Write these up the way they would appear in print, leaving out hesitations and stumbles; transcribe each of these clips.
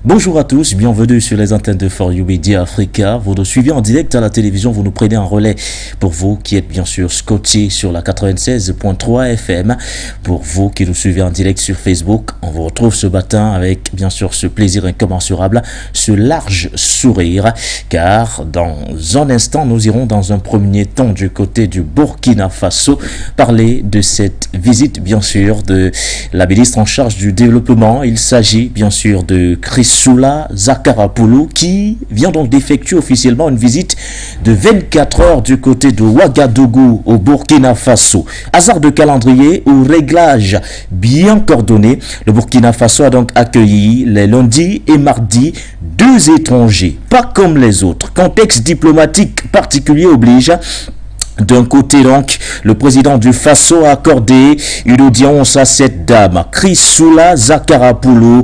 Bonjour à tous, bienvenue sur les antennes de For You Media Africa. Vous nous suivez en direct à la télévision, vous nous prenez en relais pour vous qui êtes bien sûr scotchés sur la 96.3 FM. Pour vous qui nous suivez en direct sur Facebook, on vous retrouve ce matin avec bien sûr ce plaisir incommensurable, ce large sourire, car dans un instant, nous irons dans un premier temps du côté du Burkina Faso parler de cette visite bien sûr de la ministre en charge du développement. Il s'agit bien sûr de Chrysoula Zakarapoulou qui vient donc d'effectuer officiellement une visite de 24 heures du côté de Ouagadougou au Burkina Faso. Hasard de calendrier ou réglage bien coordonné, le Burkina Faso a donc accueilli les lundis et mardis deux étrangers, pas comme les autres. Contexte diplomatique particulier oblige. D'un côté donc, le président du Faso a accordé une audience à cette dame, Chrysoula Zakarapoulou,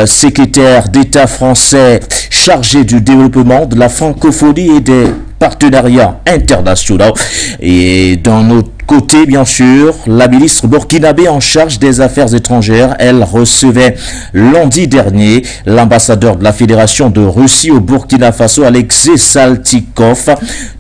secrétaire d'État français chargé du développement, de la francophonie et des partenariats internationaux. Et d'un autre côté, bien sûr, la ministre burkinabé en charge des affaires étrangères, elle recevait lundi dernier l'ambassadeur de la Fédération de Russie au Burkina Faso, Alexei Saltykov.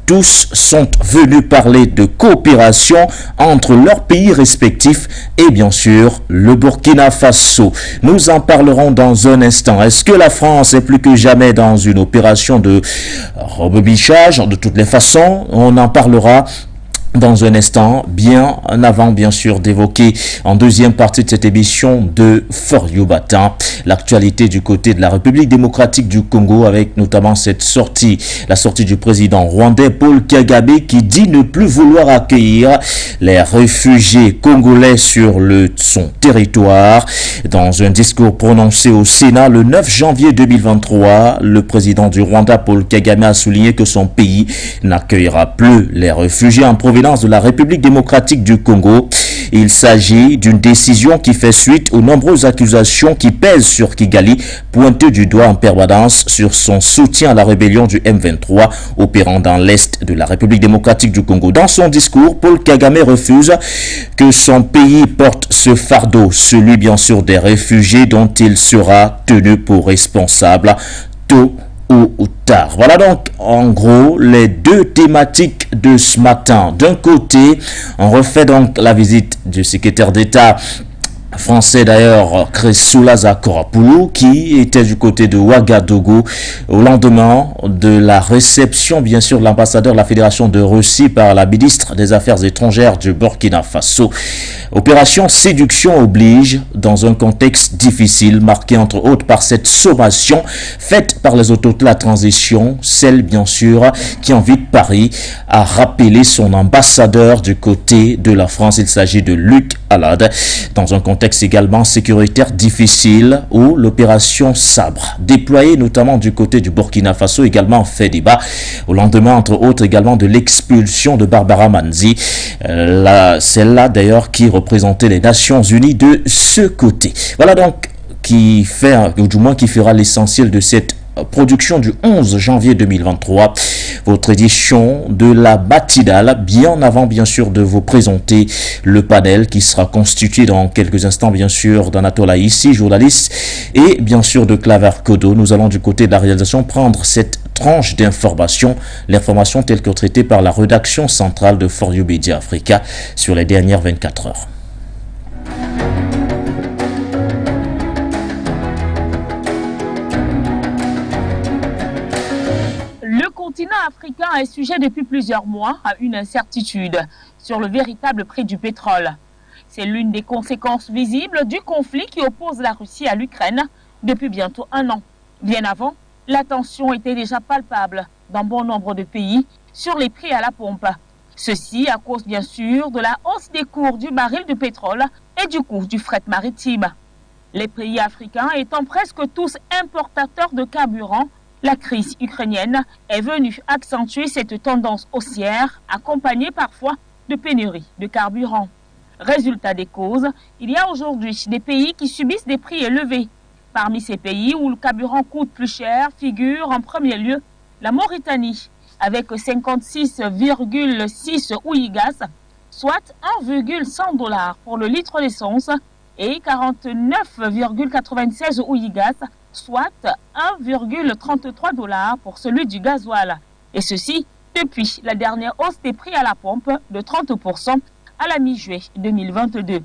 Tous sont venus parler de coopération entre leurs pays respectifs et bien sûr le Burkina Faso. Nous en parlerons dans un instant. Est-ce que la France est plus que jamais dans une opération de rebichage? De toutes les façons, on en parlera dans un instant, bien avant bien sûr d'évoquer en deuxième partie de cette émission de For You Matin l'actualité du côté de la République démocratique du Congo, avec notamment cette sortie, la sortie du président rwandais Paul Kagame qui dit ne plus vouloir accueillir les réfugiés congolais sur son territoire. Dans un discours prononcé au Sénat le 9 janvier 2023, le président du Rwanda Paul Kagame a souligné que son pays n'accueillera plus les réfugiés en provenance de la République démocratique du Congo. Il s'agit d'une décision qui fait suite aux nombreuses accusations qui pèsent sur Kigali, pointées du doigt en permanence sur son soutien à la rébellion du M23 opérant dans l'est de la République démocratique du Congo. Dans son discours, Paul Kagame refuse que son pays porte ce fardeau, celui bien sûr des réfugiés dont il sera tenu pour responsable tôt ou tard. Voilà donc en gros les deux thématiques de ce matin. D'un côté, on refait donc la visite du secrétaire d'État français d'ailleurs, Chrysoula Zakarapoulou, qui était du côté de Ouagadougou au lendemain de la réception, bien sûr, de l'ambassadeur de la Fédération de Russie par la ministre des Affaires étrangères du Burkina Faso. Opération séduction oblige dans un contexte difficile, marqué entre autres par cette sommation faite par les autorités de la transition, celle bien sûr qui invite Paris à rappeler son ambassadeur du côté de la France. Il s'agit de Luc Alade, dans un contexte également sécuritaire difficile où l'opération Sabre, déployée notamment du côté du Burkina Faso, également fait débat au lendemain entre autres également de l'expulsion de Barbara Manzi, celle-là d'ailleurs qui représentait les Nations Unies de ce côté. Voilà donc qui fait, ou du moins qui fera l'essentiel de cette production du 11 janvier 2023, votre édition de la matinale, bien avant bien sûr de vous présenter le panel qui sera constitué dans quelques instants bien sûr d'Anatola ici, journaliste, et bien sûr de Claver Kodo. Nous allons du côté de la réalisation prendre cette tranche d'information, l'information telle que traitée par la rédaction centrale de For You Media Africa sur les dernières 24 heures. Le continent africain est sujet depuis plusieurs mois à une incertitude sur le véritable prix du pétrole. C'est l'une des conséquences visibles du conflit qui oppose la Russie à l'Ukraine depuis bientôt un an. Bien avant, la tension était déjà palpable dans bon nombre de pays sur les prix à la pompe. Ceci à cause bien sûr de la hausse des cours du baril de pétrole et du coût du fret maritime. Les pays africains étant presque tous importateurs de carburant, la crise ukrainienne est venue accentuer cette tendance haussière, accompagnée parfois de pénuries de carburant. Résultat des causes, il y a aujourd'hui des pays qui subissent des prix élevés. Parmi ces pays où le carburant coûte plus cher figure en premier lieu la Mauritanie, avec 56,6 ouïgas, soit 1,100 $ pour le litre d'essence, et 49,96 ouïgas, soit 1,33 $ pour celui du gasoil. Et ceci depuis la dernière hausse des prix à la pompe de 30% à la mi-juillet 2022.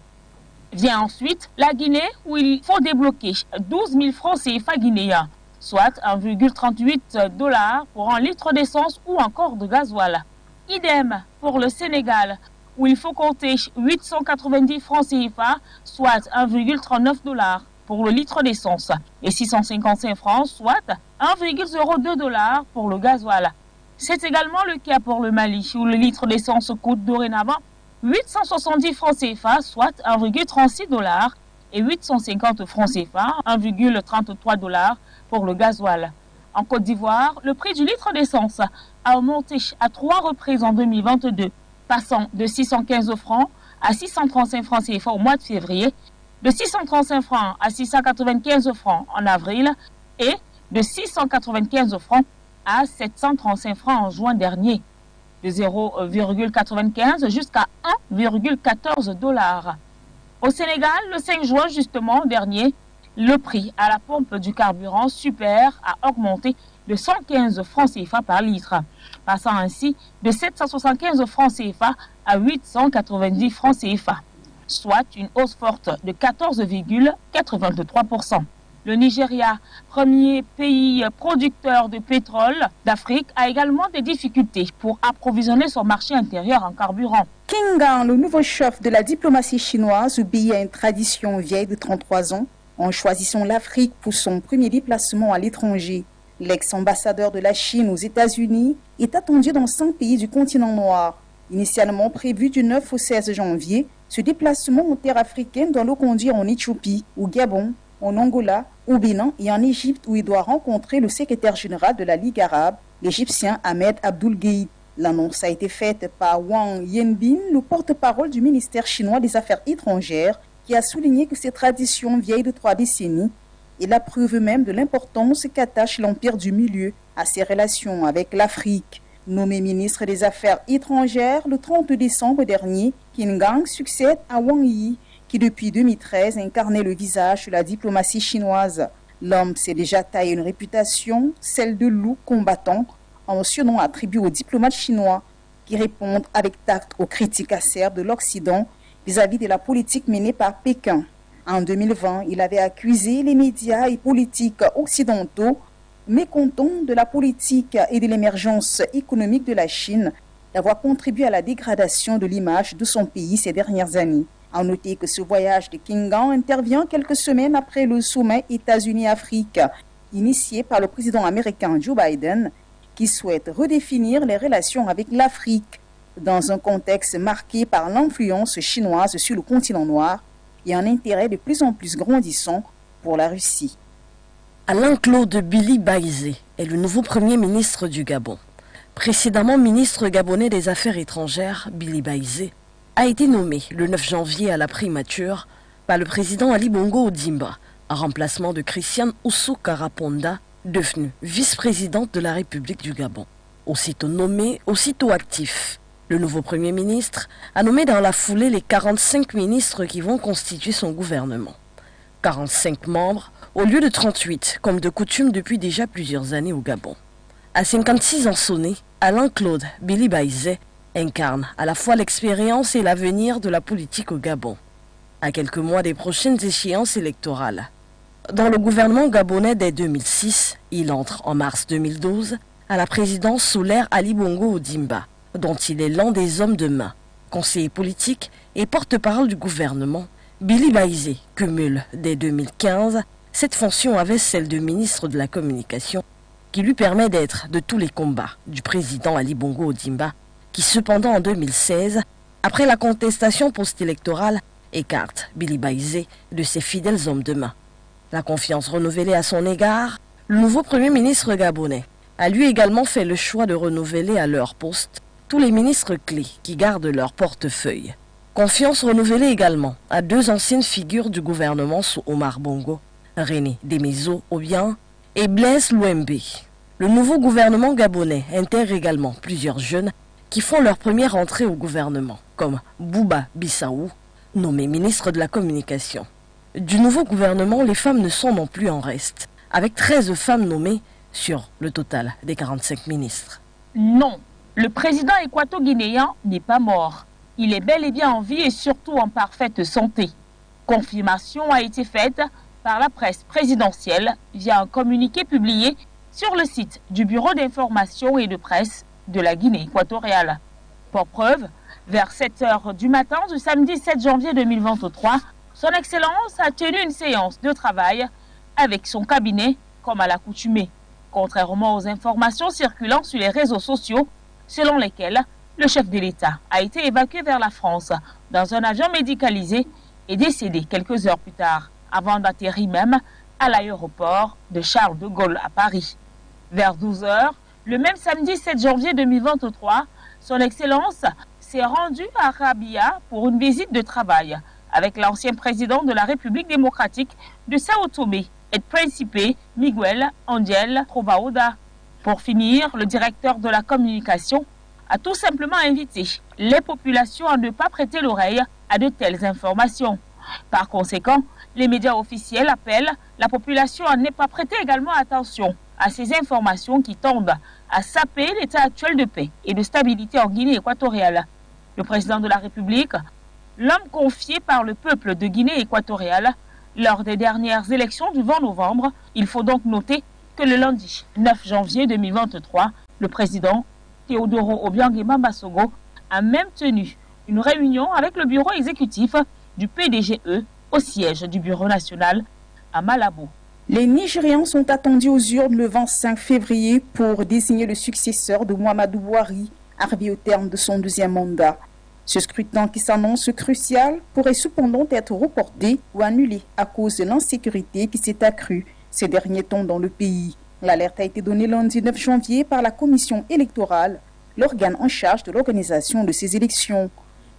Vient ensuite la Guinée où il faut débloquer 12 000 francs CFA guinéens, soit 1,38 $ pour un litre d'essence ou encore de gasoil. Idem pour le Sénégal où il faut compter 890 francs CFA, soit 1,39 $ pour le litre d'essence et 655 francs, soit 1,02 $ pour le gasoil. C'est également le cas pour le Mali où le litre d'essence coûte dorénavant 870 francs CFA, soit 1,36 $ et 850 francs CFA, 1,33 $ pour le gasoil. En Côte d'Ivoire, le prix du litre d'essence a augmenté à 3 reprises en 2022, passant de 615 francs à 635 francs CFA au mois de février, de 635 francs à 695 francs en avril et de 695 francs à 735 francs en juin dernier, de 0,95 jusqu'à 1,14 $. Au Sénégal, le 5 juin justement dernier, le prix à la pompe du carburant super a augmenté de 115 francs CFA par litre, passant ainsi de 775 francs CFA à 890 francs CFA, soit une hausse forte de 14,83%. Le Nigeria, premier pays producteur de pétrole d'Afrique, a également des difficultés pour approvisionner son marché intérieur en carburant. Qin Gang, le nouveau chef de la diplomatie chinoise, obéit à une tradition vieille de 33 ans en choisissant l'Afrique pour son premier déplacement à l'étranger. L'ex-ambassadeur de la Chine aux États-Unis est attendu dans 5 pays du continent noir. Initialement prévu du 9 au 16 janvier, ce déplacement en terre africaine doit le conduire en Éthiopie, au Gabon, en Angola, au Bénin et en Égypte où il doit rencontrer le secrétaire général de la Ligue arabe, l'Égyptien Ahmed Abdoul Gueïd. L'annonce a été faite par Wang Yanbin, le porte-parole du ministère chinois des Affaires étrangères, qui a souligné que ces traditions vieilles de 3 décennies est la preuve même de l'importance qu'attache l'Empire du Milieu à ses relations avec l'Afrique. Nommé ministre des Affaires étrangères le 30 décembre dernier, Qin Gang succède à Wang Yi, qui depuis 2013 incarnait le visage de la diplomatie chinoise. L'homme s'est déjà taillé une réputation, celle de loup combattant, en surnom attribué aux diplomates chinois qui répondent avec tact aux critiques acerbes de l'Occident vis-à-vis de la politique menée par Pékin. En 2020, il avait accusé les médias et politiques occidentaux mécontents de la politique et de l'émergence économique de la Chine d'avoir contribué à la dégradation de l'image de son pays ces dernières années. À noter que ce voyage de Qin Gang intervient quelques semaines après le sommet États-Unis-Afrique, initié par le président américain Joe Biden, qui souhaite redéfinir les relations avec l'Afrique dans un contexte marqué par l'influence chinoise sur le continent noir et un intérêt de plus en plus grandissant pour la Russie. Alain-Claude Billy Baïzé est le nouveau Premier ministre du Gabon. Précédemment ministre gabonais des Affaires étrangères, Billy Baïzé a été nommé le 9 janvier à la primature par le président Ali Bongo Ondimba, en remplacement de Christiane Oussou Karaponda, devenu vice-présidente de la République du Gabon. Aussitôt nommé, aussitôt actif, le nouveau Premier ministre a nommé dans la foulée les 45 ministres qui vont constituer son gouvernement. 45 membres au lieu de 38, comme de coutume depuis déjà plusieurs années au Gabon. À 56 ans sonnés, Alain-Claude Billy Baïzé incarne à la fois l'expérience et l'avenir de la politique au Gabon. À quelques mois des prochaines échéances électorales. Dans le gouvernement gabonais dès 2006, il entre en mars 2012 à la présidence sous l'ère Ali Bongo Ondimba, dont il est l'un des hommes de main. Conseiller politique et porte-parole du gouvernement, Billy Baïzé cumule dès 2015 cette fonction avec celle de ministre de la Communication, qui lui permet d'être de tous les combats du président Ali Bongo Ondimba, qui cependant en 2016, après la contestation post-électorale, écarte Billy Baïzé de ses fidèles hommes de main. La confiance renouvelée à son égard, le nouveau Premier ministre gabonais a lui également fait le choix de renouveler à leur poste tous les ministres clés qui gardent leur portefeuille. Confiance renouvelée également à 2 anciennes figures du gouvernement sous Omar Bongo, René Demezo Obiang et Blaise Louembe. Le nouveau gouvernement gabonais intègre également plusieurs jeunes qui font leur première entrée au gouvernement, comme Bouba Bissaou, nommé ministre de la Communication. Du nouveau gouvernement, les femmes ne sont non plus en reste, avec 13 femmes nommées sur le total des 45 ministres. Non, le président équato-guinéen n'est pas mort. Il est bel et bien en vie et surtout en parfaite santé. Confirmation a été faite par la presse présidentielle via un communiqué publié sur le site du Bureau d'information et de presse de la Guinée équatoriale. Pour preuve, vers 7 h du matin du samedi 7 janvier 2023, Son Excellence a tenu une séance de travail avec son cabinet comme à l'accoutumée, contrairement aux informations circulant sur les réseaux sociaux selon lesquelles le chef de l'État a été évacué vers la France dans un avion médicalisé et décédé quelques heures plus tard, avant d'atterrir même à l'aéroport de Charles de Gaulle à Paris. Vers 12 h, le même samedi 7 janvier 2023, Son Excellence s'est rendu à Rabia pour une visite de travail avec l'ancien président de la République démocratique de Sao Tomé et Principe, Miguel Angel Trovaoda. Pour finir, le directeur de la communication a tout simplement invité les populations à ne pas prêter l'oreille à de telles informations. Par conséquent, les médias officiels appellent la population à ne pas prêter également attention à ces informations qui tendent à saper l'état actuel de paix et de stabilité en Guinée équatoriale. Le président de la République, l'homme confié par le peuple de Guinée équatoriale lors des dernières élections du 20 novembre, il faut donc noter que le lundi 9 janvier 2023, le président Teodoro Obiang Massogo a même tenu une réunion avec le bureau exécutif du PDGE au siège du Bureau national à Malabo. Les Nigérians sont attendus aux urnes le 25 février pour désigner le successeur de Muhammadu Buhari, arrivé au terme de son deuxième mandat. Ce scrutin qui s'annonce crucial pourrait cependant être reporté ou annulé à cause de l'insécurité qui s'est accrue ces derniers temps dans le pays. L'alerte a été donnée lundi 9 janvier par la commission électorale, l'organe en charge de l'organisation de ces élections.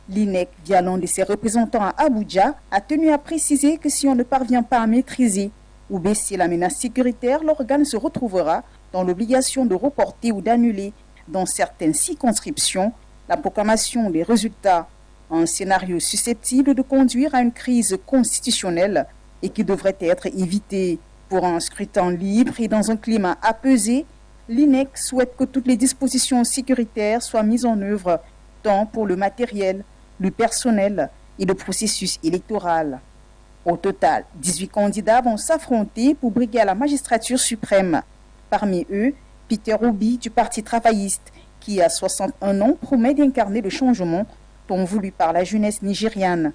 L'INEC, via l'un de ses représentants à Abuja, a tenu à préciser que si on ne parvient pas à maîtriser ou baisser la menace sécuritaire, l'organe se retrouvera dans l'obligation de reporter ou d'annuler, dans certaines circonscriptions, la proclamation des résultats. Un scénario susceptible de conduire à une crise constitutionnelle et qui devrait être évité. Pour un scrutin libre et dans un climat apaisé, l'INEC souhaite que toutes les dispositions sécuritaires soient mises en œuvre, tant pour le matériel, le personnel et le processus électoral. Au total, 18 candidats vont s'affronter pour briguer à la magistrature suprême. Parmi eux, Peter Obi du Parti travailliste, qui à 61 ans promet d'incarner le changement tant voulu par la jeunesse nigériane.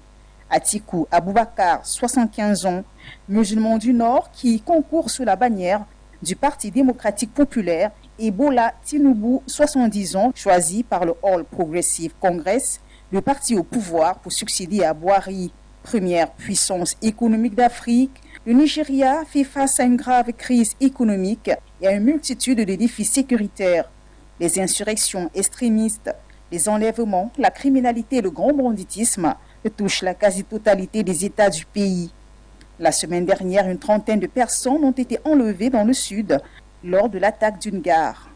Atiku Abubakar, 75 ans, musulman du Nord, qui concourt sous la bannière du Parti démocratique populaire, et Bola Tinubu, 70 ans, choisi par le All Progressive Congress, le parti au pouvoir pour succéder à Buhari. Première puissance économique d'Afrique, le Nigeria fait face à une grave crise économique et à une multitude de défis sécuritaires. Les insurrections extrémistes, les enlèvements, la criminalité et le grand banditisme touchent la quasi-totalité des États du pays. La semaine dernière, une trentaine de personnes ont été enlevées dans le sud lors de l'attaque d'une gare.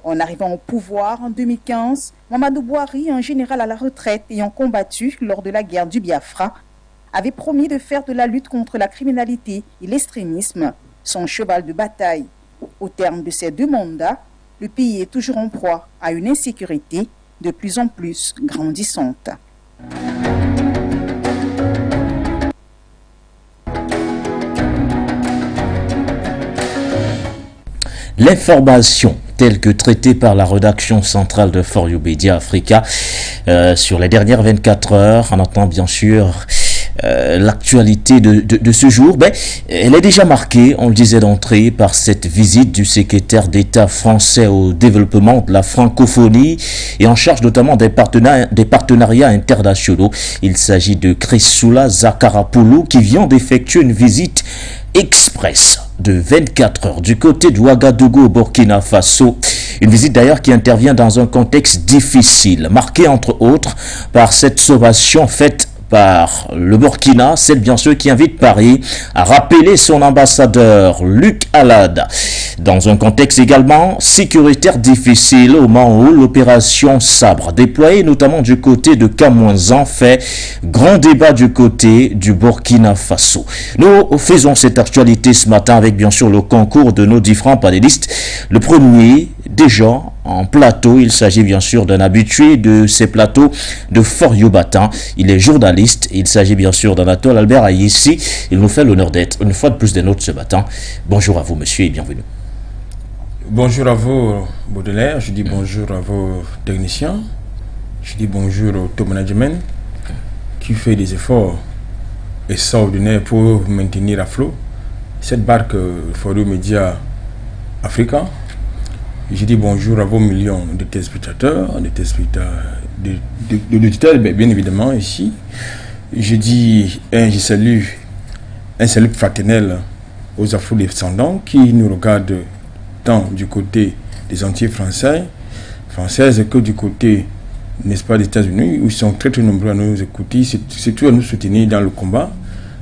En arrivant au pouvoir en 2015, Muhammadu Buhari, un général à la retraite ayant combattu lors de la guerre du Biafra, avait promis de faire de la lutte contre la criminalité et l'extrémisme son cheval de bataille. Au terme de ces 2 mandats, le pays est toujours en proie à une insécurité de plus en plus grandissante. L'information telle que traitée par la rédaction centrale de For You Media Africa sur les dernières 24 heures, en attendant bien sûr l'actualité de ce jour, elle est déjà marquée, on le disait d'entrée, par cette visite du secrétaire d'État français au développement de la francophonie et en charge notamment des partenariats internationaux. Il s'agit de Chrysoula Zakarapoulou qui vient d'effectuer une visite express de 24 heures du côté de Ouagadougou au Burkina Faso. Une visite d'ailleurs qui intervient dans un contexte difficile, marqué entre autres par cette sommation faite par le Burkina, celle bien sûr qui invite Paris à rappeler son ambassadeur Luc Alad. Dans un contexte également sécuritaire difficile, au moment où l'opération Sabre, déployée notamment du côté de Kamouanzan, fait grand débat du côté du Burkina Faso. Nous faisons cette actualité ce matin avec bien sûr le concours de nos différents panélistes. Le premier, déjà en plateau, il s'agit bien sûr d'un habitué de ces plateaux de Fort Yubatan. Il est journaliste, il s'agit bien sûr d'Anatole Albert Ayissi. Il nous fait l'honneur d'être une fois de plus des nôtres ce matin. Bonjour à vous monsieur et bienvenue. Bonjour à vous Baudelaire, je dis bonjour à vos techniciens, je dis bonjour au top management qui fait des efforts extraordinaires pour maintenir à flot cette barque Forum Média Africa. Je dis bonjour à vos millions de téléspectateurs, d'auditeurs, bien évidemment ici. Je dis je salue un salut fraternel aux Afro-descendants qui nous regardent tant du côté des Antilles françaises que du côté, n'est-ce pas, des États-Unis, où ils sont très nombreux à nous écouter, surtout à nous soutenir dans le combat,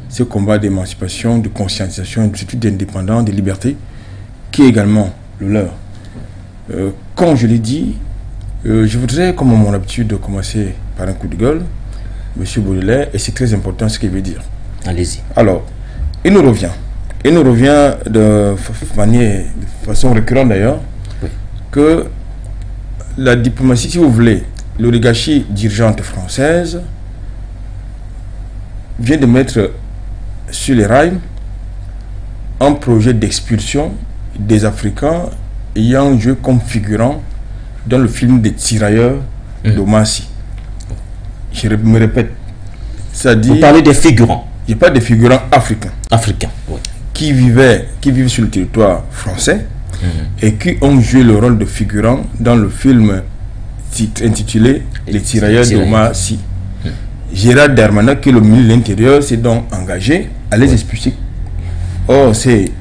ce combat d'émancipation, de conscientisation, surtout d'indépendance, de liberté, qui est également le leur. Comme je l'ai dit, je voudrais, comme à mon habitude, de commencer par un coup de gueule, monsieur Baudelaire, et c'est très important ce qu'il veut dire. Allez-y. Alors, il nous revient de façon récurrente d'ailleurs, oui, que la diplomatie, si vous voulez, l'oligarchie dirigeante française vient de mettre sur les rails un projet d'expulsion des Africains ayant joué comme figurant dans le film des tirailleurs d'Omar Sy. Je me répète, c'est-à-dire... Vous parlez des figurants? Il n'y a pas des figurants africains. Africains, oui. Qui vivent sur le territoire français et qui ont joué le rôle de figurants dans le film intitulé Les tirailleurs d'Omar Sy. Gérard Darmanin, qui est le ministre de l'Intérieur, s'est donc engagé à les expulser. Or, ces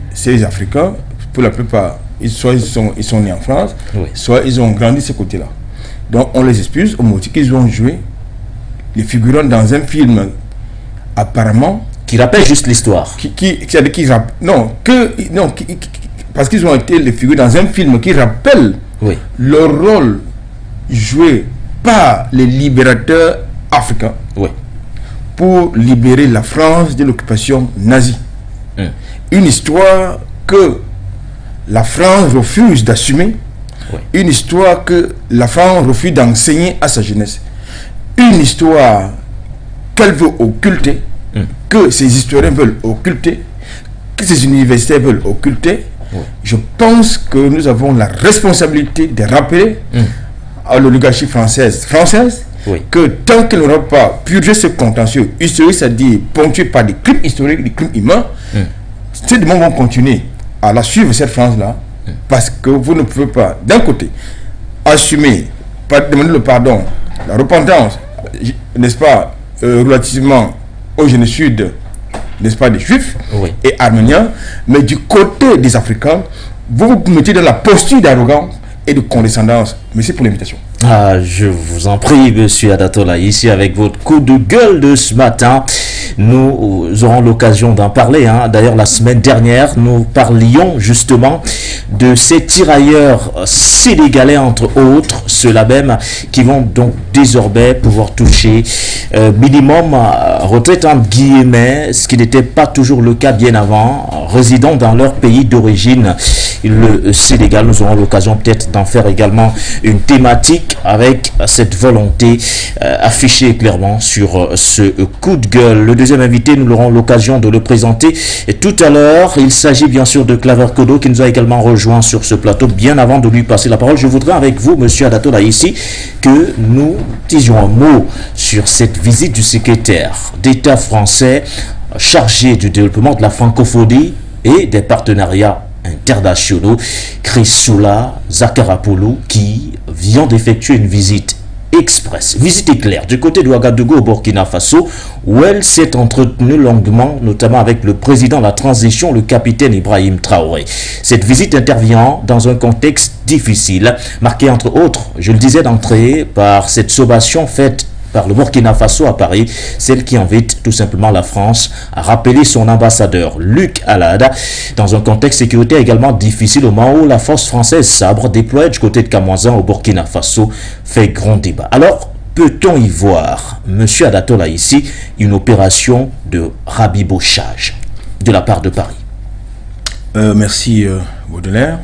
Africains, pour la plupart, soit ils sont nés en France, oui, soit ils ont grandi de ce côté-là. Donc on les expulse au motif qu'ils ont joué les figurants dans un film apparemment qui rappelle juste l'histoire. Parce qu'ils ont été les figures dans un film qui rappelle, oui, leur rôle joué par les libérateurs africains, oui, pour libérer la France de l'occupation nazie. Une histoire que la France refuse d'assumer, oui, une histoire que la France refuse d'enseigner à sa jeunesse, une histoire qu'elle veut occulter, que ces historiens veulent occulter, que ces universitaires veulent occulter. Oui. Je pense que nous avons la responsabilité de rappeler à l'oligarchie française, oui, que tant qu'elle n'aura pas purgé ce contentieux historique, c'est-à-dire ponctué par des crimes historiques, des crimes humains, ces démons vont continuer à la suivre, cette France-là, parce que vous ne pouvez pas, d'un côté, assumer, demander le pardon, la repentance, n'est-ce pas, relativement au génocide, n'est-ce pas, des Juifs, oui, et Arméniens, mais du côté des Africains, vous vous mettez dans la posture d'arrogance et de condescendance. Merci pour l'invitation. Ah, je vous en prie, monsieur Adatola, ici avec votre coup de gueule de ce matin. Nous aurons l'occasion d'en parler. D'ailleurs, la semaine dernière, nous parlions justement de ces tirailleurs sénégalais, entre autres, ceux-là même, qui vont donc désormais pouvoir toucher minimum retraite entre guillemets, ce qui n'était pas toujours le cas bien avant, résidant dans leur pays d'origine, le Sénégal. Nous aurons l'occasion peut-être d'en faire également une thématique avec cette volonté affichée clairement sur ce coup de gueule. Le deuxième invité, nous aurons l'occasion de le présenter et tout à l'heure. Il s'agit bien sûr de Claver Kodo qui nous a également rejoint sur ce plateau. Bien avant de lui passer la parole, je voudrais avec vous, monsieur Adatola, ici, que nous disions un mot sur cette visite du secrétaire d'État français chargé du développement de la francophonie et des partenariats internationaux, Chrysoula Zakarapoulou, qui vient d'effectuer une visite express, visite éclair du côté de Ouagadougou au Burkina Faso, où elle s'est entretenue longuement, notamment avec le président de la transition, le capitaine Ibrahim Traoré. Cette visite intervient dans un contexte difficile, marqué entre autres, je le disais d'entrée, par cette sommation faite par le Burkina Faso à Paris, celle qui invite tout simplement la France à rappeler son ambassadeur Luc Alada dans un contexte sécuritaire également difficile au moment où la force française Sabre déployée du côté de Kamouazan au Burkina Faso fait grand débat. Alors, peut-on y voir, M. Adatola ici, une opération de rabibochage de la part de Paris? Merci Baudelaire.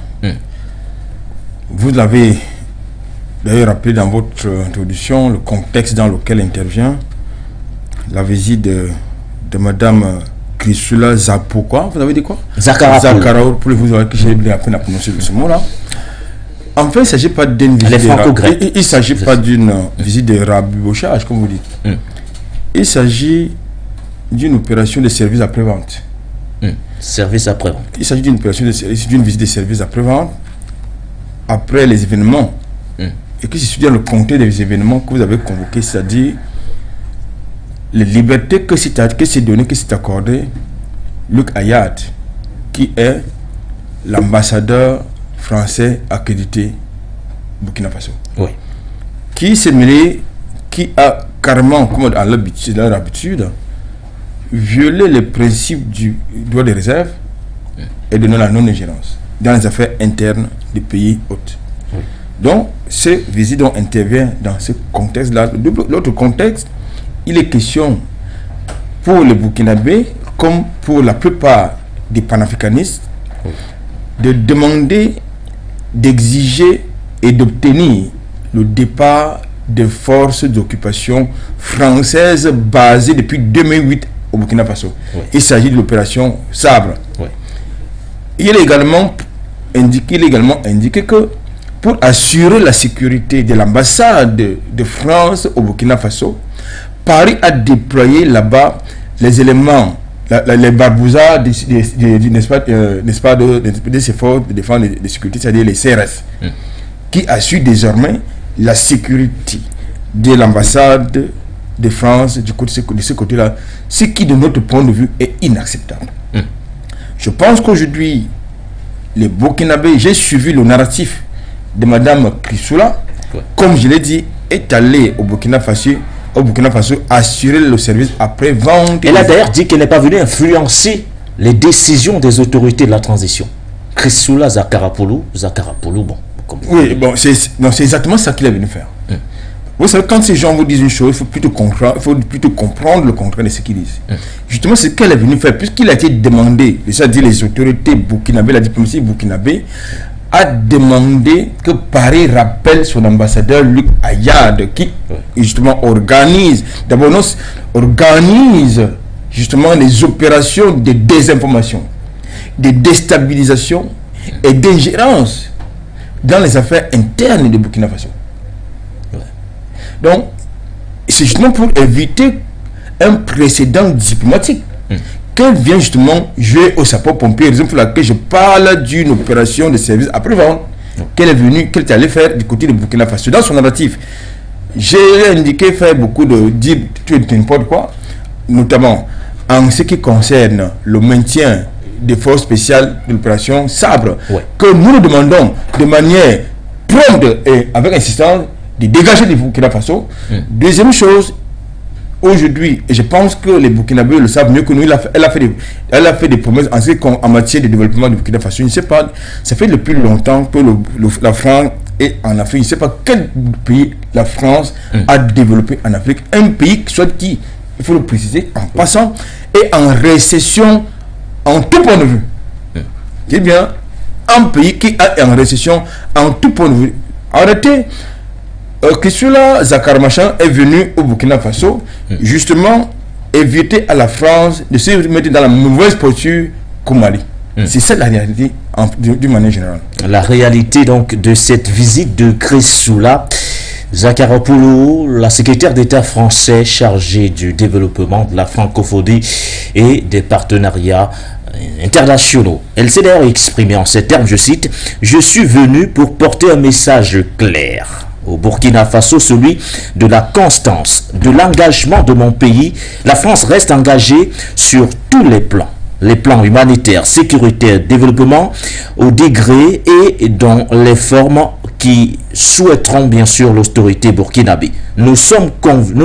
Vous l'avez d'ailleurs rappelé dans votre introduction, le contexte dans lequel intervient la visite de Madame Chrysula Zapoukwa. Vous avez dit quoi? Zakarapoulou. Pour vous avez que j'ai bien appris à prononcer ce mot-là. En fait, il ne s'agit pas d'une visite de rabibochage, comme vous dites. Il s'agit d'une opération de service après-vente. Service après-vente. Il s'agit d'une opération de service, d'une visite de service après-vente après les événements. Et que c'est dans le contexte des événements que vous avez convoqués, c'est-à-dire les libertés que c'est donné, que c'est accordé, Luc Ayad, qui est l'ambassadeur français accrédité Burkina Faso. Oui. Qui s'est mêlé, qui a carrément, comme à l'habitude, violé les principes du droit de réserve et donné la non-ingérence dans les affaires internes des pays hôtes. Oui. Donc, ce visite intervient dans ce contexte-là. L'autre contexte, il est question pour les Burkinabés, comme pour la plupart des panafricanistes, de demander, d'exiger et d'obtenir le départ des forces d'occupation françaises basées depuis 2008 au Burkina Faso. Oui. Il s'agit de l'opération Sabre. Oui. Il est également indiqué que pour assurer la sécurité de l'ambassade de France au Burkina Faso, Paris a déployé là-bas les éléments, les barbouzas des efforts de défense de sécurité, c'est-à-dire les CRS, qui assurent désormais la sécurité de l'ambassade de France de ce côté-là, ce qui de notre point de vue est inacceptable. Je pense qu'aujourd'hui, les Burkinabés, j'ai suivi le narratif de Madame Chrysula, comme je l'ai dit, est allée au Burkina Faso assurer le service après-vente. Elle a d'ailleurs dit qu'elle n'est pas venue influencer les décisions des autorités de la transition. Chrysula Zakarapoulou, bon. Oui, bon, c'est exactement ça qu'il est venu faire. Vous savez, quand ces gens vous disent une chose, il faut plutôt comprendre le contraire de ce qu'ils disent. Justement, c'est ce qu'elle est venue faire, puisqu'il a été demandé, c'est-à-dire les autorités burkinabées, la diplomatie burkinabé, a demandé que Paris rappelle son ambassadeur Luc Ayad, qui justement organise justement les opérations de désinformation, de déstabilisation et d'ingérence dans les affaires internes de Burkina Faso. Donc, c'est justement pour éviter un précédent diplomatique qu'elle vient justement jouer au sapeur-pompier, raison pour laquelle je parle d'une opération de service après-vente qu'elle est allée faire du côté de Burkina Faso. Dans son narratif, j'ai indiqué faire beaucoup de dire n'importe quoi, notamment en ce qui concerne le maintien des forces spéciales de l'opération Sabre, que nous nous demandons de manière prompte et avec insistance de dégager les Burkina Faso. Deuxième chose, aujourd'hui, et je pense que les Burkinabés le savent mieux que nous, elle a fait des promesses en matière de développement du Burkina Faso. Je ne sais pas, ça fait depuis longtemps que la France est en Afrique. Je ne sais pas quel pays la France a développé en Afrique. Un pays qui, il faut le préciser, en passant, est en récession en tout point de vue. C'est bien, un pays qui est en récession en tout point de vue. Arrêtez. Chrysula Zakarmachan est venu au Burkina Faso justement éviter à la France de se mettre dans la mauvaise posture qu'au Mali. C'est ça la réalité d'une manière générale. La réalité donc de cette visite de Chrysula Zakarapoulou, la secrétaire d'État français chargée du développement de la francophonie et des partenariats internationaux. Elle s'est d'ailleurs exprimée en ces termes, je cite, « Je suis venu pour porter un message clair. Au Burkina Faso, celui de la constance, de l'engagement de mon pays. La France reste engagée sur tous les plans humanitaires, sécuritaires, développement, au degré et dans les formes qui souhaiteront bien sûr l'austérité burkinabé. Nous nous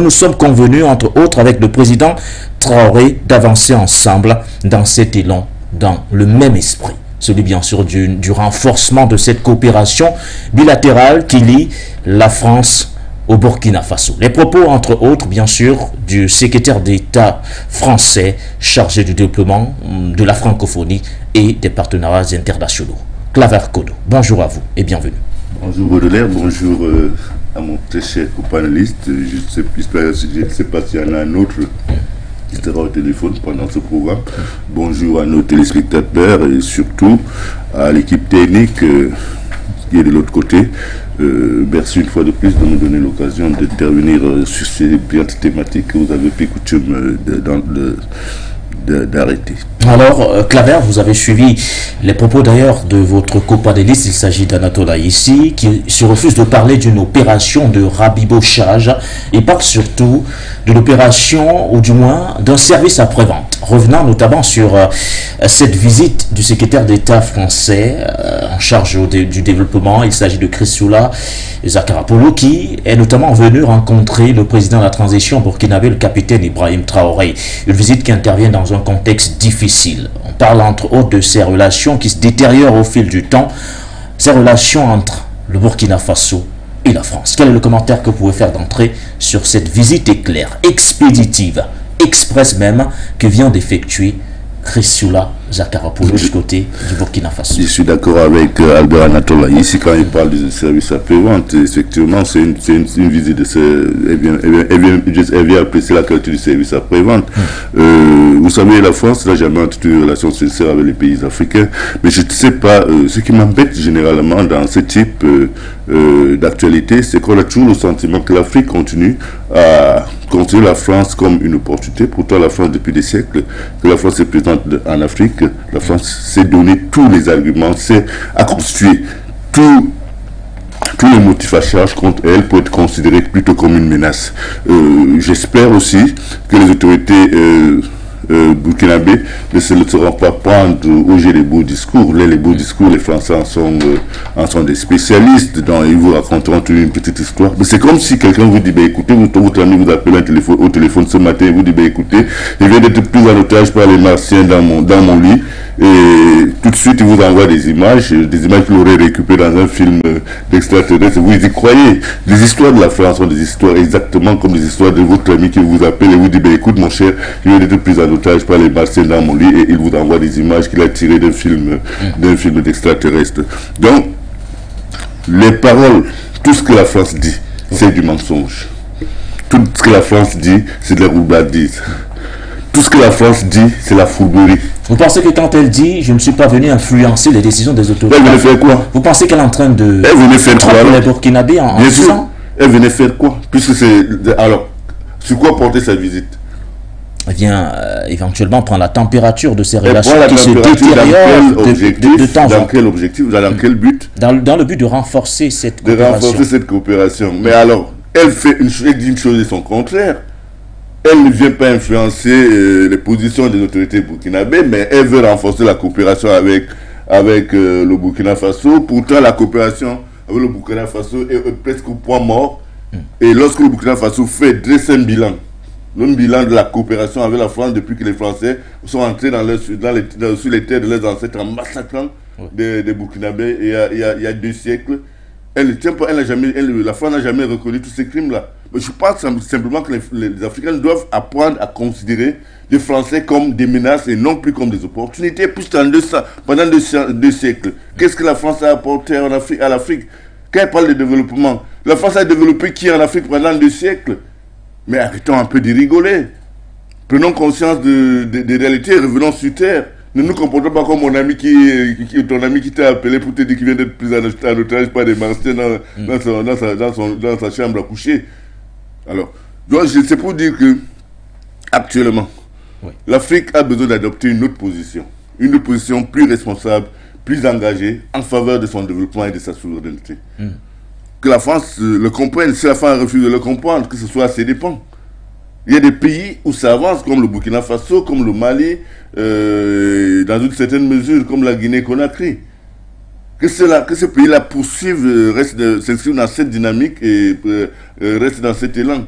sommes convenus, entre autres, avec le président Traoré, d'avancer ensemble dans cet élan, dans le même esprit. Celui bien sûr du renforcement de cette coopération bilatérale qui lie la France au Burkina Faso. Les propos, entre autres, bien sûr, du secrétaire d'État français chargé du développement de la francophonie et des partenariats internationaux. Claver Kodo, bonjour à vous et bienvenue. Bonjour Baudelaire, bonjour à mon très cher panéliste. Je ne sais pas s'il y en a un autre qui sera au téléphone pendant ce programme. Bonjour à nos téléspectateurs et surtout à l'équipe technique qui est de l'autre côté. Merci une fois de plus de me donner l'occasion d'intervenir sur ces brillantes thématiques que vous avez pris coutume d'arrêter. Alors, Claver, vous avez suivi les propos d'ailleurs de votre copanéliste. Il s'agit d'Anatole ici, qui se refuse de parler d'une opération de rabibochage et parle surtout de l'opération, ou du moins d'un service après-vente. Revenant notamment sur cette visite du secrétaire d'État français en charge du développement. Il s'agit de Chrysoula Zakarapolo, qui est notamment venu rencontrer le président de la transition burkinabé, le capitaine Ibrahim Traoré. Une visite qui intervient dans un contexte difficile. On parle entre autres de ces relations qui se détériorent au fil du temps, ces relations entre le Burkina Faso et la France. Quel est le commentaire que vous pouvez faire d'entrée sur cette visite éclair, expéditive, express même, que vient d'effectuer Chrysoula Zakarapolo du côté du Burkina Faso? Je suis d'accord avec Albert Anatole ici quand il parle du service après-vente. Effectivement, c'est une visite elle vient apprécier la qualité du service après-vente. Vous savez, la France n'a jamais entretenu une relation sincère avec les pays africains, mais je ne sais pas, ce qui m'embête généralement dans ce type d'actualité, c'est qu'on a toujours le sentiment que l'Afrique continue à considérer la France comme une opportunité. Pourtant, la France, depuis des siècles, que la France est présente en Afrique, la France s'est donné tous les arguments, a constitué tous les motifs à charge contre elle pour être considérée plutôt comme une menace. J'espère aussi que les autorités burkinabé ne se laisseront pas prendre au jeu des beaux discours. Les beaux discours, les Français en sont des spécialistes. Ils vous raconteront une petite histoire. Mais c'est comme si quelqu'un vous dit, écoutez, votre ami vous appelle au téléphone ce matin et vous dit, écoutez, il vient d'être pris en otage par les Martiens dans mon lit. Et tout de suite, il vous envoie des images qu'il aurait récupérées dans un film d'extraterrestre. Vous y croyez? Les histoires de la France sont des histoires exactement comme les histoires de votre ami qui vous appelle et vous dit, écoute mon cher, il vient d'être pris en otage par les Martiens dans mon lit, et il vous envoie des images qu'il a tirées d'un film d'extraterrestre. Donc, les paroles, tout ce que la France dit, c'est du mensonge. Tout ce que la France dit, c'est de la roubladise. Tout ce que la France dit, c'est la fourberie. Vous pensez que quand elle dit « je ne suis pas venu influencer les décisions des autorités », elle venait faire quoi? Vous pensez qu'elle est en train de... Elle venait faire quoi? Les Burkinabés en Bien sûr. disant... Elle venait faire quoi? Puisque c'est... Alors, sur quoi porter sa visite? Elle vient éventuellement prendre la température de ces relations qui se détériorent de temps en temps. Dans quel objectif? Dans quel but? Dans le but de renforcer cette coopération. Mais alors, elle dit une chose et son contraire. Elle ne vient pas influencer les positions des autorités burkinabées, mais elle veut renforcer la coopération avec le Burkina Faso. Pourtant, la coopération avec le Burkina Faso est presque au point mort. Et lorsque le Burkina Faso dresse un bilan, le bilan de la coopération avec la France depuis que les Français sont entrés sur les terres de leurs ancêtres en massacrant des Burkinabés il y a 2 siècles, elle ne tient pas, la France n'a jamais reconnu tous ces crimes-là. Mais je pense simplement que les Africains doivent apprendre à considérer les Français comme des menaces et non plus comme des opportunités. Puisque pendant 2 siècles, qu'est-ce que la France a apporté à l'Afrique? Quand elle parle de développement, la France a développé qui en Afrique pendant 2 siècles? Mais arrêtons un peu de rigoler. Prenons conscience des réalités, revenons sur terre. Ne nous comportons pas comme ton ami qui t'a appelé pour te dire qu'il vient d'être pris en otage par des Martiens dans sa chambre à coucher. Alors, c'est pour dire que, actuellement, l'Afrique a besoin d'adopter une autre position plus responsable, plus engagée en faveur de son développement et de sa souveraineté. Que la France le comprenne. Si la France refuse de le comprendre, que ce soit à ses dépens. Il y a des pays où ça avance, comme le Burkina Faso, comme le Mali, dans une certaine mesure, comme la Guinée-Conakry. que ce pays-là poursuive, s'inscrive dans cette dynamique et reste dans cet élan.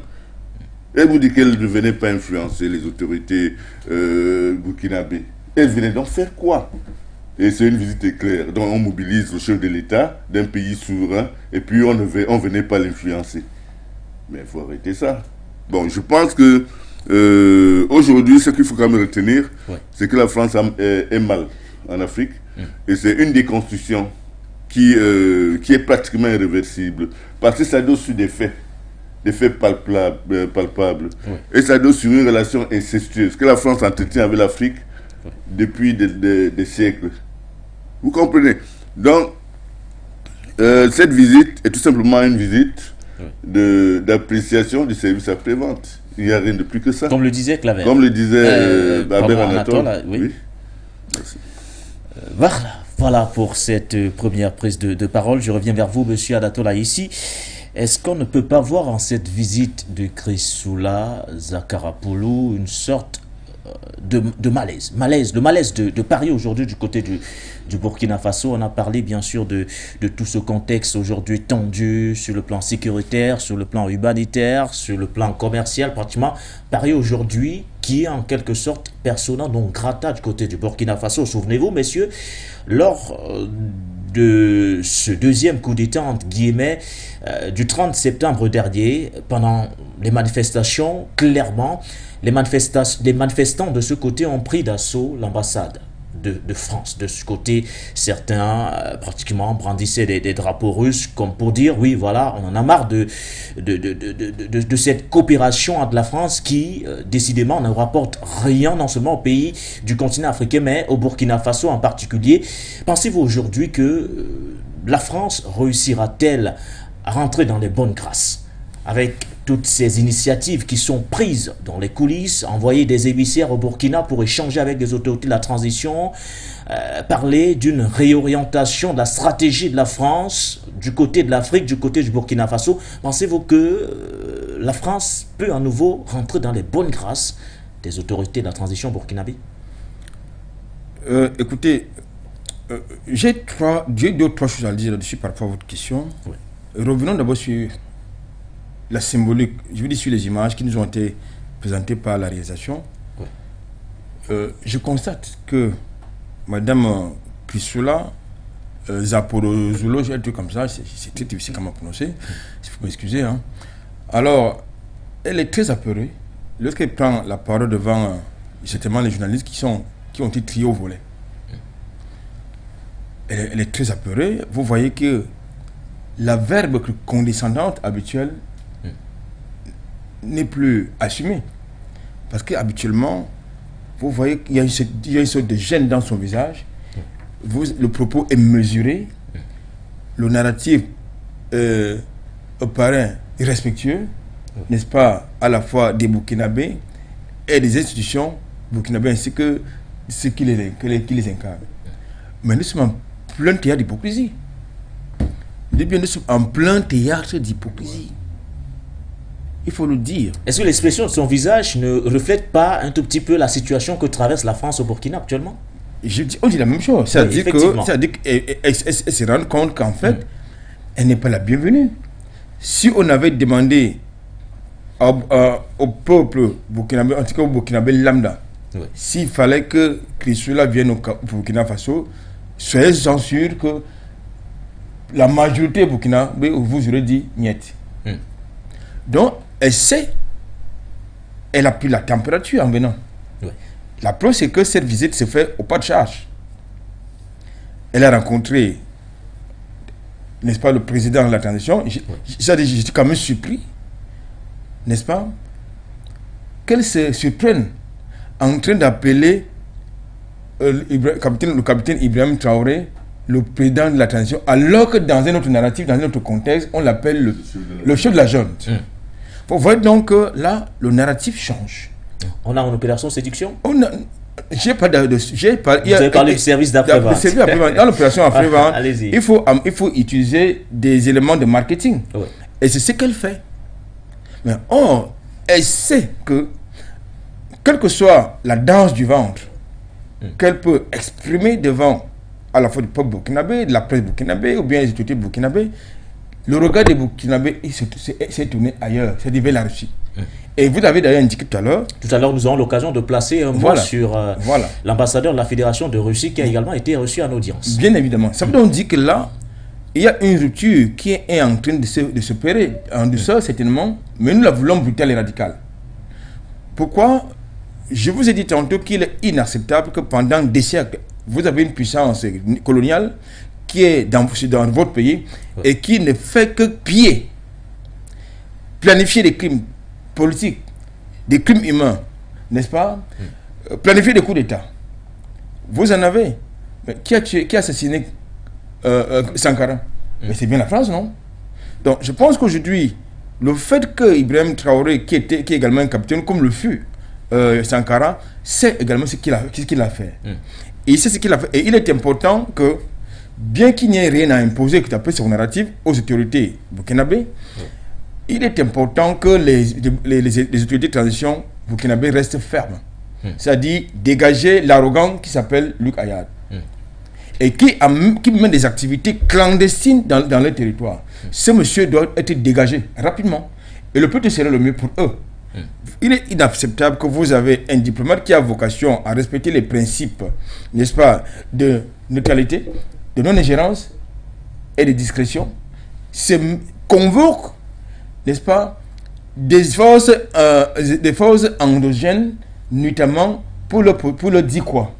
Elle vous dit qu'elle ne venait pas influencer les autorités burkinabées. Elle venait donc faire quoi? Et c'est une visite éclair. Donc on mobilise le chef de l'État d'un pays souverain et puis on ne venait pas l'influencer. Mais il faut arrêter ça. Bon, je pense que aujourd'hui, ce qu'il faut quand même retenir, c'est que la France est mal en Afrique. Et c'est une des constitutions qui est pratiquement irréversible. Parce que ça doit sur des faits palpables. Et ça doit sur une relation incestueuse que la France entretient avec l'Afrique depuis des siècles. Vous comprenez? Donc, cette visite est tout simplement une visite d'appréciation du service après-vente. Il n'y a rien de plus que ça. Comme le disait Claver. Comme le disait Babel Anatole. Oui. Merci. Voilà pour cette première prise de parole. Je reviens vers vous, monsieur Adatola, ici. Est-ce qu'on ne peut pas voir en cette visite de Chrysoula Zakarapoulou une sorte de malaise, le malaise de Paris aujourd'hui du côté du Burkina Faso? On a parlé bien sûr de tout ce contexte aujourd'hui tendu sur le plan sécuritaire, sur le plan humanitaire, sur le plan commercial, pratiquement. Paris aujourd'hui qui est en quelque sorte persona non grata du côté du Burkina Faso. Souvenez-vous, messieurs, lors de ce deuxième coup d'État, entre guillemets, du 30 septembre dernier, pendant les manifestations, clairement, les manifestants de ce côté ont pris d'assaut l'ambassade de France. De ce côté, certains pratiquement brandissaient des drapeaux russes comme pour dire, oui, voilà, on en a marre de cette coopération entre la France qui, décidément, ne rapporte rien, non seulement au pays du continent africain, mais au Burkina Faso en particulier. Pensez-vous aujourd'hui que la France réussira-t-elle à rentrer dans les bonnes grâces avec toutes ces initiatives qui sont prises dans les coulisses, envoyer des émissaires au Burkina pour échanger avec les autorités de la transition, parler d'une réorientation de la stratégie de la France du côté de l'Afrique, du côté du Burkina Faso? Pensez-vous que la France peut à nouveau rentrer dans les bonnes grâces des autorités de la transition burkinabé? Écoutez, j'ai deux ou trois choses à dire là-dessus par rapport à votre question. Oui. Revenons d'abord sur la symbolique, je veux dire sur les images qui nous ont été présentées par la réalisation. Oui. Je constate que Madame Chrysoula Zaporozoulo, un truc comme ça, c'est très difficile comment prononcer, il faut m'excuser. Hein. Alors, elle est très apeurée lorsqu'elle prend la parole devant certainement les journalistes qui ont été triés au volet. Elle est très apeurée. Vous voyez que la verbe condescendante habituelle n'est plus assumée. Parce qu'habituellement, vous voyez qu'il y a une sorte de gêne dans son visage. Le propos est mesuré. Le narratif paraît irrespectueux, n'est-ce pas, à la fois des Burkinabés et des institutions burkinabées ainsi que ceux qui les incarnent. Mais nous sommes en plein théâtre d'hypocrisie. Nous sommes en plein théâtre d'hypocrisie. Il faut le dire. Est-ce que l'expression de son visage ne reflète pas un tout petit peu la situation que traverse la France au Burkina actuellement? On dit la même chose. C'est-à-dire qu'elle se rend compte qu'en fait, elle n'est pas la bienvenue. Si on avait demandé au peuple burkinabé, en tout cas au Burkinabé lambda, s'il fallait que Chrysoula vienne au Burkina Faso, soyez sûr que la majorité burkinabé vous aurait dit niet. Donc, elle a pris la température en venant. Oui. La preuve, c'est que cette visite se fait au pas de charge. Elle a rencontré, n'est-ce pas, le président de la transition. J'étais quand même surpris, n'est-ce pas, qu'elle se surprenne en train d'appeler le capitaine Ibrahim Traoré le président de la transition, alors que dans un autre narratif, dans un autre contexte, on l'appelle le chef de la junte. Vous voyez donc que là, le narratif change. On a une opération séduction? Vous avez parlé du service d'après-vente. Dans l'opération après-vente, il faut utiliser des éléments de marketing. Oui. Et c'est ce qu'elle fait. Mais elle sait que, quelle que soit la danse du ventre qu'elle peut exprimer devant à la fois du peuple burkinabé, de la presse burkinabé, ou bien des autorités burkinabé, le regard des burkinabés s'est tourné ailleurs, c'est vers la Russie. Et vous avez d'ailleurs indiqué tout à l'heure. Tout à l'heure, nous aurons l'occasion de placer un mot sur l'ambassadeur de la Fédération de Russie qui a également été reçu en audience. Bien évidemment. Ça veut donc dire que là, il y a une rupture qui est en train de s'opérer. En deçà, certainement, mais nous la voulons brutale et radicale. Pourquoi? Je vous ai dit tantôt qu'il est inacceptable que pendant des siècles, vous avez une puissance coloniale qui est dans votre pays et qui ne fait que piller, planifier des crimes politiques, des crimes humains, n'est-ce pas? Planifier des coups d'État. Vous en avez. Mais qui a assassiné Sankara? Mais c'est bien la France, non? Donc je pense qu'aujourd'hui, le fait que Ibrahim Traoré, qui est également un capitaine, comme le fut Sankara, sait également ce qu'il a fait. Et il sait ce qu'il a fait. Et il est important que, bien qu'il n'y ait rien à imposer, que tu appelles son narratif aux autorités burkinabées, il est important que les autorités de transition burkinabées restent fermes. C'est-à-dire dégager l'arrogant qui s'appelle Luc Ayad. Et qui mène des activités clandestines dans le territoire. Ce monsieur doit être dégagé rapidement. Et le plus serait le mieux pour eux. Il est inacceptable que vous avez un diplomate qui a vocation à respecter les principes, n'est-ce pas, de neutralité, de non-ingérence et de discrétion, se convoque, n'est-ce pas, des forces endogènes, notamment pour le dire quoi?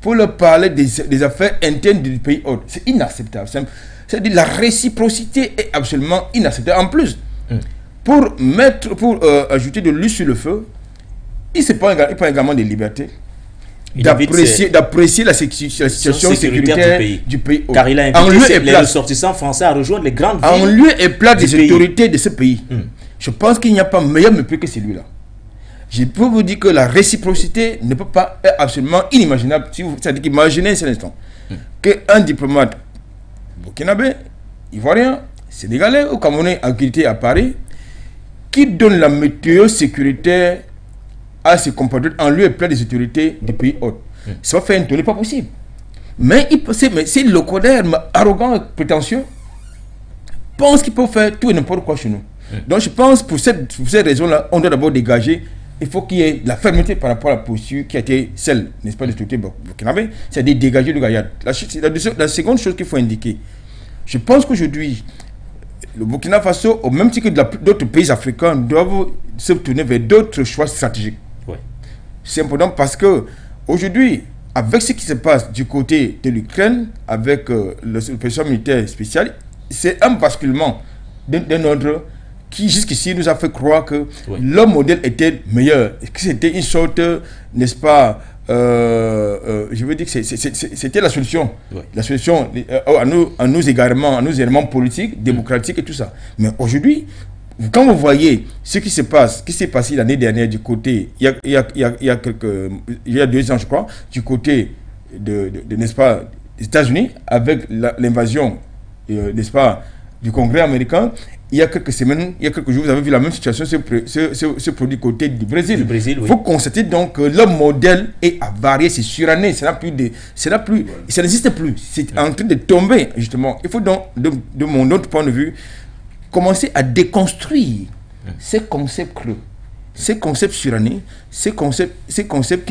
Pour leur parler des affaires internes du pays hôte. C'est inacceptable. C'est-à-dire la réciprocité est absolument inacceptable. En plus, pour ajouter de l'huile sur le feu, il prend également des libertés d'apprécier la situation sécuritaire du pays hôte. Car il a invité les ressortissants français à rejoindre les grandes villes en lieu et place des autorités de ce pays. Je pense qu'il n'y a pas meilleur mépris que celui-là. Je peux vous dire que la réciprocité ne peut pas être absolument inimaginable. C'est-à-dire qu'imaginez un instant qu'un diplomate burkinabé, ivoirien, sénégalais ou camerounais accrédité à Paris, qui donne la météo sécuritaire à ses compatriotes en lieu et place des autorités du pays hôte. Ça va faire un tollé pas possible. Mais c'est le coder arrogant, prétentieux, pense qu'il peut faire tout et n'importe quoi chez nous. Donc je pense pour cette raison-là, on doit d'abord dégager. Il faut qu'il y ait de la fermeté par rapport à la posture qui a été celle, n'est-ce pas, de l'autorité burkinabé, c'est-à-dire dégager le Gayad. La seconde chose qu'il faut indiquer, je pense qu'aujourd'hui, le Burkina Faso, au même titre que d'autres pays africains, doivent se tourner vers d'autres choix stratégiques. C'est important parce que aujourd'hui, avec ce qui se passe du côté de l'Ukraine, avec l'opération militaire spéciale, c'est un basculement d'un ordre qui jusqu'ici nous a fait croire que le modèle était meilleur, que c'était une sorte, n'est-ce pas, je veux dire que c'était la solution, la solution à nos égarements politiques, démocratiques et tout ça. Mais aujourd'hui, quand vous voyez ce qui se passe, qui s'est passé l'année dernière du côté, il y a 2 ans je crois, du côté n'est-ce pas, des États-Unis, avec l'invasion, n'est-ce pas, du Congrès américain, il y a quelques semaines, il y a quelques jours, vous avez vu la même situation se produit côté du Brésil. Vous constatez donc que le modèle est avarié, c'est suranné, ça n'existe plus. C'est en train de tomber, justement. Il faut donc, de mon autre point de vue, commencer à déconstruire ces concepts creux, ces concepts surannés, ces concepts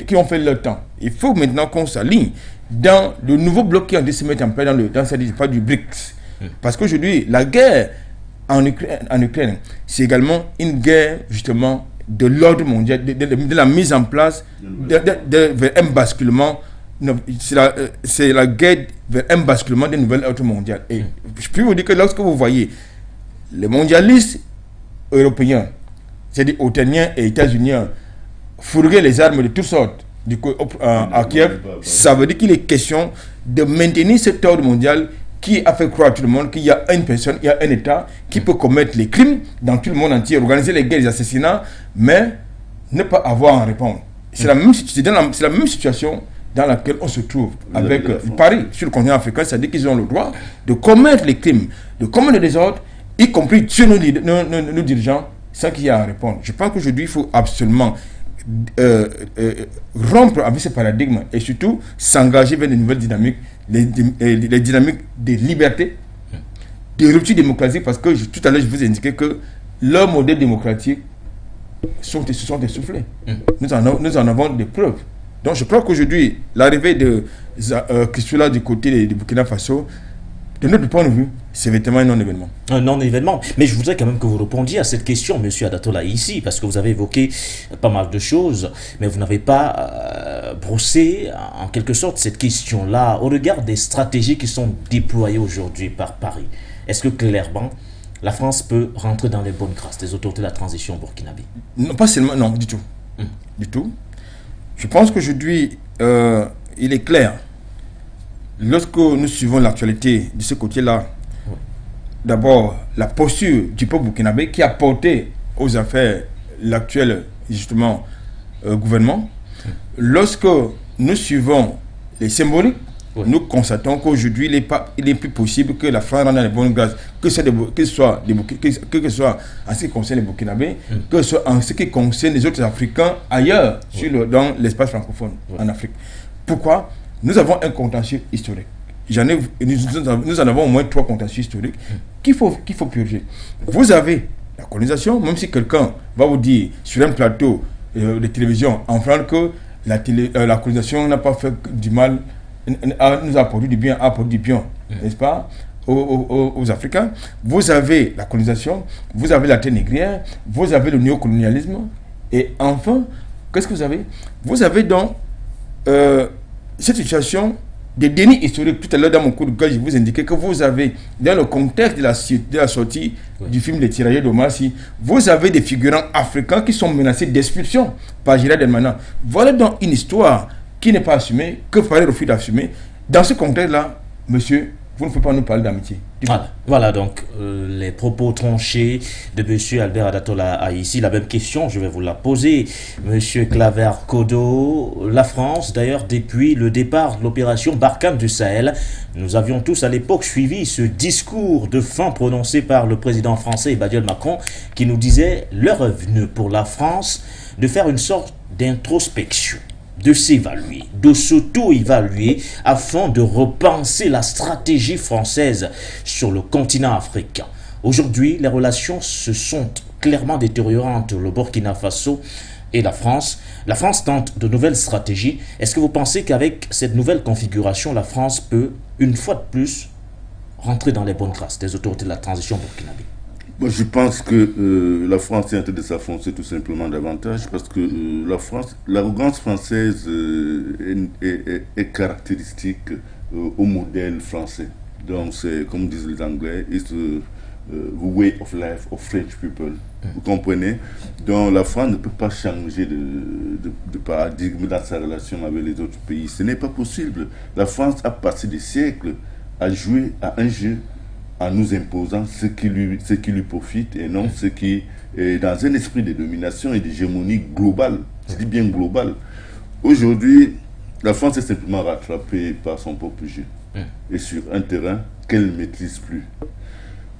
qui ont fait leur temps. Il faut maintenant qu'on s'aligne dans le nouveau bloc qui est en train de se mettre en place dans cette pas du BRICS. Parce qu'aujourd'hui, la guerre en Ukraine, c'est également une guerre justement de l'ordre mondial, de la mise en place vers un basculement. C'est la guerre vers un basculement d'un nouvel ordre mondial. Et je peux vous dire que lorsque vous voyez les mondialistes européens, c'est-à-dire otaniens et états-uniens, fourguer les armes de toutes sortes à Kiev, ça veut dire qu'il est question de maintenir cet ordre mondial qui a fait croire à tout le monde qu'il y a une personne, il y a un État qui peut commettre les crimes dans tout le monde entier, organiser les guerres, les assassinats, mais ne pas avoir à répondre. C'est la même situation dans laquelle on se trouve avec Paris sur le continent africain, c'est-à-dire qu'ils ont le droit de commettre les crimes, de commettre les désordres, y compris tuer nos dirigeants, sans qu'il y ait à répondre. Je pense qu'aujourd'hui, il faut absolument rompre avec ce paradigme et surtout s'engager vers de nouvelles dynamiques, les dynamiques de liberté, de rupture démocratique, parce que tout à l'heure je vous ai indiqué que leur modèle démocratique se sont essoufflés. Nous en avons des preuves. Donc je crois qu'aujourd'hui, l'arrivée de Christoula du côté de Burkina Faso, de notre point de vue, c'est véritablement un non-événement. Un non-événement. Mais je voudrais quand même que vous répondiez à cette question, M. Adatola, ici, parce que vous avez évoqué pas mal de choses, mais vous n'avez pas brossé, en quelque sorte, cette question-là au regard des stratégies qui sont déployées aujourd'hui par Paris. Est-ce que clairement, la France peut rentrer dans les bonnes grâces des autorités de la transition burkinabé? Non, pas seulement, non, du tout. Du tout. Je pense qu'aujourd'hui, il est clair, lorsque nous suivons l'actualité de ce côté-là, d'abord la posture du peuple burkinabé qui a porté aux affaires l'actuel, justement, gouvernement, lorsque nous suivons les symboliques, nous constatons qu'aujourd'hui, il est plus possible que la France rentre dans les bonnes grâces, que ce soit en ce qui concerne les Burkinabés, que ce soit en ce qui concerne les autres Africains ailleurs, dans l'espace francophone, en Afrique. Pourquoi? Nous avons un contentieux historique. Nous en avons au moins 3 contentieux historiques qu'il faut purger. Vous avez la colonisation, même si quelqu'un va vous dire sur un plateau de télévision en France que la colonisation n'a pas fait du mal, nous a produit du bien, n'est-ce pas, aux Africains. Vous avez la colonisation, vous avez la terre négrière, vous avez le néocolonialisme, et enfin, qu'est-ce que vous avez? Vous avez donc cette situation de déni historique. Tout à l'heure, dans mon cours de gage, je vous indiquais que vous avez, dans le contexte de la sortie du film Les Tirailleurs d'Omar Sy, vous avez des figurants africains qui sont menacés d'expulsion par Gérard Darmanin. Voilà donc une histoire qui n'est pas assumée, que Paris refuse d'assumer. Dans ce contexte-là, monsieur, vous ne pouvez pas nous parler d'amitié. Voilà donc les propos tranchés de M. Albert Adatola a ici. La même question, je vais vous la poser. M. Claver Kodo, la France, d'ailleurs, depuis le départ de l'opération Barkhane du Sahel, nous avions tous à l'époque suivi ce discours de fin prononcé par le président français Emmanuel Macron qui nous disait l'heure est venue pour la France de faire une sorte d'introspection, de s'évaluer, de s'auto-évaluer afin de repenser la stratégie française sur le continent africain. Aujourd'hui, les relations se sont clairement détériorées entre le Burkina Faso et la France. La France tente de nouvelles stratégies. Est-ce que vous pensez qu'avec cette nouvelle configuration, la France peut, une fois de plus, rentrer dans les bonnes grâces des autorités de la transition burkinabé? Moi, je pense que la France est en train de s'enfoncer tout simplement davantage parce que l'arrogance française est caractéristique au modèle français. Donc, c'est comme disent les Anglais, it's the way of life of French people. Vous comprenez? Donc, la France ne peut pas changer de paradigme dans sa relation avec les autres pays. Ce n'est pas possible. La France a passé des siècles à jouer à un jeu en nous imposant ce qui lui profite et non ce qui est dans un esprit de domination et d'hégémonie globale. Je dis bien globale. Aujourd'hui, la France est simplement rattrapée par son propre jeu et sur un terrain qu'elle ne maîtrise plus.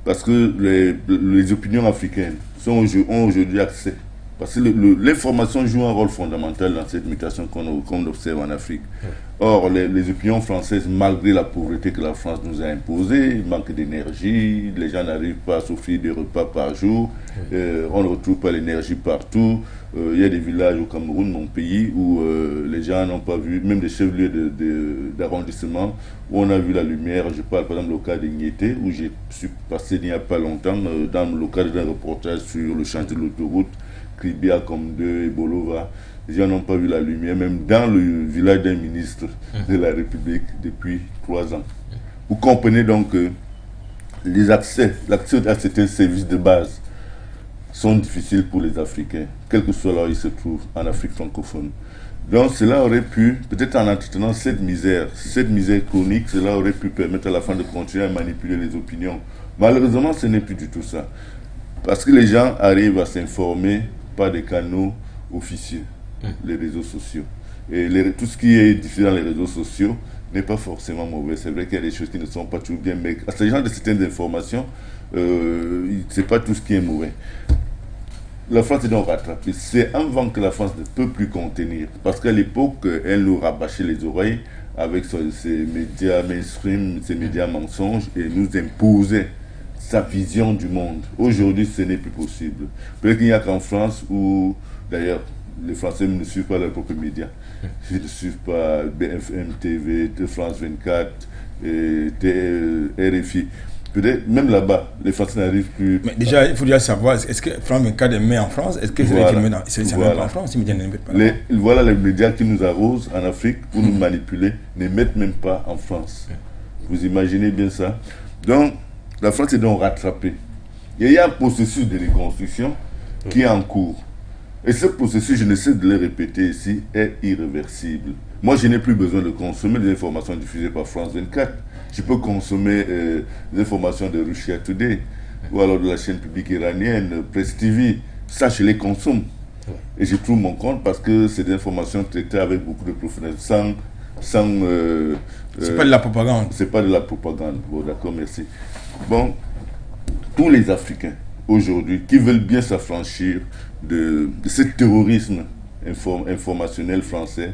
Parce que les opinions africaines ont aujourd'hui accès. Parce que l'information joue un rôle fondamental dans cette mutation qu'on observe en Afrique. Or, les opinions françaises, malgré la pauvreté que la France nous a imposée, manque d'énergie, les gens n'arrivent pas à s'offrir des repas par jour, on ne retrouve pas l'énergie partout. Il y a des villages au Cameroun, mon pays, où les gens n'ont pas vu, même des chefs-lieux d'arrondissement, où on a vu la lumière. Je parle par exemple au cas d'Ignété, où j'ai suis passé il n'y a pas longtemps, dans le cadre d'un reportage sur le chantier de l'autoroute, Kribia comme 2 et Bolova. Les gens n'ont pas vu la lumière, même dans le village d'un ministre de la République depuis 3 ans. Vous comprenez donc que l'accès à certains services de base sont difficiles pour les Africains, quel que soit là où ils se trouvent en Afrique francophone. Donc cela aurait pu, peut-être en entretenant cette misère chronique, cela aurait pu permettre à la fin de continuer à manipuler les opinions. Malheureusement, ce n'est plus du tout ça. Parce que les gens arrivent à s'informer par des canaux officieux, les réseaux sociaux. Et tout ce qui est diffusé dans les réseaux sociaux n'est pas forcément mauvais. C'est vrai qu'il y a des choses qui ne sont pas toujours bien, mais à ce genre de certaines informations, c'est pas tout ce qui est mauvais. la France est donc rattrapée. C'est un vent que la France ne peut plus contenir. Parce qu'à l'époque, elle nous rabâchait les oreilles avec ses médias mainstream, ses médias mensonges, et nous imposait sa vision du monde. Aujourd'hui, ce n'est plus possible. Peut-être qu'il n'y a qu'en France où, d'ailleurs, les Français ne suivent pas leurs propres médias. Ils ne suivent pas BFM TV, France 24, RFI. Peut-être même là-bas, les Français n'arrivent plus. Mais déjà, il faut déjà savoir, est-ce que France 24 est mis en France? Est-ce que c'est même pas en France? Voilà les médias qui nous arrosent en Afrique pour nous manipuler, ne mettent même pas en France. Vous imaginez bien ça? Donc, la France est donc rattrapée. Il y a un processus de reconstruction qui est en cours. Et ce processus, je ne sais de le répéter ici, est irréversible. Moi, je n'ai plus besoin de consommer des informations diffusées par France 24. Je peux consommer des informations de Russia Today ou alors de la chaîne publique iranienne, Press TV. Ça, je les consomme. Et je trouve mon compte parce que c'est des informations traitées avec beaucoup de professionnalisme. C'est pas de la propagande. C'est pas de la propagande. Bon, d'accord, merci. Bon, tous les Africains aujourd'hui qui veulent bien s'affranchir de ce terrorisme informationnel français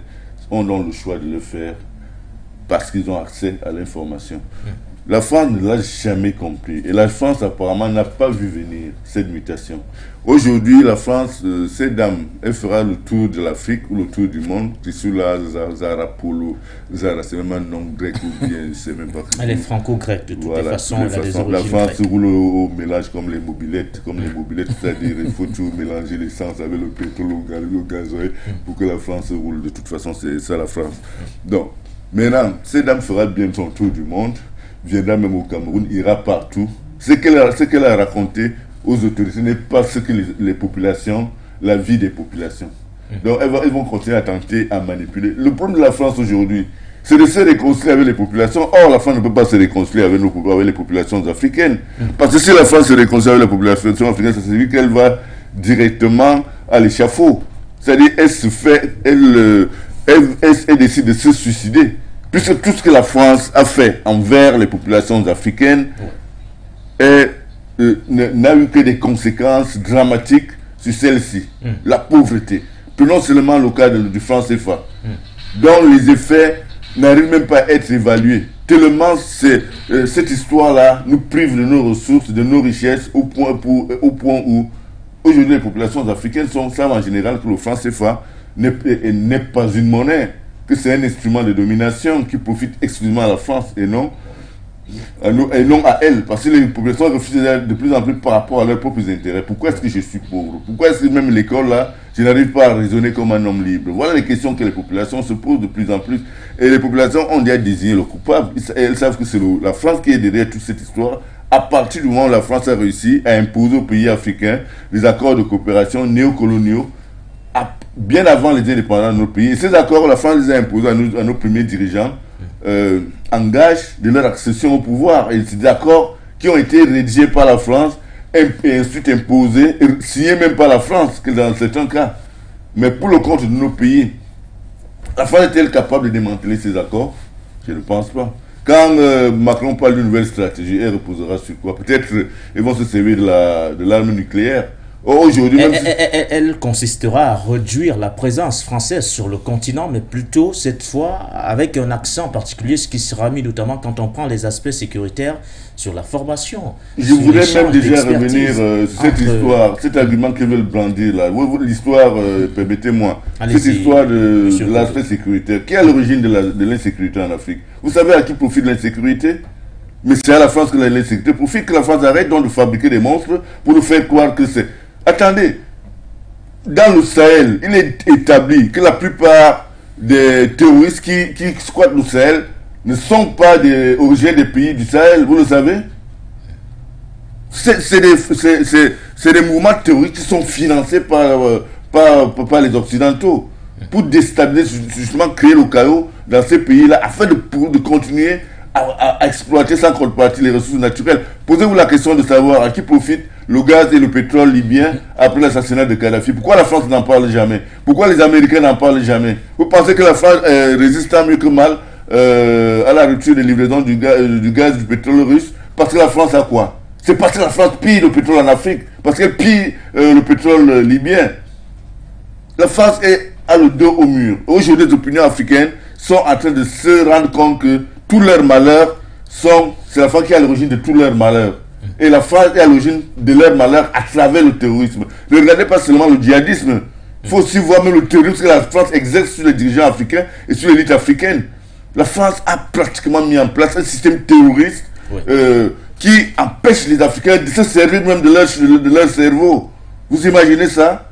ont donc le choix de le faire parce qu'ils ont accès à l'information. La France ne l'a jamais compris. Et la France, apparemment, n'a pas vu venir cette mutation. Aujourd'hui, la France, cette dame, elle fera le tour de l'Afrique ou le tour du monde. C'est là, Zara Polo. Zara, c'est même un nom grec ou bien, je ne sais même pas. Elle est franco-grecque, de toutes les façons. Elle a des origines la France grecques. roule au mélange comme les mobilettes, c'est-à-dire il faut toujours mélanger l'essence avec le pétrole, le gazoil, pour que la France roule. De toute façon, c'est ça la France. Donc, maintenant, cette dame fera bien son tour du monde, viendra même au Cameroun, ira partout. Ce qu'elle a raconté aux autorités, ce n'est pas ce que les populations, la vie des populations. Donc elles vont continuer à tenter à manipuler. Le problème de la France aujourd'hui, c'est de se réconcilier avec les populations. Or, la France ne peut pas se réconcilier avec les populations africaines. Parce que si la France se réconcilie avec les populations africaines, ça signifie qu'elle va directement à l'échafaud. C'est-à-dire, elle décide de se suicider. Puisque tout ce que la France a fait envers les populations africaines n'a eu que des conséquences dramatiques sur celles-ci. La pauvreté. Prenons seulement le cas du franc CFA, dont les effets n'arrivent même pas à être évalués. Tellement cette histoire-là nous prive de nos ressources, de nos richesses, au point où aujourd'hui les populations africaines savent en général que le franc CFA n'est pas une monnaie, que c'est un instrument de domination qui profite exclusivement à la France et non à elle, parce que les populations refusent de plus en plus par rapport à leurs propres intérêts. Pourquoi est-ce que je suis pauvre? Pourquoi est-ce que même l'école là, je n'arrive pas à raisonner comme un homme libre? Voilà les questions que les populations se posent de plus en plus. Et les populations ont déjà désigné le coupable. Elles savent que c'est la France qui est derrière toute cette histoire. À partir du moment où la France a réussi à imposer aux pays africains des accords de coopération néocoloniaux, bien avant les indépendants de nos pays. Et ces accords, la France les a imposés à nos premiers dirigeants, engagent de leur accession au pouvoir. Et c'est des accords qui ont été rédigés par la France et ensuite imposés, et signés même par la France, que dans certains cas. Mais pour le compte de nos pays, la France est-elle capable de démanteler ces accords? Je ne pense pas. Quand Macron parle d'une nouvelle stratégie, elle reposera sur quoi? Peut-être ils vont se servir de l'arme nucléaire. Aujourd'hui, elle consistera à réduire la présence française sur le continent, mais plutôt cette fois avec un accent particulier, ce qui sera mis notamment quand on prend les aspects sécuritaires sur la formation. Je voudrais même déjà revenir sur cette histoire, cet argument qu'ils veulent brandir là. L'histoire, permettez-moi, cette histoire de l'aspect sécuritaire. Qui est à l'origine de l'insécurité en Afrique? Vous savez à qui profite l'insécurité? Mais c'est à la France que l'insécurité profite, que la France arrête donc de fabriquer des monstres pour nous faire croire que c'est... Attendez, dans le Sahel, il est établi que la plupart des terroristes qui squattent le Sahel ne sont pas originaires des pays du Sahel, vous le savez. C'est des mouvements terroristes qui sont financés par les Occidentaux pour déstabiliser, justement créer le chaos dans ces pays-là afin de continuer à exploiter sans contrepartie les ressources naturelles. Posez-vous la question de savoir à qui profite le gaz et le pétrole libyen après l'assassinat de Kadhafi. Pourquoi la France n'en parle jamais? Pourquoi les Américains n'en parlent jamais? Vous pensez que la France résiste tant mieux que mal à la rupture des livraisons du gaz et du pétrole russe? Parce que la France a quoi? C'est parce que la France pille le pétrole en Afrique. parce qu'elle pille le pétrole libyen. La France a le dos au mur. Aujourd'hui, les opinions africaines sont en train de se rendre compte que tous leurs malheurs c'est la France qui est à l'origine de tous leurs malheurs. Et la France est à l'origine de leurs malheurs à travers le terrorisme. Ne regardez pas seulement le djihadisme. Il faut aussi voir même le terrorisme que la France exerce sur les dirigeants africains et sur l'élite africaine. La France a pratiquement mis en place un système terroriste qui empêche les Africains de se servir même de leur cerveau. Vous imaginez ça?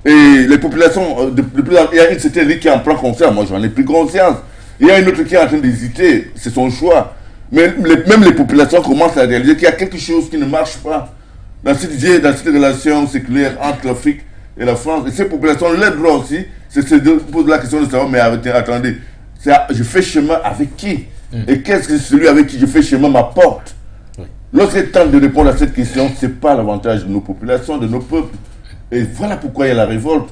Et les populations, il y a une certaine élite qui en prend conscience. Moi, j'en ai pris conscience. Il y a une autre qui est en train d'hésiter. C'est son choix. Mais même les populations commencent à réaliser qu'il y a quelque chose qui ne marche pas dans cette relation séculaire entre l'Afrique et la France. Et ces populations, leur droit aussi, c'est de poser la question de savoir, mais attendez, je fais chemin avec qui? Et qu'est-ce que celui avec qui je fais chemin m'apporte? Lorsqu'il tente de répondre à cette question, ce n'est pas l'avantage de nos populations, de nos peuples. Et voilà pourquoi il y a la révolte.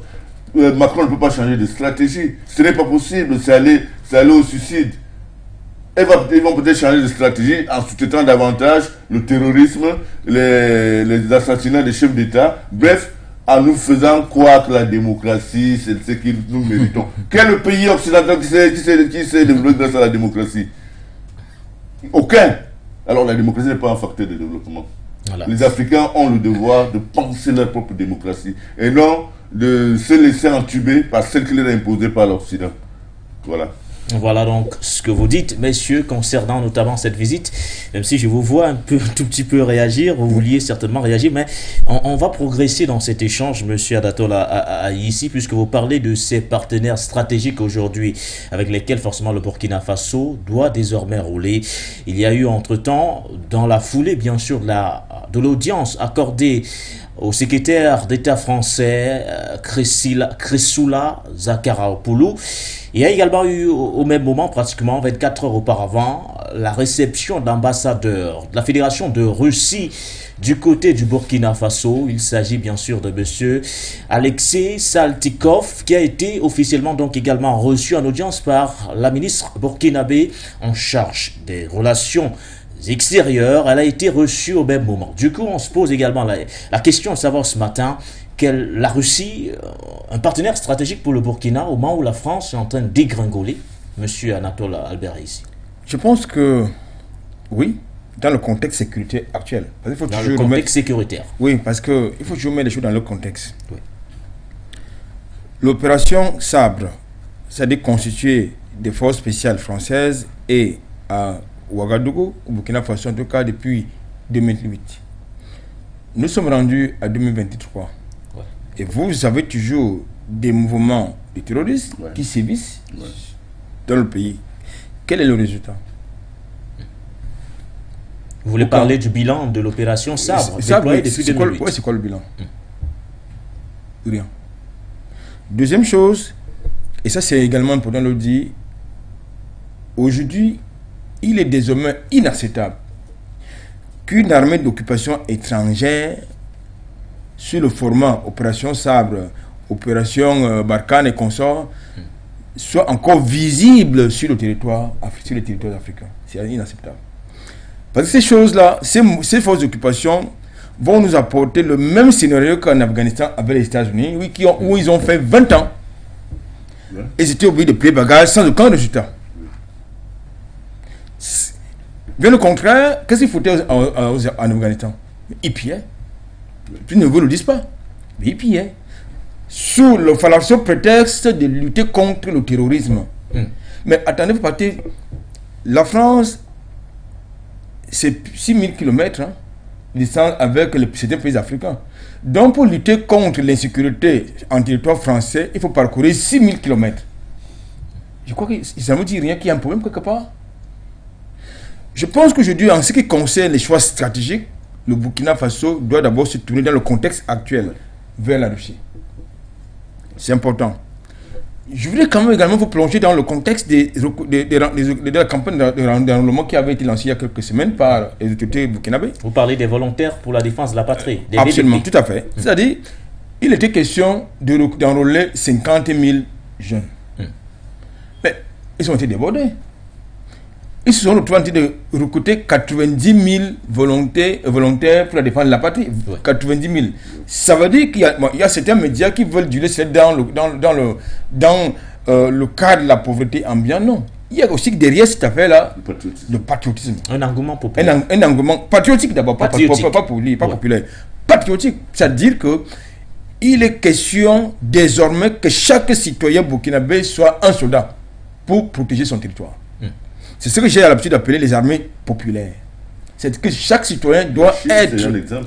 Macron ne peut pas changer de stratégie. Ce n'est pas possible, c'est aller au suicide. Ils vont peut-être changer de stratégie en sous-traitant davantage le terrorisme, les assassinats des chefs d'État. Bref, en nous faisant croire que la démocratie, c'est ce que nous méritons. Quel pays occidental qui s'est développé grâce à la démocratie? Aucun. Alors la démocratie n'est pas un facteur de développement. Voilà. Les Africains ont le devoir de penser leur propre démocratie et non de se laisser entuber par celle qui leur est imposée par l'Occident. Voilà. Voilà donc ce que vous dites, messieurs, concernant notamment cette visite. Même si je vous vois un tout petit peu réagir, vous vouliez certainement réagir, mais on va progresser dans cet échange, monsieur Adatola, ici, puisque vous parlez de ces partenaires stratégiques aujourd'hui, avec lesquels forcément le Burkina Faso doit désormais rouler. Il y a eu entre-temps, dans la foulée bien sûr de l'audience accordée au secrétaire d'État français, Chrysoula Zakharopoulou. Il y a également eu au même moment, pratiquement 24 heures auparavant, la réception d'ambassadeurs de la Fédération de Russie du côté du Burkina Faso. Il s'agit bien sûr de monsieur Alexei Saltykov, qui a été officiellement donc également reçu en audience par la ministre burkinabé en charge des relations extérieures. Elle a été reçue au même moment. Du coup, on se pose également la question de savoir ce matin la Russie, un partenaire stratégique pour le Burkina, au moment où la France est en train de dégringoler. Monsieur Anatole Albert ici. Je pense que oui, dans le contexte sécuritaire actuel. Parce qu'il faut dans le contexte sécuritaire. Oui, parce qu'il faut toujours mettre les choses dans le contexte. Oui. L'opération Sabre, c'est-à-dire constituée des forces spéciales françaises et à Ouagadougou, au Burkina Faso, en tout cas depuis 2008. Nous sommes rendus à 2023. Ouais. Et vous avez toujours des mouvements de terroristes qui sévissent dans le pays. Quel est le résultat? Vous voulez parler du bilan de l'opération Sabre déployée depuis 2008? C'est quoi le bilan? Rien. Deuxième chose, et ça c'est également important de le dire, aujourd'hui, il est désormais inacceptable qu'une armée d'occupation étrangère, sur le format Opération Sabre, Opération Barkhane et consorts, soit encore visible sur le territoire africain. C'est inacceptable. Parce que ces choses-là, ces forces d'occupation vont nous apporter le même scénario qu'en Afghanistan avec les États-Unis, où ils ont fait 20 ans. Et ils étaient obligés de plier bagages sans aucun résultat. Bien au contraire, qu'est-ce qu'ils foutaient en Afghanistan? Ils pillaient. Puis ne vous le disent pas. Mais ils pillaient. Sous le fallacieux prétexte de lutter contre le terrorisme. Mais attendez, vous partez. La France, c'est 6000 km distance avec certains pays africains. Donc pour lutter contre l'insécurité en territoire français, il faut parcourir 6000 km. Je crois que ça ne me dit rien qu'il y a un problème quelque part. Je pense qu'aujourd'hui, en ce qui concerne les choix stratégiques, le Burkina Faso doit d'abord se tourner dans le contexte actuel vers la Russie. C'est important. Je voulais quand même également vous plonger dans le contexte de la campagne d'enrôlement qui avait été lancée il y a quelques semaines par les autorités burkinabées. Vous parlez des volontaires pour la défense de la patrie. Absolument, tout à fait. C'est-à-dire, il était question d'enrôler 50 000 jeunes. Mais ils ont été débordés. ils se sont retrouvés en train de recruter 90 000 volontaires pour la défense de la patrie. 90 000. Ça veut dire qu'il y a certains médias qui veulent durer dans le cadre de la pauvreté ambiante. Non. Il y a aussi derrière cette affaire-là le patriotisme. Un engouement populaire. Un engouement patriotique d'abord, pas populaire. Patriotique, c'est-à-dire que il est question désormais que chaque citoyen burkinabé soit un soldat pour protéger son territoire. C'est ce que j'ai l'habitude d'appeler les armées populaires. C'est que chaque citoyen doit être...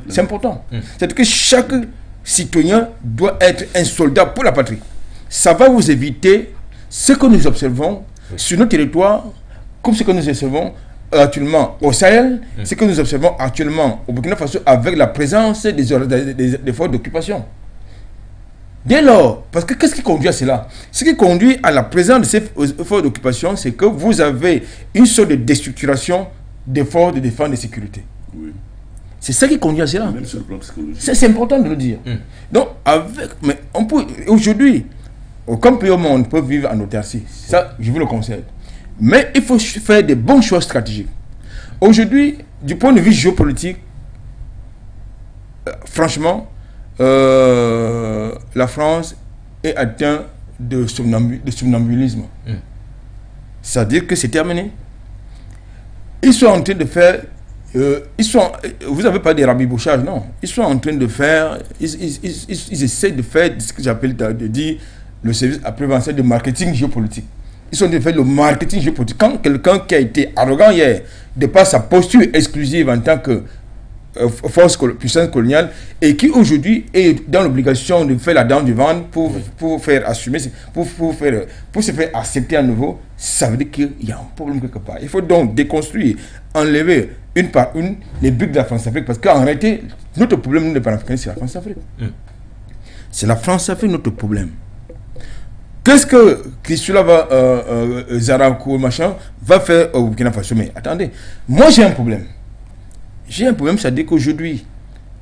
C'est important. C'est que chaque citoyen doit être un soldat pour la patrie. Ça va vous éviter ce que nous observons sur nos territoires, comme ce que nous observons actuellement au Sahel, ce que nous observons actuellement au Burkina Faso avec la présence des forces d'occupation. Dès lors, parce que qu'est-ce qui conduit à cela? Ce qui conduit à la présence de ces forces d'occupation, c'est que vous avez une sorte de déstructuration des forces de défense et de sécurité. Oui. C'est ça qui conduit à cela. Même sur le plan psychologique. C'est important de le dire. Donc, mais on peut, aujourd'hui, aucun pays au monde peut vivre en autarcie. Ça, je vous le conseille. Mais il faut faire des bons choix stratégiques. Aujourd'hui, du point de vue géopolitique, franchement, la France est atteinte de somnambulisme. C'est-à-dire que c'est terminé. Ils sont en train de faire... vous n'avez pas des rabibouchages, non. Ils sont en train de faire... Ils essaient de faire ce que j'appelle le service après-vente de marketing géopolitique. Ils sont en train de faire le marketing géopolitique. Quand quelqu'un qui a été arrogant hier, de par sa posture exclusive en tant que puissance coloniale, et qui aujourd'hui est dans l'obligation de faire la dent du ventre pour faire assumer, pour se faire accepter à nouveau, ça veut dire qu'il y a un problème quelque part. Il faut donc déconstruire, enlever une par une les buts de la France-Afrique, parce qu'en réalité, notre problème, nous, les Panafricains, c'est la France-Afrique. C'est la France-Afrique notre problème. Qu'est-ce que Christoula Zarakou, machin, va faire au Burkina Faso? Mais attendez, moi j'ai un problème. J'ai un problème, c'est-à-dire qu'aujourd'hui,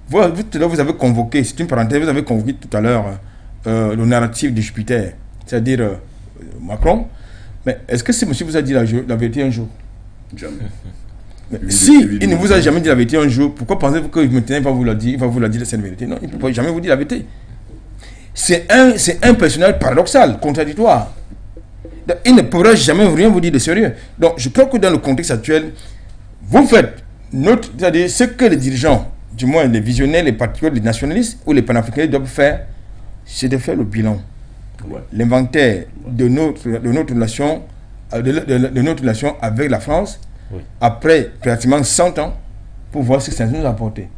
vous avez convoqué, c'est une parenthèse, vous avez convoqué tout à l'heure le narratif de Jupiter, c'est-à-dire Macron. Mais est-ce que ce monsieur vous a dit la vérité un jour? Jamais. Si il ne vous a jamais dit la vérité un jour, pourquoi pensez-vous que maintenant il va vous la dire cette vérité? Non, il ne peut jamais vous dire la vérité. C'est un personnage paradoxal, contradictoire. Donc, il ne pourra jamais rien vous dire de sérieux. Donc je crois que dans le contexte actuel, vous faites c'est-à-dire ce que les dirigeants, du moins les visionnaires, les patriotes, les nationalistes ou les panafricains doivent faire, c'est de faire le bilan, l'inventaire de notre relation avec la France après pratiquement 100 ans pour voir ce que ça nous a apporté.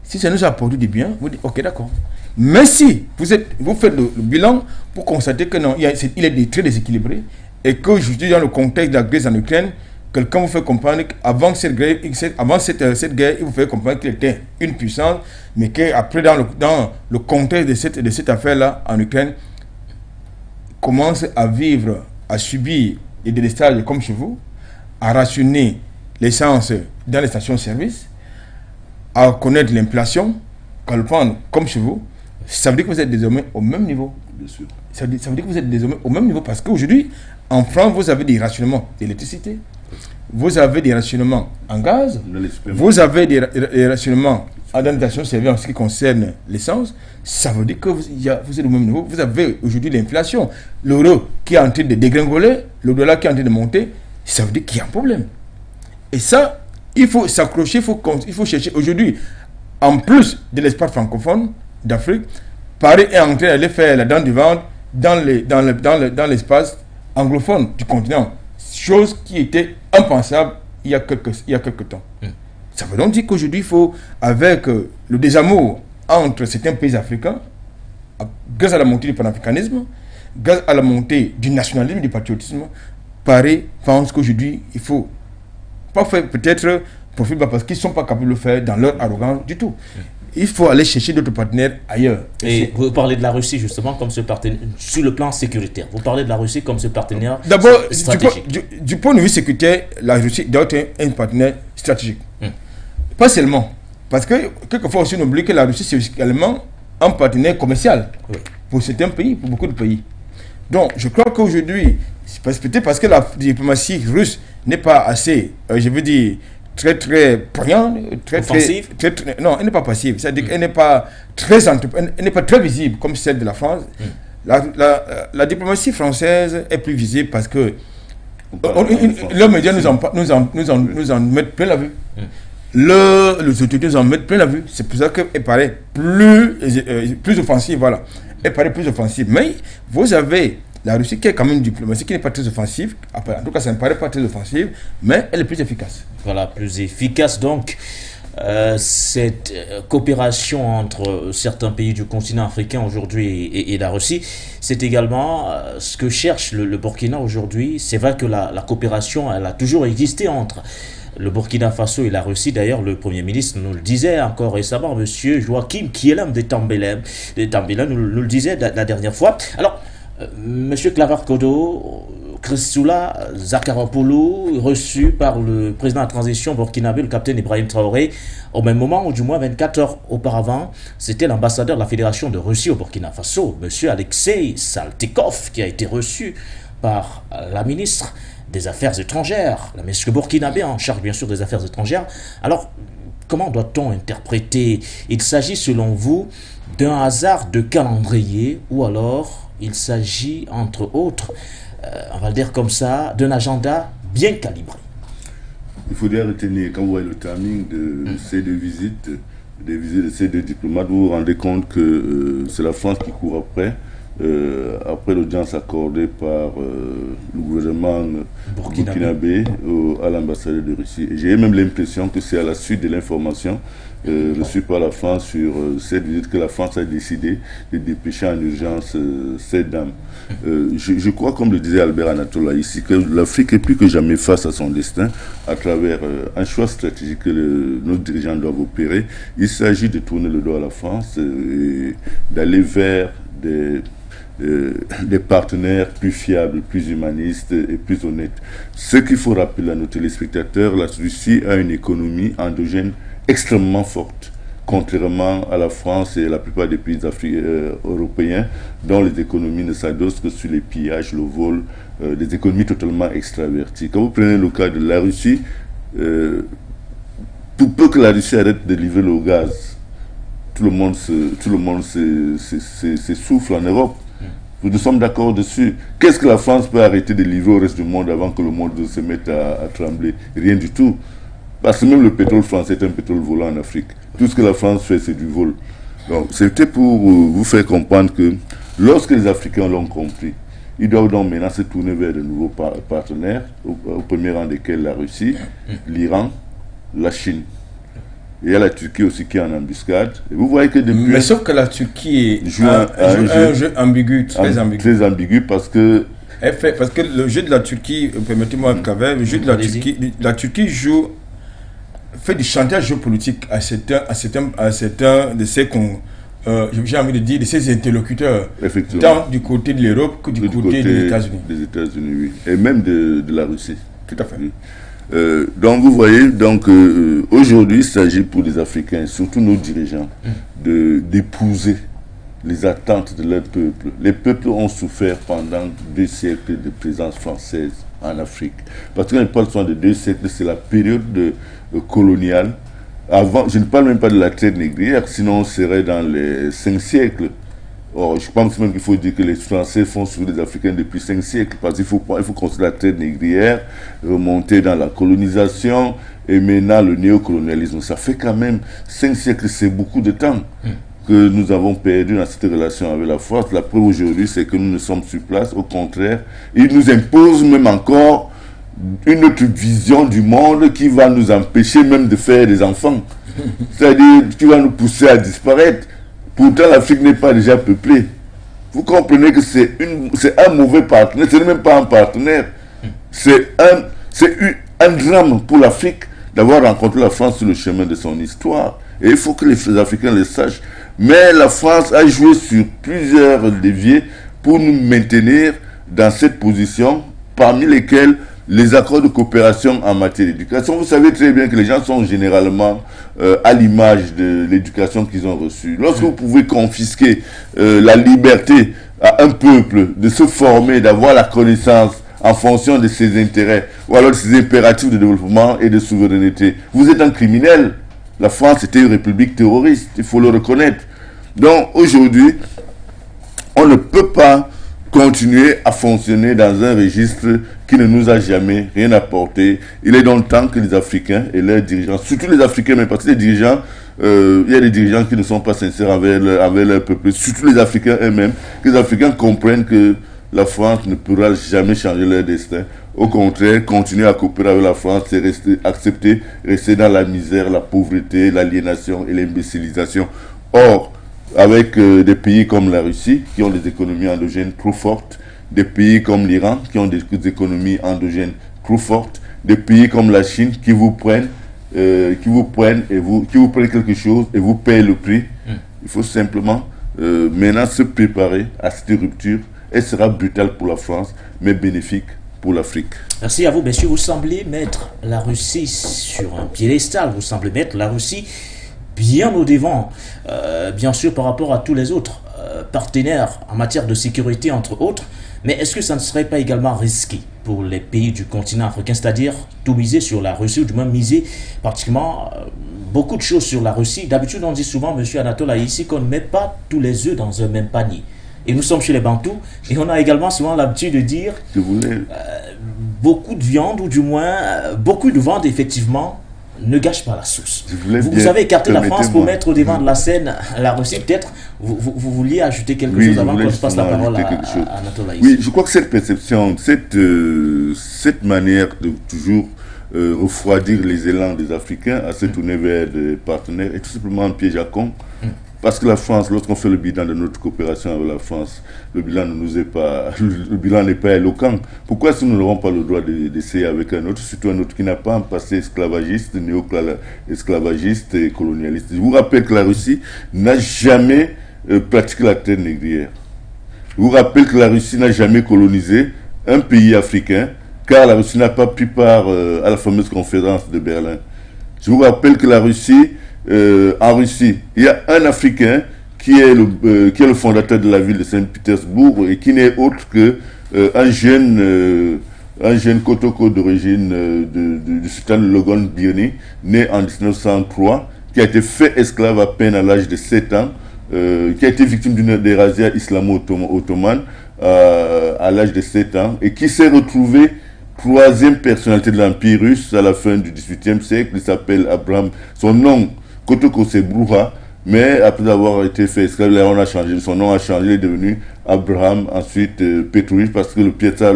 Si ça nous a apporté du bien, vous dites ok, d'accord. Mais si vous faites le bilan pour constater que non, il est très déséquilibré et qu'aujourd'hui dans le contexte de la guerre en Ukraine, quelqu'un vous fait comprendre qu'avant cette guerre, il vous fait comprendre qu'il était une puissance, mais qu'après, dans le contexte de cette affaire-là en Ukraine, commence à vivre, à subir des délestages comme chez vous, à rationner l'essence dans les stations-service, à connaître l'inflation, à le prendre comme chez vous, ça veut dire que vous êtes désormais au même niveau. Bien sûr. Ça veut dire que vous êtes désormais au même niveau parce qu'aujourd'hui, en France, vous avez des rationnements d'électricité. Vous avez des rationnements en gaz, vous avez des rationnements en alimentation service en ce qui concerne l'essence. Ça veut dire que vous êtes au même niveau. Vous avez aujourd'hui l'inflation, l'euro qui est en train de dégringoler, le dollar qui est en train de monter. Ça veut dire qu'il y a un problème. Et ça, il faut s'accrocher, il faut chercher. Aujourd'hui, en plus de l'espace francophone d'Afrique, Paris est en train d'aller faire la dent du ventre dans l'espace anglophone du continent. Chose qui était impensable il y a quelques temps. Ça veut donc dire qu'aujourd'hui, il faut, avec le désamour entre certains pays africains, grâce à la montée du panafricanisme, grâce à la montée du nationalisme, du patriotisme, Paris pense qu'aujourd'hui, il faut pas faire peut-être profil bas parce qu'ils ne sont pas capables de le faire dans leur arrogance du tout. Il faut aller chercher d'autres partenaires ailleurs. Et vous parlez de la Russie justement comme ce partenaire, sur le plan sécuritaire. Vous parlez de la Russie comme ce partenaire stratégique. D'abord, du point de vue sécuritaire, la Russie doit être un partenaire stratégique. Pas seulement. Parce que quelquefois aussi on oublie que la Russie c'est également un partenaire commercial pour certains pays, pour beaucoup de pays. Donc, je crois qu'aujourd'hui, peut-être parce que la diplomatie russe n'est pas assez, je veux dire, très poignante, offensive. Non, elle n'est pas passive. C'est-à-dire qu'elle n'est pas elle n'est pas très visible comme celle de la France. La diplomatie française est plus visible parce que les médias nous en mettent plein la vue. Les autorités nous en mettent plein la vue. C'est pour ça qu'elle paraît plus offensive. Voilà. Elle paraît plus offensive. Mais vous avez la Russie qui est quand même une diplomatie qui n'est pas très offensive. En tout cas, ça ne paraît pas très offensive, mais elle est plus efficace. Voilà, plus efficace. Donc, cette coopération entre certains pays du continent africain aujourd'hui et la Russie, c'est également ce que cherche le Burkina aujourd'hui. C'est vrai que la coopération, elle a toujours existé entre le Burkina Faso et la Russie. D'ailleurs, le Premier ministre nous le disait encore récemment, M. Joachim Kielem de Tambélem nous le disait la dernière fois. Alors, M. Claver Kodo, Christoula Zakharopoulou, reçu par le président de la transition burkinabé, le capitaine Ibrahim Traoré, au même moment, ou du moins 24 heures auparavant, c'était l'ambassadeur de la Fédération de Russie au Burkina Faso, M. Alexei Saltykov, qui a été reçu par la ministre des Affaires étrangères, la ministre burkinabé en charge bien sûr des Affaires étrangères. Alors, comment doit-on interpréter? Il s'agit selon vous d'un hasard de calendrier ou alors il s'agit entre autres, on va le dire comme ça, d'un agenda bien calibré? Il faudrait retenir, quand vous voyez le timing de ces deux visites, des visites de ces deux diplomates, vous vous rendez compte que c'est la France qui court après l'audience accordée par le gouvernement burkinabé à l'ambassadeur de Russie. J'ai même l'impression que c'est à la suite de l'information reçue par la France sur cette visite que la France a décidé de dépêcher en urgence cette dame. Je crois, comme le disait Albert Anatola ici, que l'Afrique est plus que jamais face à son destin à travers un choix stratégique que nos dirigeants doivent opérer. Il s'agit de tourner le dos à la France et d'aller vers des partenaires plus fiables, plus humanistes et plus honnêtes. Ce qu'il faut rappeler à nos téléspectateurs, la Russie a une économie endogène extrêmement forte, contrairement à la France et à la plupart des pays européens, dont les économies ne s'adossent que sur les pillages, le vol, des économies totalement extraverties. Quand vous prenez le cas de la Russie, pour peu que la Russie arrête de livrer le gaz, tout le monde s'essouffle en Europe. Nous sommes d'accord dessus. Qu'est-ce que la France peut arrêter de livrer au reste du monde avant que le monde se mette à trembler? Rien du tout. Parce que même le pétrole français est un pétrole volant en Afrique. Tout ce que la France fait, c'est du vol. Donc, c'était pour vous faire comprendre que lorsque les Africains l'ont compris, ils doivent donc maintenant se tourner vers de nouveaux partenaires, au premier rang desquels la Russie, l'Iran, la Chine. Il y a la Turquie aussi qui est en embuscade. Et vous voyez que depuis... Mais sauf que la Turquie joue un jeu ambigu, très ambigu. Très ambigu parce que... Parce que le jeu de la Turquie, permettez-moi le jeu de la Turquie fait du chantage géopolitique à certains de ces j'ai envie de dire, de ces interlocuteurs, tant du côté de l'Europe que du côté des États-Unis. Des États-Unis, oui. Et même de la Russie. Tout à fait. Oui. Donc vous voyez, aujourd'hui il s'agit pour les Africains, surtout nos dirigeants, d'épouser les attentes de leur peuple. Les peuples ont souffert pendant 2 siècles de présence française en Afrique. Parce que quand on parle souvent de 2 siècles, c'est la période coloniale. Avant, je ne parle même pas de la traite négrière, sinon on serait dans les 5 siècles. Or, je pense même qu'il faut dire que les Français font souffrir les Africains depuis 5 siècles, parce qu'il faut considérer la traite négrière, remonter dans la colonisation, et maintenant le néocolonialisme. Ça fait quand même 5 siècles, c'est beaucoup de temps que nous avons perdu dans cette relation avec la France. La preuve aujourd'hui, c'est que nous ne sommes sur place, au contraire, ils nous imposent même encore une autre vision du monde qui va nous empêcher même de faire des enfants. C'est-à-dire qui va nous pousser à disparaître. Pourtant, l'Afrique n'est pas déjà peuplée. Vous comprenez que c'est un mauvais partenaire, ce n'est même pas un partenaire. C'est un drame pour l'Afrique d'avoir rencontré la France sur le chemin de son histoire. Et il faut que les Africains le sachent. Mais la France a joué sur plusieurs leviers pour nous maintenir dans cette position, parmi lesquels les accords de coopération en matière d'éducation. Vous savez très bien que les gens sont généralement à l'image de l'éducation qu'ils ont reçue. Lorsque vous pouvez confisquer la liberté à un peuple de se former, d'avoir la connaissance en fonction de ses intérêts, ou alors de ses impératifs de développement et de souveraineté, vous êtes un criminel. La France était une république terroriste, il faut le reconnaître. Donc aujourd'hui, on ne peut pas continuer à fonctionner dans un registre qui ne nous a jamais rien apporté. Il est donc temps que les Africains et leurs dirigeants, surtout les Africains, mais parce que les dirigeants, il y a des dirigeants qui ne sont pas sincères envers leur peuple, surtout les Africains eux-mêmes, que les Africains comprennent que la France ne pourra jamais changer leur destin. Au contraire, continuer à coopérer avec la France, c'est rester dans la misère, la pauvreté, l'aliénation et l'imbécilisation. Or, avec des pays comme la Russie, qui ont des économies endogènes trop fortes, des pays comme l'Iran, qui ont des économies endogènes trop fortes, des pays comme la Chine, qui vous prennent quelque chose et vous payent le prix. Il faut simplement maintenant se préparer à cette rupture. Elle sera brutale pour la France, mais bénéfique pour l'Afrique. Merci à vous, messieurs. Vous semblez mettre la Russie sur un piédestal. Vous semblez mettre la Russie bien au devant, bien sûr, par rapport à tous les autres partenaires en matière de sécurité, entre autres. Mais est-ce que ça ne serait pas également risqué pour les pays du continent africain, c'est-à-dire tout miser sur la Russie, ou du moins miser pratiquement beaucoup de choses sur la Russie? D'habitude, on dit souvent, monsieur Anatole, ici, qu'on ne met pas tous les œufs dans un même panier. Et nous sommes chez les Bantous, et on a également souvent l'habitude de dire beaucoup de viande, ou du moins beaucoup de vente, effectivement, ne gâche pas la sauce. Vous avez écarté la France pour mettre au devant de la scène la Russie. Peut-être vous vouliez ajouter quelque chose avant qu'on se passe la parole à Anatole. Oui, je crois que cette perception, cette manière de toujours refroidir les élans des Africains à se tourner vers des partenaires est tout simplement un piège à con. Parce que la France, lorsqu'on fait le bilan de notre coopération avec la France, le bilan n'est pas éloquent. Pourquoi est-ce que nous n'aurons pas le droit d'essayer avec un autre, surtout un autre qui n'a pas un passé esclavagiste, néo-esclavagiste et colonialiste? Je vous rappelle que la Russie n'a jamais pratiqué la traite négrière. Je vous rappelle que la Russie n'a jamais colonisé un pays africain, car la Russie n'a pas pris part à la fameuse conférence de Berlin. Je vous rappelle que la Russie, en Russie, il y a un Africain qui est le fondateur de la ville de Saint-Pétersbourg et qui n'est autre que un jeune Kotoko d'origine du sultan Logon Birni, né en 1903, qui a été fait esclave à peine à l'âge de 7 ans, qui a été victime d'une razzia islamo-ottomane à l'âge de 7 ans, et qui s'est retrouvé troisième personnalité de l'Empire russe à la fin du XVIIIe siècle. Il s'appelle Abraham. Son nom, Kotoko, c'est Brouha, mais après avoir été fait esclave, là, on a changé. Son nom a changé, il est devenu Abraham, ensuite Petrovich, parce que le tsar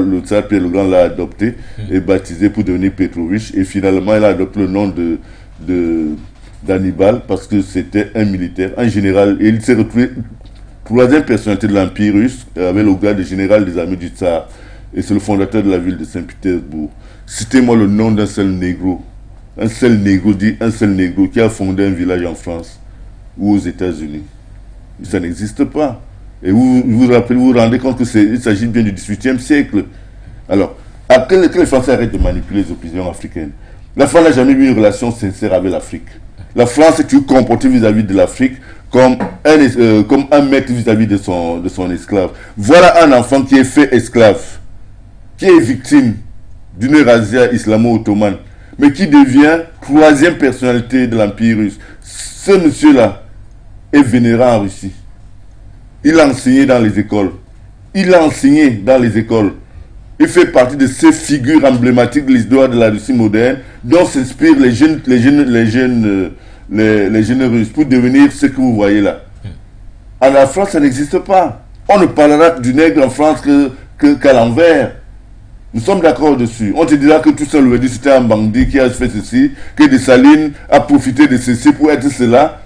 Pierre le Grand l'a adopté et baptisé pour devenir Petrovich. Et finalement, il a adopté le nom d'Hannibal, parce que c'était un militaire, un général. Et il s'est retrouvé troisième personnalité de l'Empire russe, avec le grade de général des armées du tsar. Et c'est le fondateur de la ville de Saint-Pétersbourg. Citez-moi le nom d'un seul négro. Un seul négro qui a fondé un village en France ou aux États-Unis. Ça n'existe pas. Et vous vous rendez compte qu'il s'agit bien du XVIIIe siècle. Alors, que les Français arrêtent de manipuler les opinions africaines. La France n'a jamais eu une relation sincère avec l'Afrique. La France s'est toujours comportée vis-à-vis de l'Afrique comme un maître vis-à-vis de son esclave. Voilà un enfant qui est fait esclave, qui est victime d'une razzia islamo-ottomane, mais qui devient troisième personnalité de l'Empire russe. Ce monsieur-là est vénéré en Russie. Il a enseigné dans les écoles. Il fait partie de ces figures emblématiques de l'histoire de la Russie moderne, dont s'inspirent les jeunes Russes pour devenir ce que vous voyez là. En la France, ça n'existe pas. On ne parlera du nègre en France qu'à l'envers. Nous sommes d'accord dessus. On te dira que tout seul, c'était un bandit qui a fait ceci, que Dessalines a profité de ceci pour être cela.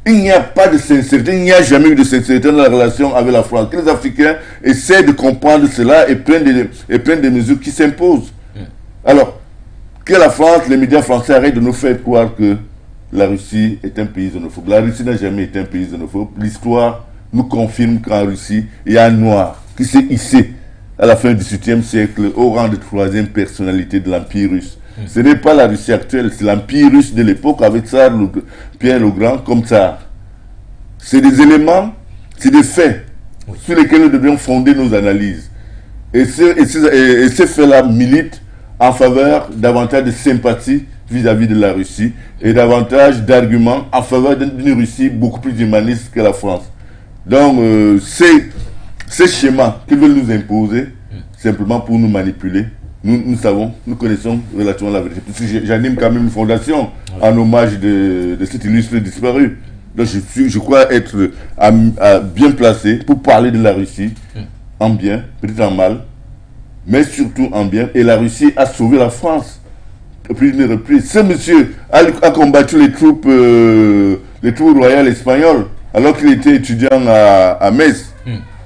Il n'y a pas de sincérité, il n'y a jamais eu de sincérité dans la relation avec la France. Que les Africains essaient de comprendre cela et prennent des mesures qui s'imposent. Alors, que la France, les médias français arrêtent de nous faire croire que la Russie est un pays xénophobe. La Russie n'a jamais été un pays xénophobe. L'histoire nous confirme qu'en Russie, il y a un noir qui s'est hissé à la fin du XVIIIe siècle au rang de troisième personnalité de l'Empire russe. Ce n'est pas la Russie actuelle, c'est l'Empire russe de l'époque avec Pierre le Grand comme tsar. C'est des éléments, c'est des faits sur lesquels nous devons fonder nos analyses. Et ces faits-là militent en faveur davantage de sympathie vis-à-vis de la Russie et davantage d'arguments en faveur d'une Russie beaucoup plus humaniste que la France. Donc, ces schémas qu'ils veulent nous imposer, simplement pour nous manipuler, nous savons, nous connaissons relativement la vérité. Parce que j'anime quand même une fondation en hommage de cet illustre disparu. Donc, je crois être bien placé pour parler de la Russie en bien, peut-être en mal, mais surtout en bien. Et la Russie a sauvé la France à plusieurs reprises. Ce monsieur a combattu les troupes royales espagnoles alors qu'il était étudiant à Metz,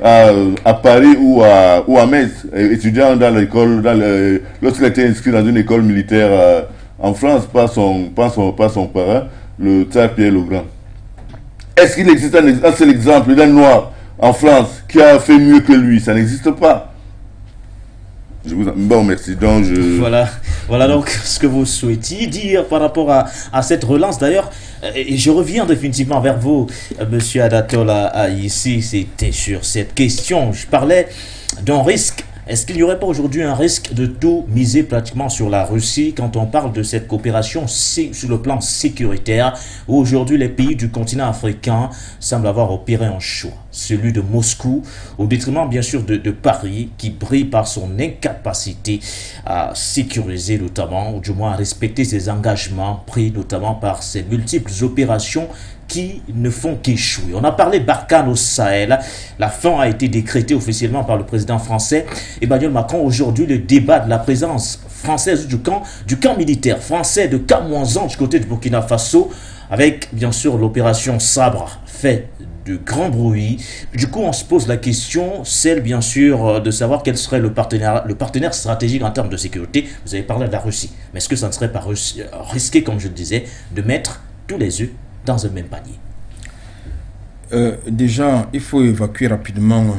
à Paris ou à Metz, étudiant dans l'école, lorsqu'il était inscrit dans une école militaire en France par son parrain, le tsar Pierre le Grand. Est-ce qu'il existe un seul exemple d'un noir en France qui a fait mieux que lui? Ça n'existe pas. Bon, merci. Donc, voilà donc ce que vous souhaitiez dire par rapport à cette relance. D'ailleurs, et je reviens définitivement vers vous, monsieur Adatola, ici, c'était sur cette question. Je parlais d'un risque. Est-ce qu'il n'y aurait pas aujourd'hui un risque de tout miser pratiquement sur la Russie quand on parle de cette coopération sur le plan sécuritaire, où aujourd'hui les pays du continent africain semblent avoir opéré un choix, celui de Moscou, au détriment bien sûr de Paris, qui brille par son incapacité à sécuriser notamment, ou du moins à respecter ses engagements pris notamment par ses multiples opérations qui ne font qu'échouer. On a parlé Barkhane au Sahel. La fin a été décrétée officiellement par le président français Emmanuel Macron. Aujourd'hui, le débat de la présence française du camp militaire français de K-1 du côté du Burkina Faso, avec bien sûr l'opération Sabre, fait de grand bruit. Du coup, on se pose la question, celle bien sûr de savoir quel serait le partenaire stratégique en termes de sécurité. Vous avez parlé de la Russie. Mais est-ce que ça ne serait pas risqué, comme je le disais, de mettre tous les œufs dans un même panier? Déjà, il faut évacuer rapidement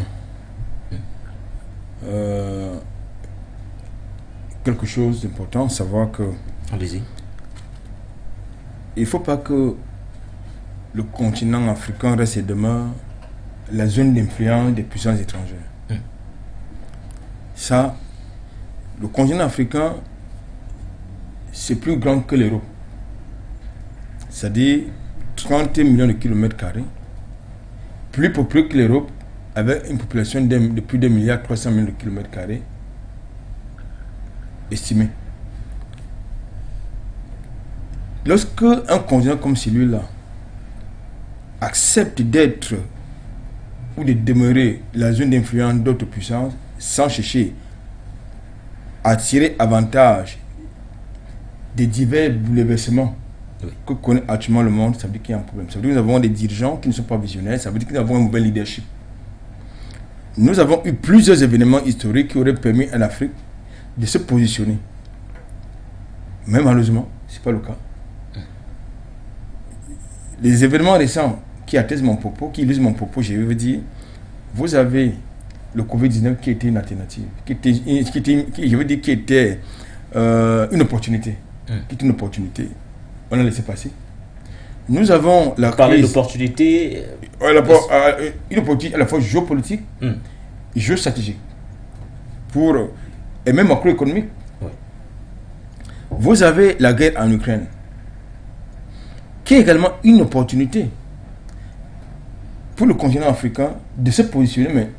quelque chose d'important, savoir que allez-y. Il ne faut pas que le continent africain reste et demeure la zone d'influence des puissances étrangères. Ça, le continent africain, c'est plus grand que l'Europe. C'est-à-dire 30 millions de kilomètres carrés, plus peuplé que l'Europe, avec une population de plus de 1,3 milliard de kilomètres carrés, estimé. Lorsque un continent comme celui-là accepte d'être ou de demeurer la zone d'influence d'autres puissances sans chercher à tirer avantage des divers bouleversements que connaît actuellement le monde, ça veut dire qu'il y a un problème. Ça veut dire que nous avons des dirigeants qui ne sont pas visionnaires, ça veut dire que nous avons un mauvais leadership. Nous avons eu plusieurs événements historiques qui auraient permis à l'Afrique de se positionner. Mais malheureusement, ce n'est pas le cas. Les événements récents qui attestent mon propos, qui illustrent mon propos, je vais vous dire, vous avez le Covid-19 qui était une alternative, qui était une opportunité. Qui est une opportunité. On a laissé passer. Nous avons la crise d'opportunité. Une opportunité à la fois géopolitique et géostratégique. Et même macroéconomique. Oui. Vous avez la guerre en Ukraine, qui est également une opportunité pour le continent africain de se positionner, mais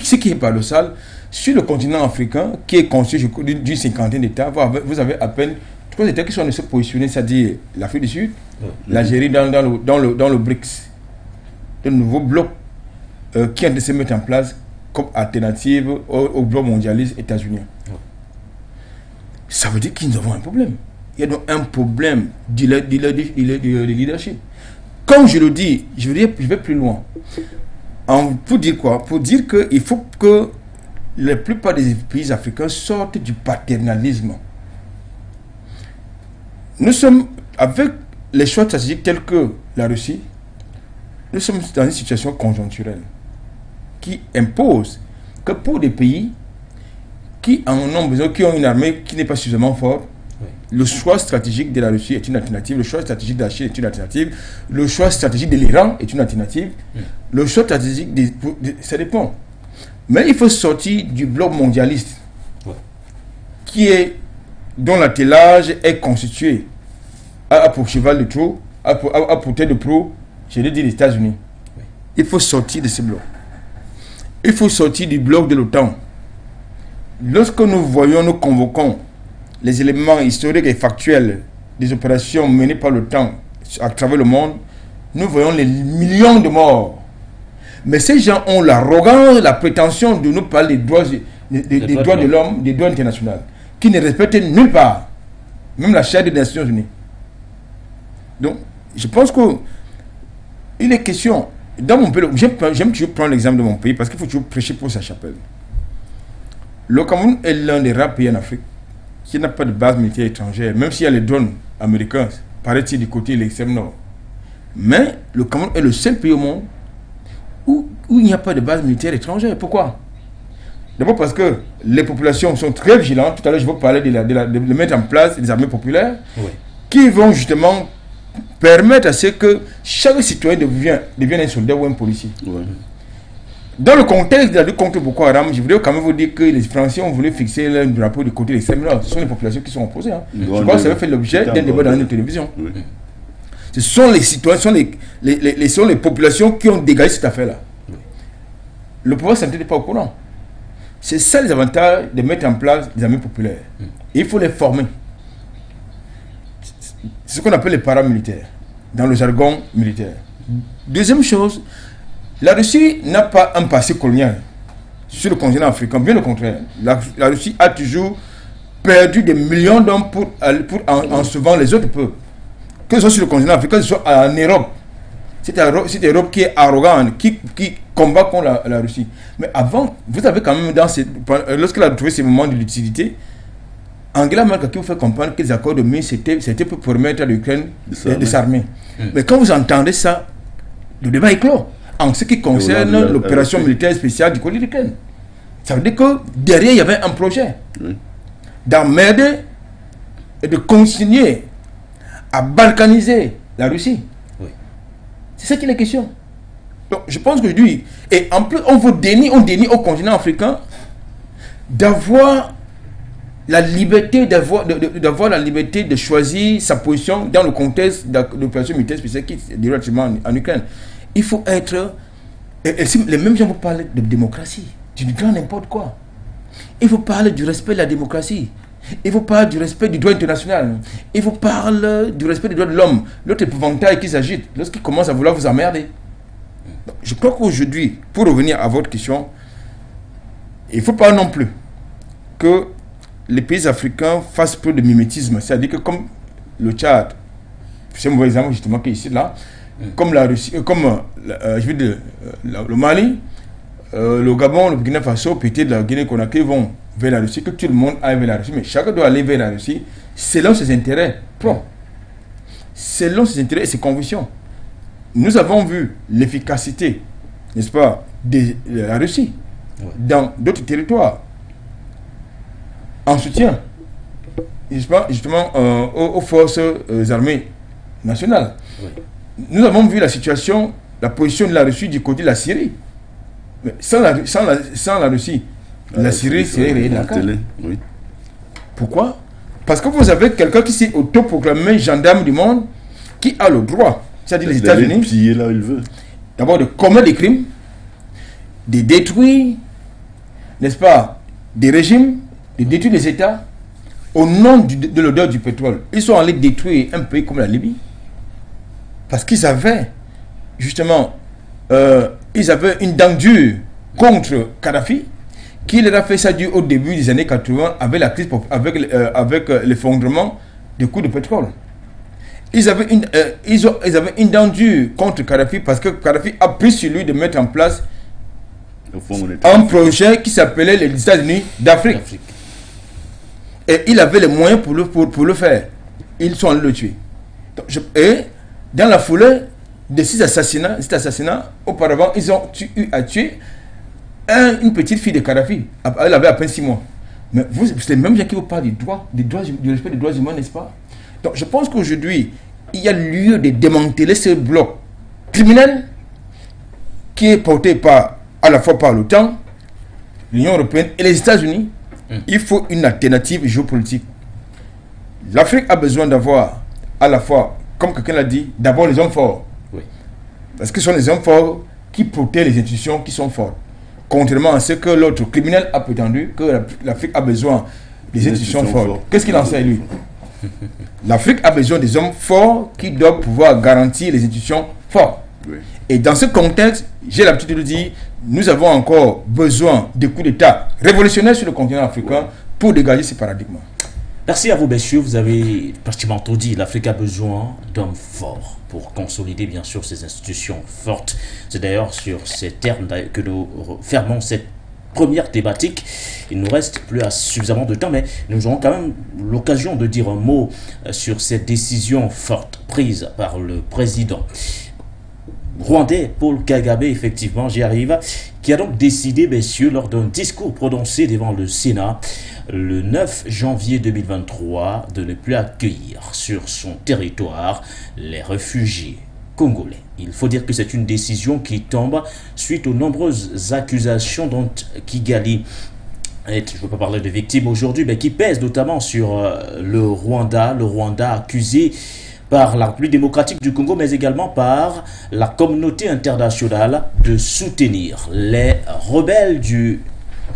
ce qui est paradoxal, sur le continent africain, qui est constitué d'une cinquantaine d'États, vous avez à peine 3 États qui sont de se positionner, c'est-à-dire l'Afrique du Sud, l'Algérie dans le BRICS, de nouveaux blocs qui ont de se mettre en place comme alternative au bloc mondialiste états-unien. Ça veut dire que nous avons un problème. Il y a donc un problème de leadership. Comme je le dis, je vais plus loin. Pour dire quoi? Pour dire qu'il faut que la plupart des pays africains sortent du paternalisme. Nous sommes, avec les choix stratégiques tels que la Russie, nous sommes dans une situation conjoncturelle qui impose que pour des pays qui en ont besoin, qui ont une armée qui n'est pas suffisamment forte, Le choix stratégique de la Russie est une alternative, le choix stratégique de la Chine est une alternative, le choix stratégique de l'Iran est une alternative, le choix stratégique, ça dépend. Mais il faut sortir du bloc mondialiste dont l'attelage est constitué pour cheval de trou, pour tête de proue, je l'ai dit, les États-Unis. Il faut sortir de ce bloc. Il faut sortir du bloc de l'OTAN. Lorsque nous convoquons les éléments historiques et factuels des opérations menées par l'OTAN à travers le monde, nous voyons les millions de morts. Mais ces gens ont l'arrogance, la prétention de nous parler des droits de l'homme, des droits internationaux, qui ne respectent nulle part, même la Charte des Nations Unies. Donc, je pense qu'il est question, dans mon pays, j'aime toujours prendre l'exemple de mon pays, parce qu'il faut toujours prêcher pour sa chapelle. Le Cameroun est l'un des rares pays en Afrique qui n'a pas de base militaire étrangère, même s'il y a les drones américains, paraît-il du côté de l'extrême nord. Mais le Cameroun est le seul pays au monde où il n'y a pas de base militaire étrangère. Pourquoi? D'abord parce que les populations sont très vigilantes. Tout à l'heure, je vous parlais de mettre en place des armées populaires qui vont justement permettre à ce que chaque citoyen devienne un soldat ou un policier. Dans le contexte de la lutte contre Boko Haram, je voudrais quand même vous dire que les Français ont voulu fixer le drapeau du côté de l'extrême nord. Ce sont les populations qui sont opposées. Je crois que ça avait fait l'objet d'un débat dans une télévision. Ce sont les citoyens, ce sont les populations qui ont dégagé cette affaire-là. Le pouvoir central n'est pas au courant. C'est ça les avantages de mettre en place des armées populaires. Il faut les former. C'est ce qu'on appelle les paramilitaires, dans le jargon militaire. Deuxième chose, la Russie n'a pas un passé colonial sur le continent africain, bien au contraire. La Russie a toujours perdu des millions d'hommes en sauvant les autres peuples. Que ce soit sur le continent africain, que ce soit en Europe. C'est l'Europe qui est arrogante, qui combat contre la Russie. Mais avant, vous avez quand même, lorsqu'elle a trouvé ces moments de lucidité, Angela Merkel qui vous fait comprendre que les accords de Minsk, c'était pour permettre à l'Ukraine de s'armer. Mais quand vous entendez ça, le débat est clos. En ce qui concerne l'opération militaire spéciale du côté de l'Ukraine. Ça veut dire que derrière, il y avait un projet d'emmerder et de consigner à balkaniser la Russie. C'est ça qui est la question. Donc, je pense qu'aujourd'hui, et en plus, on dénie au continent africain d'avoir la liberté, d'avoir la liberté de choisir sa position dans le contexte de l'opération militaire spéciale qui est directement en Ukraine. Il faut être... les mêmes gens vous parlent de démocratie, du grand n'importe quoi. Il faut parler du respect de la démocratie. Il faut parler du respect du droit international. Il faut parler du respect des droits de l'homme. L'autre épouvantail qui s'agite lorsqu'il commence à vouloir vous emmerder. Donc, je crois qu'aujourd'hui, pour revenir à votre question, il ne faut pas non plus que les pays africains fassent peu de mimétisme. C'est-à-dire que comme le Tchad, c'est un mauvais exemple justement qui est ici, là, comme la Russie, comme je veux dire, le Mali, le Gabon, le Burkina Faso, peut-être la Guinée-Conakry vont vers la Russie, que tout le monde aille vers la Russie, mais chacun doit aller vers la Russie selon ses intérêts propres, selon ses intérêts et ses convictions. Nous avons vu l'efficacité, n'est-ce pas, de la Russie dans d'autres territoires en soutien, n'est-ce pas, justement aux forces armées nationales. Nous avons vu la situation, la position de la Russie du côté de la Syrie. Mais sans la Russie, la Syrie serait rayée de la carte. Pourquoi? Parce que vous avez quelqu'un qui s'est autoproclamé gendarme du monde, qui a le droit, c'est-à-dire les États-Unis, d'abord de commettre des crimes, de détruire, n'est-ce pas, des régimes, de détruire des États, au nom de l'odeur du pétrole. Ils sont allés détruire un pays comme la Libye, parce qu'ils avaient, justement, ils avaient une dent dure contre Kadhafi, qui leur a fait ça au début des années 80 avec la crise, avec l'effondrement des coûts de pétrole. Ils avaient une dent dure contre Kadhafi parce que Kadhafi a pris sur lui de mettre en place un projet qui s'appelait les États-Unis d'Afrique. Et il avait les moyens pour le faire. Ils sont allés le tuer. Et dans la foulée de ces assassinats, auparavant, ils ont eu à tuer une petite fille de Kadhafi. Elle avait à peine 6 mois. Mais c'est même gens qui vous parlent du respect des droits humains, n'est-ce pas? Donc je pense qu'aujourd'hui, il y a lieu de démanteler ce bloc criminel qui est porté à la fois par l'OTAN, l'Union européenne et les États-Unis. Il faut une alternative géopolitique. L'Afrique a besoin d'avoir à la fois, comme quelqu'un l'a dit, d'abord les hommes forts. Oui. Parce que ce sont les hommes forts qui protègent les institutions qui sont fortes. Contrairement à ce que l'autre criminel a prétendu, que l'Afrique a besoin des institutions fortes. Qu'est-ce qu'il en sait, lui? L'Afrique a besoin des hommes forts qui doivent pouvoir garantir les institutions fortes. Oui. Et dans ce contexte, j'ai l'habitude de dire, nous avons encore besoin de coups d'État révolutionnaires sur le continent africain pour dégager ces paradigmes. Merci à vous, messieurs. Vous avez pratiquement tout dit. L'Afrique a besoin d'hommes forts pour consolider, bien sûr, ses institutions fortes. C'est d'ailleurs sur ces termes que nous fermons cette première thématique. Il nous reste plus suffisamment de temps, mais nous aurons quand même l'occasion de dire un mot sur cette décision forte prise par le président rwandais Paul Kagame, effectivement, j'y arrive, qui a donc décidé, messieurs, lors d'un discours prononcé devant le Sénat le 9 janvier 2023, de ne plus accueillir sur son territoire les réfugiés congolais. Il faut dire que c'est une décision qui tombe suite aux nombreuses accusations dont Kigali est, je ne veux pas parler de victimes aujourd'hui, mais qui pèsent notamment sur le Rwanda accusé par la République démocratique du Congo, mais également par la communauté internationale de soutenir les rebelles du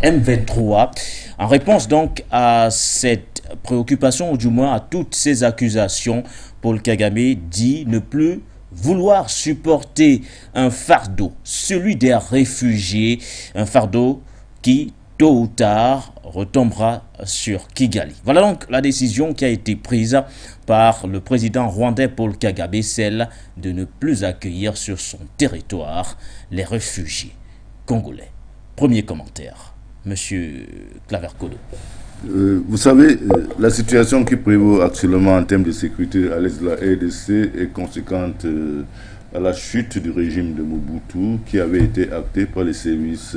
M23. En réponse donc à cette préoccupation, ou du moins à toutes ces accusations, Paul Kagame dit ne plus vouloir supporter un fardeau, celui des réfugiés, un fardeau qui, tôt ou tard, retombera sur Kigali. Voilà donc la décision qui a été prise par le président rwandais Paul Kagame, celle de ne plus accueillir sur son territoire les réfugiés congolais. Premier commentaire, Monsieur Claver-Kodo. Vous savez, la situation qui prévaut actuellement en termes de sécurité à l'est de la RDC est conséquente à la chute du régime de Mobutu qui avait été acté par les services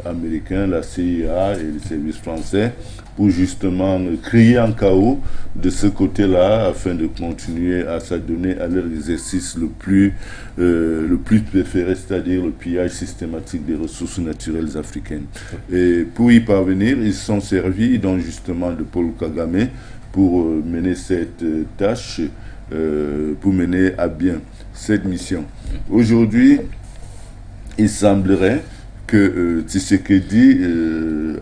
américains, la CIA et les services français pour justement créer un chaos de ce côté-là afin de continuer à s'adonner à leur exercice le plus préféré, c'est-à-dire le pillage systématique des ressources naturelles africaines. Et pour y parvenir, ils se sont servis donc justement de Paul Kagame pour mener cette tâche, pour mener à bien cette mission. Aujourd'hui, il semblerait que Tshisekedi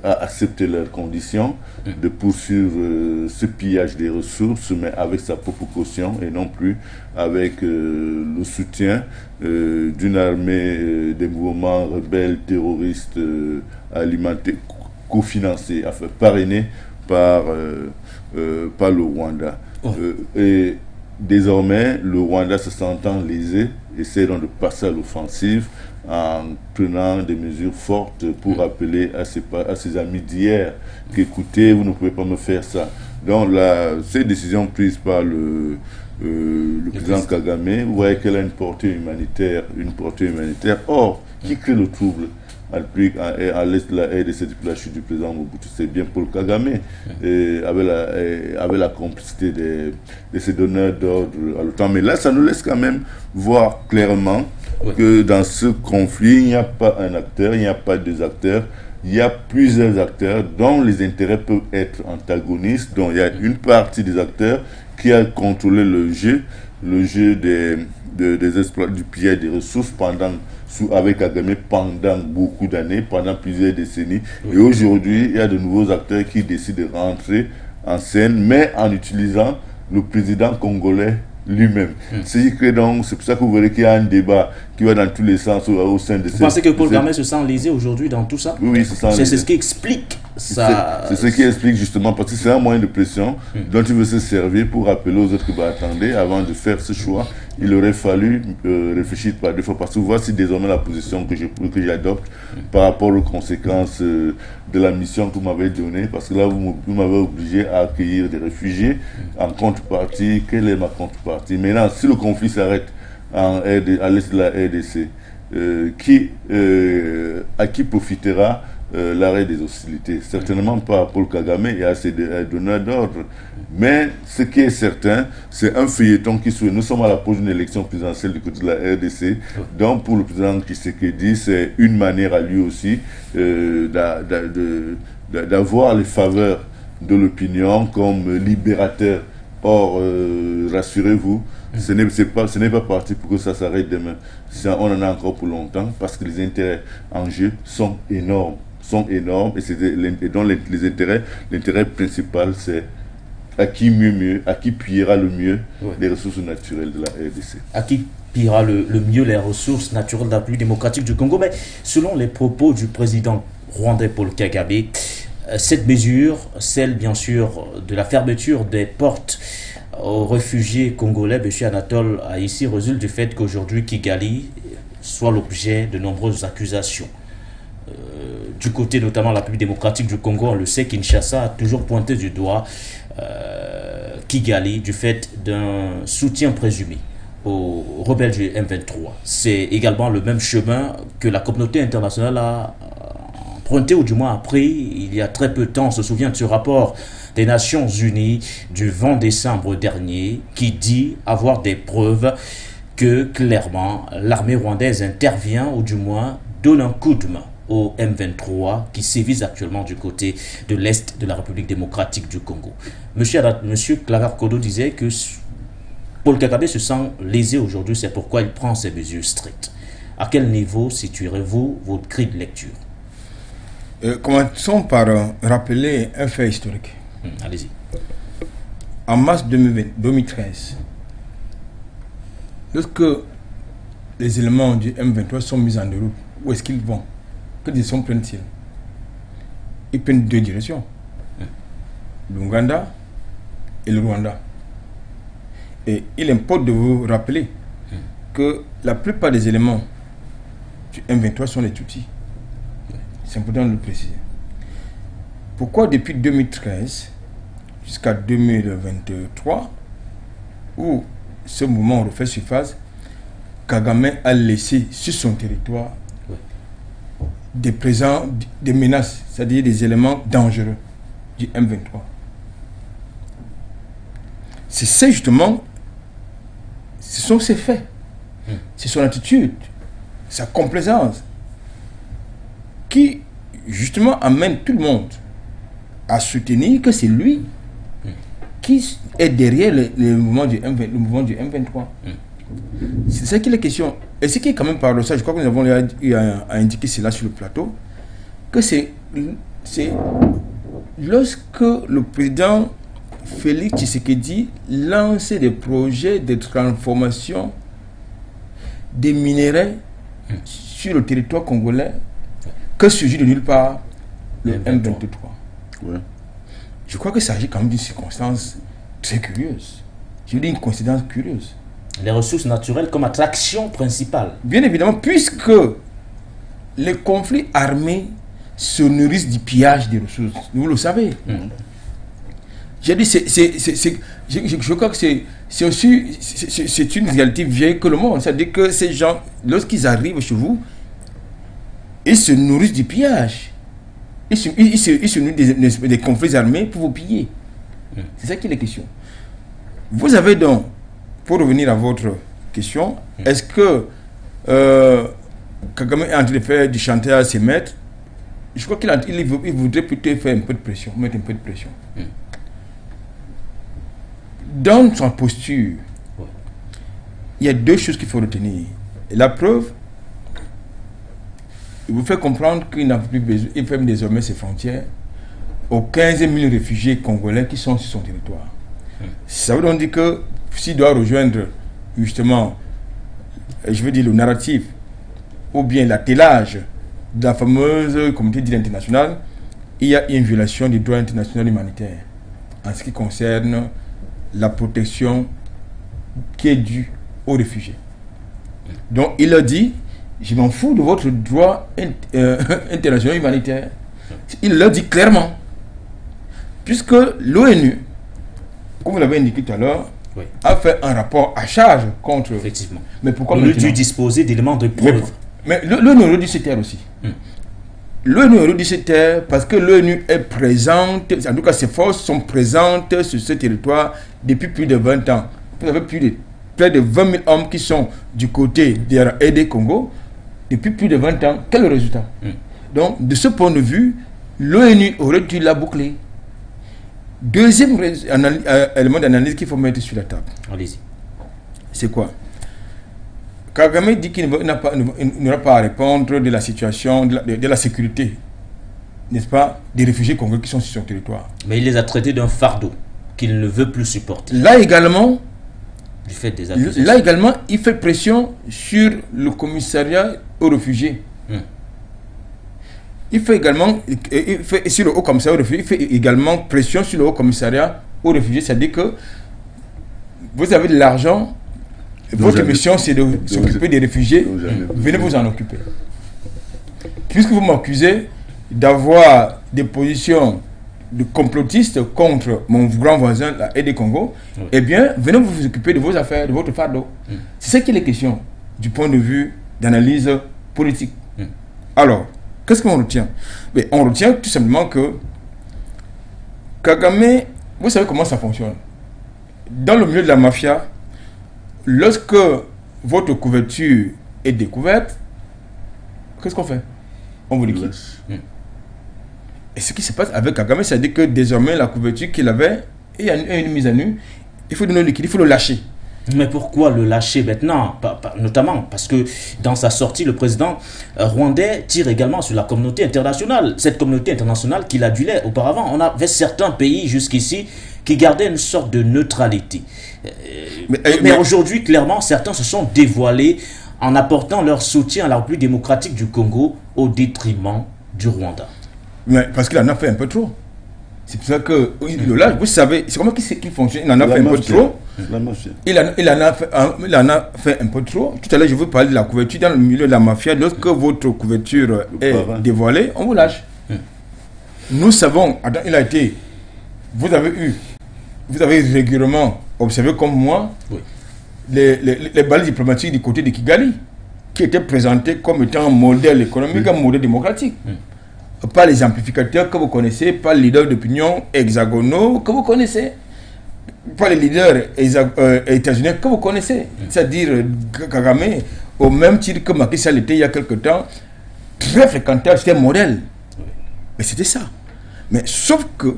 a accepté leurs conditions de poursuivre ce pillage des ressources, mais avec sa propre caution et non plus avec le soutien d'une armée des mouvements rebelles terroristes alimentés, cofinancés, enfin parrainés par le Rwanda. Et désormais, le Rwanda se sentant lésé essaie donc de passer à l'offensive en prenant des mesures fortes pour rappeler à ses amis d'hier qu'écoutez, vous ne pouvez pas me faire ça. Donc ces décisions prises par le président Kagame, vous voyez qu'elle a une portée humanitaire. Or, qui crée le trouble à l'est de la RDC depuis la chute du président Mobutu, c'est bien Paul Kagame, avec la complicité de ses donneurs d'ordre à l'OTAN. Mais là, ça nous laisse quand même voir clairement que dans ce conflit, il n'y a pas un acteur, il n'y a pas deux acteurs, il y a plusieurs acteurs dont les intérêts peuvent être antagonistes. Donc il y a une partie des acteurs qui a contrôlé le jeu des exploits du pillage des ressources avec Kagame pendant beaucoup d'années, pendant plusieurs décennies. Et aujourd'hui, il y a de nouveaux acteurs qui décident de rentrer en scène, mais en utilisant le président congolais lui-même. C'est pour ça que vous verrez qu'il y a un débat qui va dans tous les sens au sein de Vous pensez que Paul Kagame se sent lésé aujourd'hui dans tout ça? Oui, c'est ce qui explique ça. C'est ce qui explique justement, parce que c'est un moyen de pression dont il veut se servir pour rappeler aux autres que, attendez, avant de faire ce choix, il aurait fallu réfléchir par deux fois, parce que voici désormais la position que j'adopte par rapport aux conséquences de la mission que vous m'avez donnée, parce que là, vous m'avez obligé à accueillir des réfugiés. En contrepartie, quelle est ma contrepartie? Maintenant, si le conflit s'arrête à l'est de la RDC, à qui profitera l'arrêt des hostilités. Certainement pas Paul Kagame et à ses donneurs d'ordre. Mais ce qui est certain, c'est un feuilleton qui suit. Nous sommes à la prochaine élection présidentielle du côté de la RDC. Donc pour le président Tshisekedi, c'est une manière à lui aussi d'avoir les faveurs de l'opinion comme libérateur. Or, rassurez-vous, ce n'est pas parti pour que ça s'arrête demain. On en a encore pour longtemps parce que les intérêts en jeu sont énormes. Et dont l'intérêt principal, c'est à qui pillera le mieux les ressources naturelles de la RDC. À qui pillera le mieux les ressources naturelles de la République démocratique du Congo. Mais selon les propos du président rwandais Paul Kagame, cette mesure, celle bien sûr de la fermeture des portes aux réfugiés congolais, M. Anatole ici résulte du fait qu'aujourd'hui Kigali soit l'objet de nombreuses accusations. Du côté notamment de la République démocratique du Congo, on le sait, Kinshasa a toujours pointé du doigt Kigali du fait d'un soutien présumé aux rebelles du M23. C'est également le même chemin que la communauté internationale a emprunté, ou du moins a pris il y a très peu de temps. On se souvient de ce rapport des Nations Unies du 20 décembre dernier qui dit avoir des preuves que clairement l'armée rwandaise intervient, ou du moins donne un coup de main au M23 qui sévise actuellement du côté de l'Est de la République démocratique du Congo. Monsieur Clara Kodo disait que Paul Kagame se sent lésé aujourd'hui, c'est pourquoi il prend ces mesures strictes. À quel niveau situerez-vous votre grille de lecture? Commençons par rappeler un fait historique. Allez-y. En mars 2013, lorsque les éléments du M23 sont mis en route, où est-ce qu'ils vont? Quelle direction prennent-ils? Ils prennent deux directions. L'Ouganda et le Rwanda. Et il importe de vous rappeler que la plupart des éléments du M23 sont les Tutsis. C'est important de le préciser. Pourquoi depuis 2013 jusqu'à 2023, où ce mouvement refait surface, Kagame a laissé sur son territoire des menaces, c'est-à-dire des éléments dangereux du M23. C'est justement, ce sont ses faits, c'est son attitude, sa complaisance, qui justement amène tout le monde à soutenir que c'est lui qui est derrière le mouvement du M23. C'est ça qu'il est question. Et ce qui est quand même paradoxal, je crois que nous avons eu à indiquer cela sur le plateau, que c'est lorsque le président Félix Tshisekedi lance des projets de transformation des minéraux sur le territoire congolais, que surgit de nulle part le M23. Ouais. Je crois que ça s'agit quand même d'une circonstance très curieuse. Je veux dire une coïncidence curieuse. Les ressources naturelles comme attraction principale. Bien évidemment, puisque les conflits armés se nourrissent du pillage des ressources. Vous le savez. J'ai dit, je crois que c'est aussi c'est une réalité vieille que le monde. C'est-à-dire que ces gens, lorsqu'ils arrivent chez vous, ils se nourrissent du pillage. Ils se nourrissent des conflits armés pour vous piller. C'est ça qui est la question. Vous avez donc, pour revenir à votre question, est-ce que Kagame est en train de faire du chantage à ses maîtres? Je crois qu'il voudrait plutôt faire un peu de pression, mettre un peu de pression. Dans son posture, il y a deux choses qu'il faut retenir. Et la preuve, il vous fait comprendre qu'il n'a plus besoin, il ferme désormais ses frontières aux 15 000 réfugiés congolais qui sont sur son territoire. Ça veut donc dire que s'il doit rejoindre justement, je veux dire le narratif, ou bien l'attelage de la fameuse communauté dite internationale, il y a une violation du droit international humanitaire en ce qui concerne la protection qui est due aux réfugiés. Donc il a dit, je m'en fous de votre droit international humanitaire. Il l'a dit clairement. Puisque l'ONU, comme vous l'avez indiqué tout à l'heure, a fait un rapport à charge contre... Effectivement. Mais pourquoi on a dû disposer d'éléments de preuve. Mais l'ONU aurait dû se taire aussi. l'ONU aurait dû se taire parce que l'ONU est présente, en tout cas ses forces sont présentes sur ce territoire depuis plus de 20 ans. Vous avez près de 20 000 hommes qui sont du côté de AD Congo depuis plus de 20 ans. Quel est le résultat? Donc, de ce point de vue, l'ONU aurait dû la boucler. Deuxième élément d'analyse qu'il faut mettre sur la table. Allez-y. C'est quoi? Kagame dit qu'il n'aura pas à répondre de la situation, de la sécurité, n'est-ce pas, des réfugiés congolais qui sont sur son territoire. Mais il les a traités d'un fardeau qu'il ne veut plus supporter. Là également, du fait des accusations. Là également, il fait pression sur le commissariat aux réfugiés. Il fait également, sur le haut commissariat aux réfugiés, il fait également pression sur le haut commissariat aux réfugiés. C'est-à-dire que vous avez de l'argent, votre mission c'est de s'occuper des réfugiés, venez vous en occuper. Puisque vous m'accusez d'avoir des positions de complotistes contre mon grand voisin, la AD Congo, eh bien, venez vous occuper de vos affaires, de votre fardeau. C'est ça qui est la question du point de vue d'analyse politique. Alors, qu'est-ce qu'on retient? Mais on retient tout simplement que Kagame, vous savez comment ça fonctionne. Dans le milieu de la mafia, lorsque votre couverture est découverte, qu'est-ce qu'on fait? On vous liquide. Et ce qui se passe avec Kagame, c'est-à-dire que désormais la couverture qu'il avait, il y a une mise à nu, il faut donner le liquide, il faut le lâcher. Mais pourquoi le lâcher maintenant? Notamment parce que dans sa sortie, le président rwandais tire également sur la communauté internationale. Cette communauté internationale qu'il adulait auparavant. On avait certains pays jusqu'ici qui gardaient une sorte de neutralité. Mais aujourd'hui, clairement, certains se sont dévoilés en apportant leur soutien à la République démocratique du Congo au détriment du Rwanda. Mais parce qu'il en a fait un peu trop. C'est pour ça que là, vous savez, c'est comment qu'il fonctionne. Il en a fait un peu trop. Il en a fait un peu trop. Tout à l'heure, je vous parlais de la couverture dans le milieu de la mafia. Lorsque votre couverture est dévoilée, on vous lâche. Nous savons, il a été, vous avez régulièrement observé comme moi les balles diplomatiques du côté de Kigali, qui étaient présentées comme étant un modèle économique, un modèle démocratique. Pas les amplificateurs que vous connaissez, pas les leaders d'opinion hexagonaux que vous connaissez, pas les leaders états-unis que vous connaissez. C'est-à-dire Kagame, au même titre que Macky Sall était il y a quelque temps, très fréquentable, c'était un modèle. Mais c'était ça. Mais sauf que,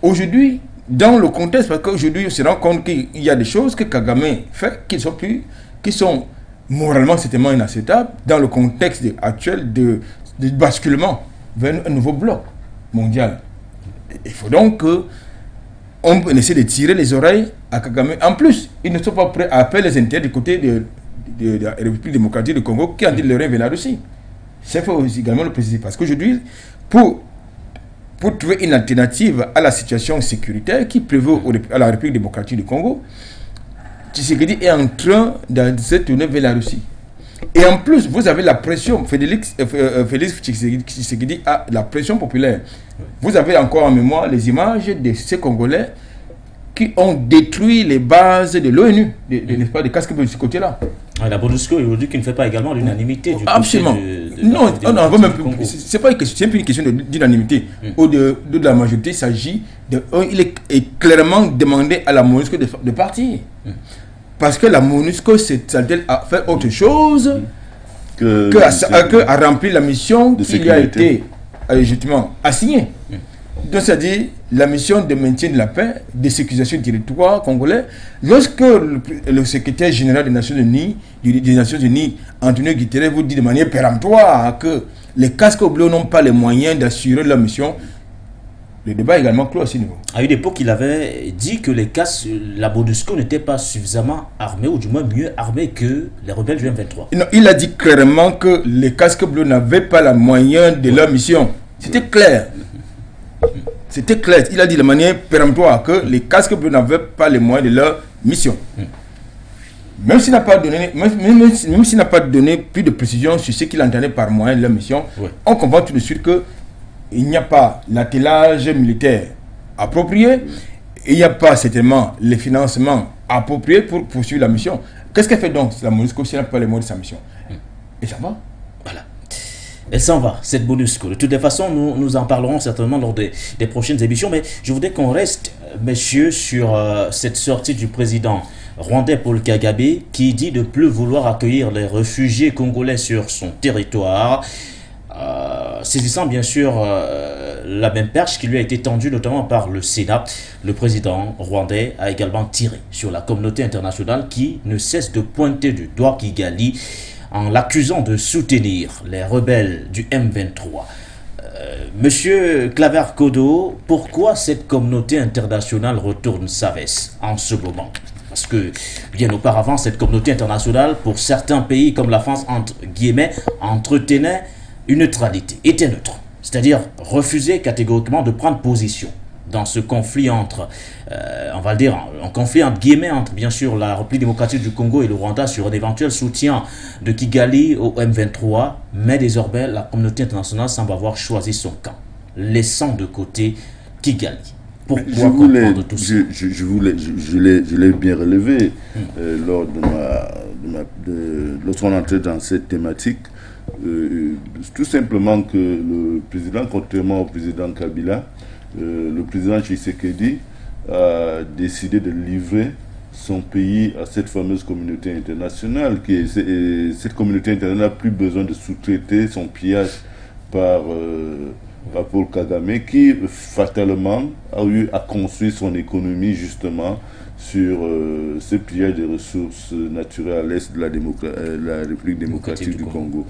aujourd'hui, dans le contexte, parce qu'aujourd'hui on se rend compte qu'il y a des choses que Kagame fait qui sont moralement certainement inacceptables dans le contexte actuel de basculement vers un nouveau bloc mondial. Il faut donc qu'on essaie de tirer les oreilles à Kagame. En plus, ils ne sont pas prêts à appeler les intérêts du côté de la République démocratique du Congo qui a dit le rien vers la Russie. C'est faut également le préciser. Parce qu'aujourd'hui, pour trouver une alternative à la situation sécuritaire qui prévaut à la République démocratique du Congo, Tshisekedi est en train de se tourner vers la Russie. Et en plus, vous avez la pression, Félix Tshisekedi a la pression populaire. Vous avez encore en mémoire les images de ces Congolais qui ont détruit les bases de l'ONU, des casques de ce côté-là. La MONUSCO aujourd'hui qui ne fait pas également l'unanimité du absolument. Non, c'est pas une question, c'est une question d'unanimité. De la majorité, il s'agit il est clairement demandé à la MONUSCO de partir. Parce que la MONUSCO s'attelle à faire autre chose que à remplir la mission qui lui a été justement assignée. Donc, c'est-à-dire la mission de maintien de la paix, de sécurisation du territoire congolais. Lorsque le secrétaire général des Nations Unies, Antonio Guterres, vous dit de manière péremptoire que les casques bleus n'ont pas les moyens d'assurer leur mission, le débat est également clos à ce niveau. À une époque, il avait dit que la MONUSCO n'était pas suffisamment armée, ou du moins mieux armée que les rebelles du M23. Non, il a dit clairement que les casques bleus n'avaient pas les moyens de leur mission. C'était clair. C'était clair. Il a dit de manière péremptoire que les casques bleus n'avaient pas les moyens de leur mission. Même s'il n'a pas donné plus de précision sur ce qu'il entendait par moyen de leur mission, on comprend tout de suite que il n'y a pas l'attelage militaire approprié, il n'y a pas certainement les financements appropriés pour poursuivre la mission. Qu'est-ce qu'elle fait donc la MONUSCO si elle n'a pas les moyens de sa mission? Et ça va. Voilà. Elle s'en va, cette MONUSCO. De toutes les façons, nous en parlerons certainement lors des prochaines émissions, mais je voudrais qu'on reste, messieurs, sur cette sortie du président rwandais Paul Kagame, qui dit de ne plus vouloir accueillir les réfugiés congolais sur son territoire, saisissant bien sûr la même perche qui lui a été tendue notamment par le Sénat. Le président rwandais a également tiré sur la communauté internationale qui ne cesse de pointer du doigt Kigali en l'accusant de soutenir les rebelles du M23. Monsieur Claver Kodo, pourquoi cette communauté internationale retourne sa veste en ce moment? Parce que bien auparavant, cette communauté internationale, pour certains pays comme la France, entre guillemets, entretenait une neutralité, était neutre. C'est-à-dire refuser catégoriquement de prendre position dans ce conflit entre, on va le dire, un conflit entre guillemets entre bien sûr la République démocratique du Congo et le Rwanda sur un éventuel soutien de Kigali au M23, mais désormais la communauté internationale semble avoir choisi son camp, laissant de côté Kigali. Pourquoi comprendre tout ça? Je l'ai bien relevé lors lorsqu'on entrait dans cette thématique. Tout simplement que le président, contrairement au président Kabila, le président Tshisekedi a décidé de livrer son pays à cette fameuse communauté internationale. Cette communauté internationale n'a plus besoin de sous-traiter son pillage par Paul Kagame, qui fatalement a eu à construire son économie justement sur ce pillage des ressources naturelles à l'est de la République démocratique du Congo.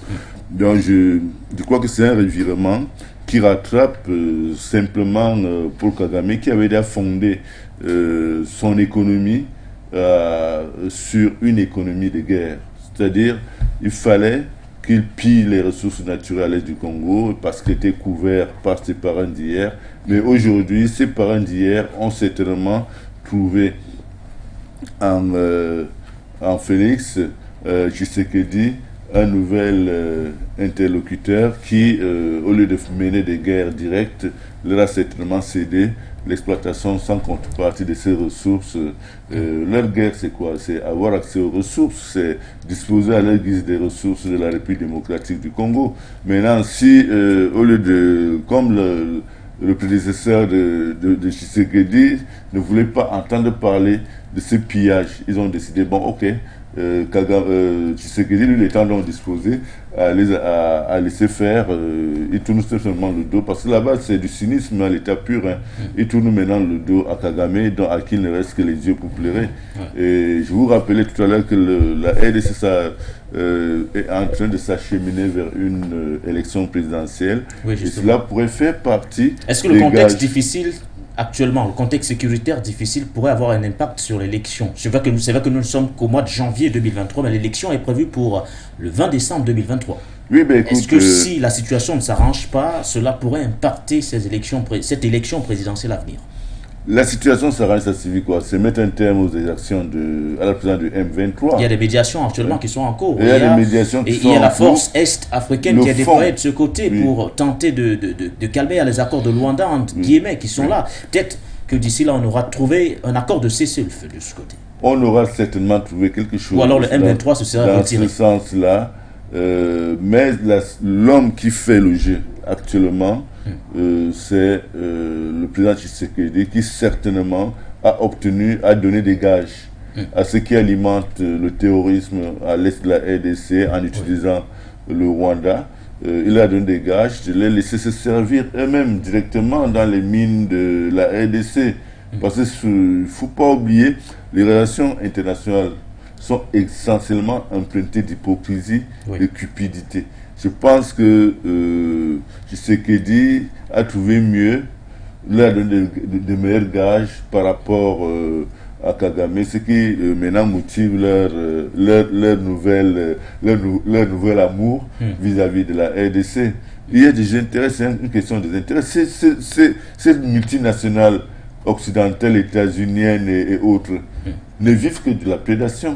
Donc je crois que c'est un revirement qui rattrape simplement Paul Kagame, qui avait déjà fondé son économie sur une économie de guerre. C'est-à-dire, il fallait qu'il pille les ressources naturelles à l'est du Congo parce qu'il était couvert par ses parents d'hier. Mais aujourd'hui, ses parents d'hier ont certainement trouvé en Félix Tshisekedi un nouvel interlocuteur qui, au lieu de mener des guerres directes, leur a certainement cédé l'exploitation sans contrepartie de ces ressources. Leur guerre, c'est quoi? C'est avoir accès aux ressources, c'est disposer à leur guise des ressources de la République démocratique du Congo. Maintenant, si, au lieu de, comme le prédécesseur de Tshisekedi ne voulait pas entendre parler de ce pillage, ils ont décidé, bon, ok, Tshisekedi, lui, étant donc disposé à laisser faire, il tourne simplement le dos, parce que là-bas, c'est du cynisme à l'état pur. Hein. Il tourne maintenant le dos à Kagame, à qui il ne reste que les yeux pour pleurer. Et je vous rappelais tout à l'heure que la RDC est en train de s'acheminer vers une élection présidentielle. Oui, et cela pourrait faire partie... Est-ce que le contexte difficile actuellement, le contexte sécuritaire difficile pourrait avoir un impact sur l'élection? C'est vrai que nous ne sommes qu'au mois de janvier 2023, mais l'élection est prévue pour le 20 décembre 2023. Oui, ben, est-ce que si la situation ne s'arrange pas, cela pourrait impacter cette élection présidentielle à venir? La situation s'arrange, ça signifie quoi? C'est mettre un terme aux exactions à la présidence du M23. Il y a des médiations actuellement qui sont en cours. Il y a des médiations qui sont en cours. Il y a la force est-africaine qui est déployée de ce côté pour tenter de calmer les accords de Luanda, entre guillemets, qui sont là. Peut-être que d'ici là, on aura trouvé un accord de cessez-le-feu de ce côté. On aura certainement trouvé quelque chose. Ou alors le M23 se sera retiré. Dans ce sens-là. Mais l'homme qui fait le jeu actuellement, c'est le président Tshisekedi, qui certainement a donné des gages à ceux qui alimentent le terrorisme à l'est de la RDC en utilisant le Rwanda. Il a donné des gages de les laisser se servir eux-mêmes directement dans les mines de la RDC. Parce qu'il ne faut pas oublier, les relations internationales sont essentiellement empruntées d'hypocrisie, de cupidité. Je pense que Tshisekedi a trouvé mieux, il a donné de meilleurs gages par rapport à Kagame, ce qui maintenant motive leur nouvel amour vis-à-vis de la RDC. Il y a des intérêts, c'est une question des intérêts. Cette multinationale occidentale, états-unienne et autres ne vivent que de la prédation.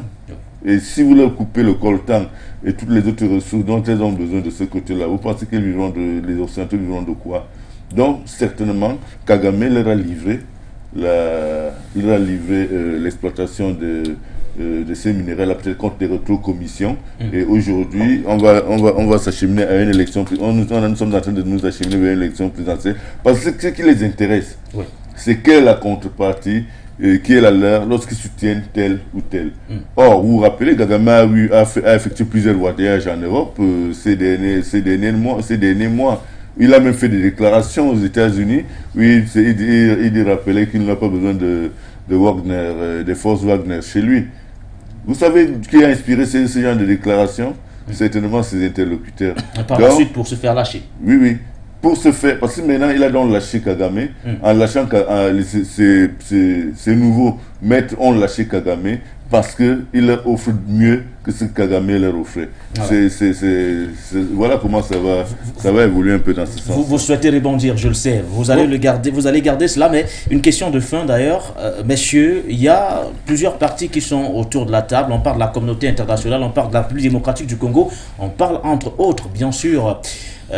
Et si vous leur coupez le coltan et toutes les autres ressources dont elles ont besoin de ce côté-là, vous pensez que les Occidentaux vivront de quoi? Donc, certainement, Kagame leur a livré l'exploitation de ces minéraux-là, peut-être contre des rétrocommissions. Et aujourd'hui, on va s'acheminer à une élection. Nous sommes en train de nous acheminer vers une élection présidentielle. Parce que ce qui les intéresse, c'est quelle est la contrepartie qui est la leur lorsqu'ils soutiennent tel ou tel. Or, vous vous rappelez, Kagame a effectué plusieurs voyages en Europe ces derniers mois. Il a même fait des déclarations aux États-Unis où il rappelait qu'il n'a pas besoin de Wagner, des forces Wagner chez lui. Vous savez qui a inspiré ce genre de déclarations? Certainement ses interlocuteurs. Par la suite, pour se faire lâcher. Oui. Pour se faire, parce que maintenant il a donc lâché Kagame, en lâchant ces nouveaux maîtres ont lâché Kagame parce qu'il leur offre mieux que ce que Kagame leur offrait. Voilà comment ça va évoluer un peu dans ce sens. Vous souhaitez rebondir, je le sais. Vous allez garder cela, mais une question de fin d'ailleurs. Messieurs, il y a plusieurs partis qui sont autour de la table. On parle de la communauté internationale, on parle de la République démocratique du Congo, on parle entre autres, bien sûr,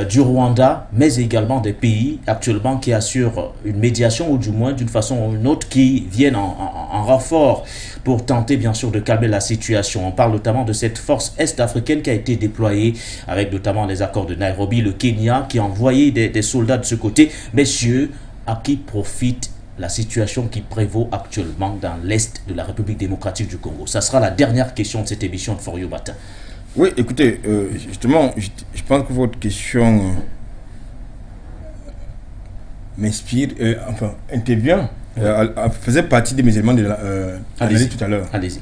du Rwanda, mais également des pays actuellement qui assurent une médiation ou du moins d'une façon ou une autre qui viennent en renfort pour tenter bien sûr de calmer la situation. On parle notamment de cette force est-africaine qui a été déployée avec notamment les accords de Nairobi, le Kenya qui a envoyé des soldats de ce côté. Messieurs, à qui profite la situation qui prévaut actuellement dans l'est de la République démocratique du Congo? Ça sera la dernière question de cette émission de For You Matin. Oui, écoutez, justement, je pense que votre question m'inspire, enfin, intervient, faisait partie de mes éléments de l'analyse tout à l'heure. Allez-y.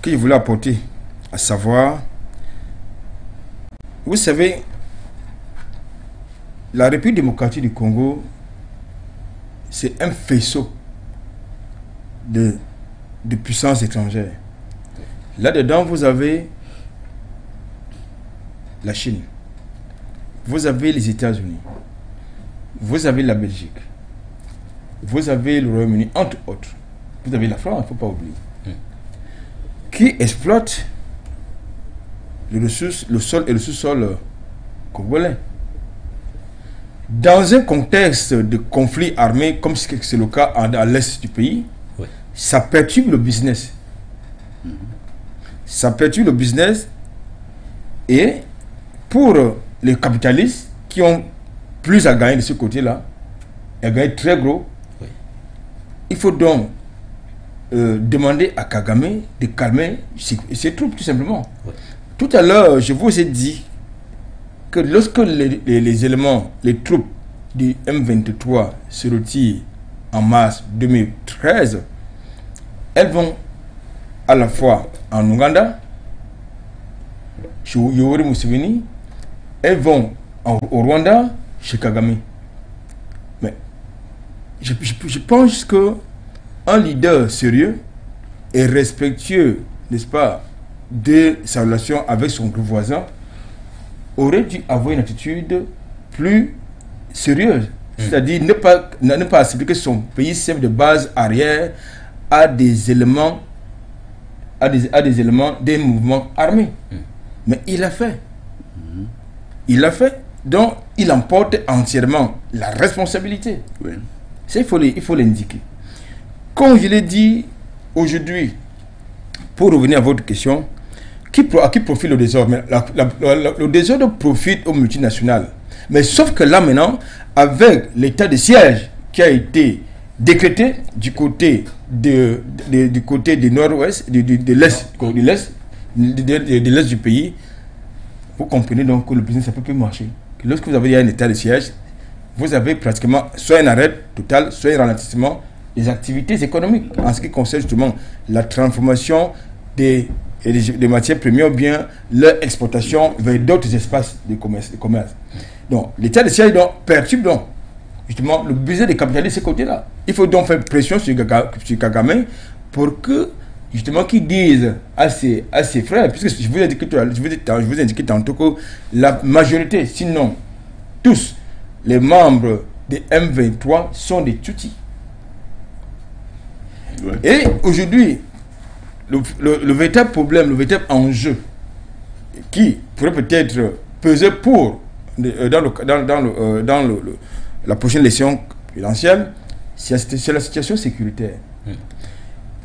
Que je voulais apporter, à savoir, vous savez, la République démocratique du Congo, c'est un faisceau de puissances étrangères. Là-dedans, vous avez la Chine, vous avez les États-Unis, vous avez la Belgique, vous avez le Royaume-Uni, entre autres. Vous avez la France, il ne faut pas oublier, qui exploite le sol et le sous-sol congolais. Dans un contexte de conflit armé, comme c'est le cas à l'est du pays, ça perturbe le business. Ça perturbe le business et pour les capitalistes qui ont plus à gagner de ce côté-là, à gagner très gros, il faut donc demander à Kagame de calmer ses troupes, tout simplement. Tout à l'heure, je vous ai dit que lorsque les troupes du M23 se retirent en mars 2013, elles vont à la fois en Ouganda, chez Yoweri Museveni, elles vont au Rwanda, chez Kagame. Mais je pense qu'un leader sérieux et respectueux, n'est-ce pas, de sa relation avec son voisin, aurait dû avoir une attitude plus sérieuse. C'est-à-dire ne pas accepter que son pays serve de base arrière à des éléments des mouvements armés. Mais il l'a fait. Il l'a fait. Donc, il emporte entièrement la responsabilité. Ça, il faut l'indiquer. Comme je l'ai dit aujourd'hui, pour revenir à votre question, à qui profite le désordre? Le désordre profite aux multinationales. Mais sauf que là maintenant, avec l'état de siège qui a été décrété du côté du nord-ouest, de l'est du pays, vous comprenez donc que le business, ça peut plus marcher. Que lorsque vous avez un état de siège, vous avez pratiquement soit un arrêt total, soit un ralentissement des activités économiques en ce qui concerne justement la transformation des matières premières ou bien leur exportation vers d'autres espaces de commerce. Donc, l'état de siège perturbe donc justement le business des capitalistes de ce côté-là. Il faut donc faire pression sur Kagame pour que justement qu'ils disent à ses frères, puisque je vous ai indiqué tantôt que la majorité, sinon tous les membres des M23 sont des Tutsis. Et aujourd'hui, le véritable problème, le véritable enjeu qui pourrait peut-être peser dans la prochaine élection présidentielle, c'est la situation sécuritaire.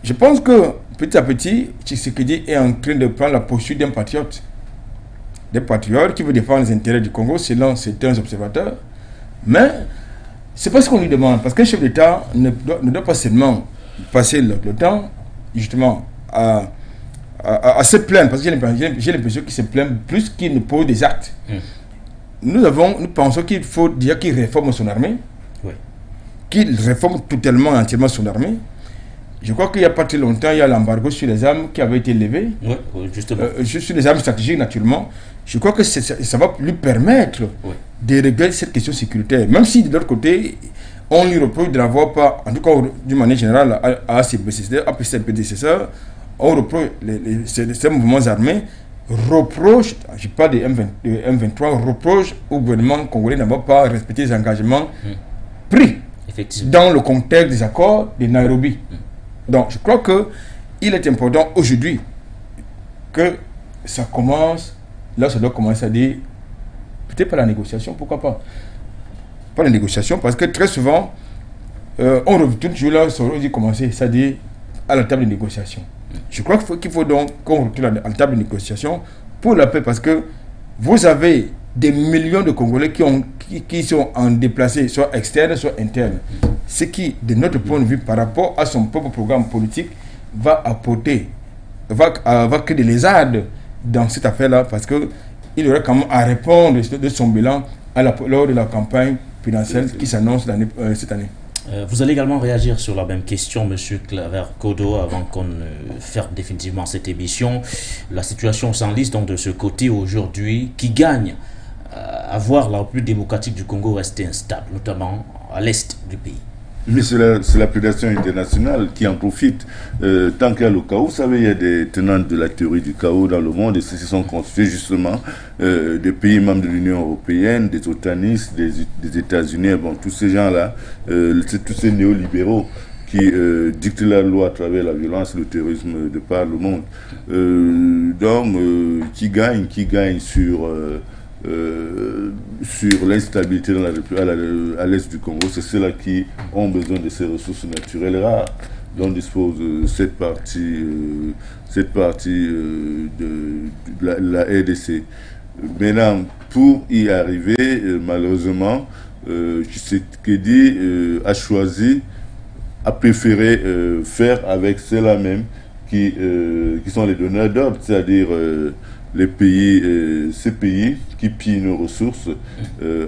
je pense que petit à petit, Tshisekedi est en train de prendre la posture d'un patriote. Des patriotes qui veut défendre les intérêts du Congo selon certains observateurs. Mais c'est pas ce qu'on lui demande. Parce qu'un chef d'État ne doit pas seulement passer le temps justement à se plaindre. Parce que j'ai l'impression qu'il se plaint plus qu'il ne pose des actes. Nous pensons qu'il faut déjà qu'il réforme son armée. Oui. Qu'il réforme totalement et entièrement son armée. Je crois qu'il n'y a pas très longtemps, il y a l'embargo sur les armes qui avait été levé. Oui, justement. Sur les armes stratégiques, naturellement. Je crois que ça va lui permettre de régler cette question sécuritaire. Même si, de l'autre côté, on lui reproche de n'avoir pas, en tout cas, d'une manière générale, à ses prédécesseurs, on reproche ces mouvements armés, je parle de M23, reproche au gouvernement congolais d'avoir pas respecté les engagements pris dans le contexte des accords de Nairobi. Donc, je crois qu'il est important aujourd'hui que ça commence, là, ça doit commencer à dire, peut-être pas la négociation, pourquoi pas. Pas la négociation, parce que très souvent, on retourne toujours là, ça aurait dû commencer, c'est-à-dire à la table de négociation. Je crois qu'il faut donc qu'on retourne à la table de négociation pour la paix, parce que vous avez des millions de Congolais qui sont en déplacés, soit externes, soit internes. Ce qui, de notre point de vue, par rapport à son propre programme politique, va créer des lézardes dans cette affaire-là, parce qu'il aurait quand même à répondre de son bilan lors de la campagne présidentielle qui s'annonce cette année. Vous allez également réagir sur la même question, M. Claver Kodo, avant qu'on ferme définitivement cette émission. La situation s'enlise donc de ce côté aujourd'hui, qui gagne à voir la République démocratique du Congo rester instable, notamment à l'est du pays. Mais c'est la prédation internationale qui en profite. Tant qu'il y a le chaos, vous savez, il y a des tenants de la théorie du chaos dans le monde, et ceux-ci sont constitués justement des pays membres de l'Union européenne, des otanistes, des États-Unis, bon, tous ces gens-là, tous ces néolibéraux qui dictent la loi à travers la violence et le terrorisme de par le monde. Donc, qui gagne sur l'instabilité à l'est du Congo, c'est ceux-là qui ont besoin de ces ressources naturelles rares dont dispose cette partie de la RDC. Maintenant, pour y arriver, malheureusement, Tshisekedi a préféré faire avec ceux-là même qui sont les donneurs d'ordre, c'est-à-dire ces pays qui pillent nos ressources,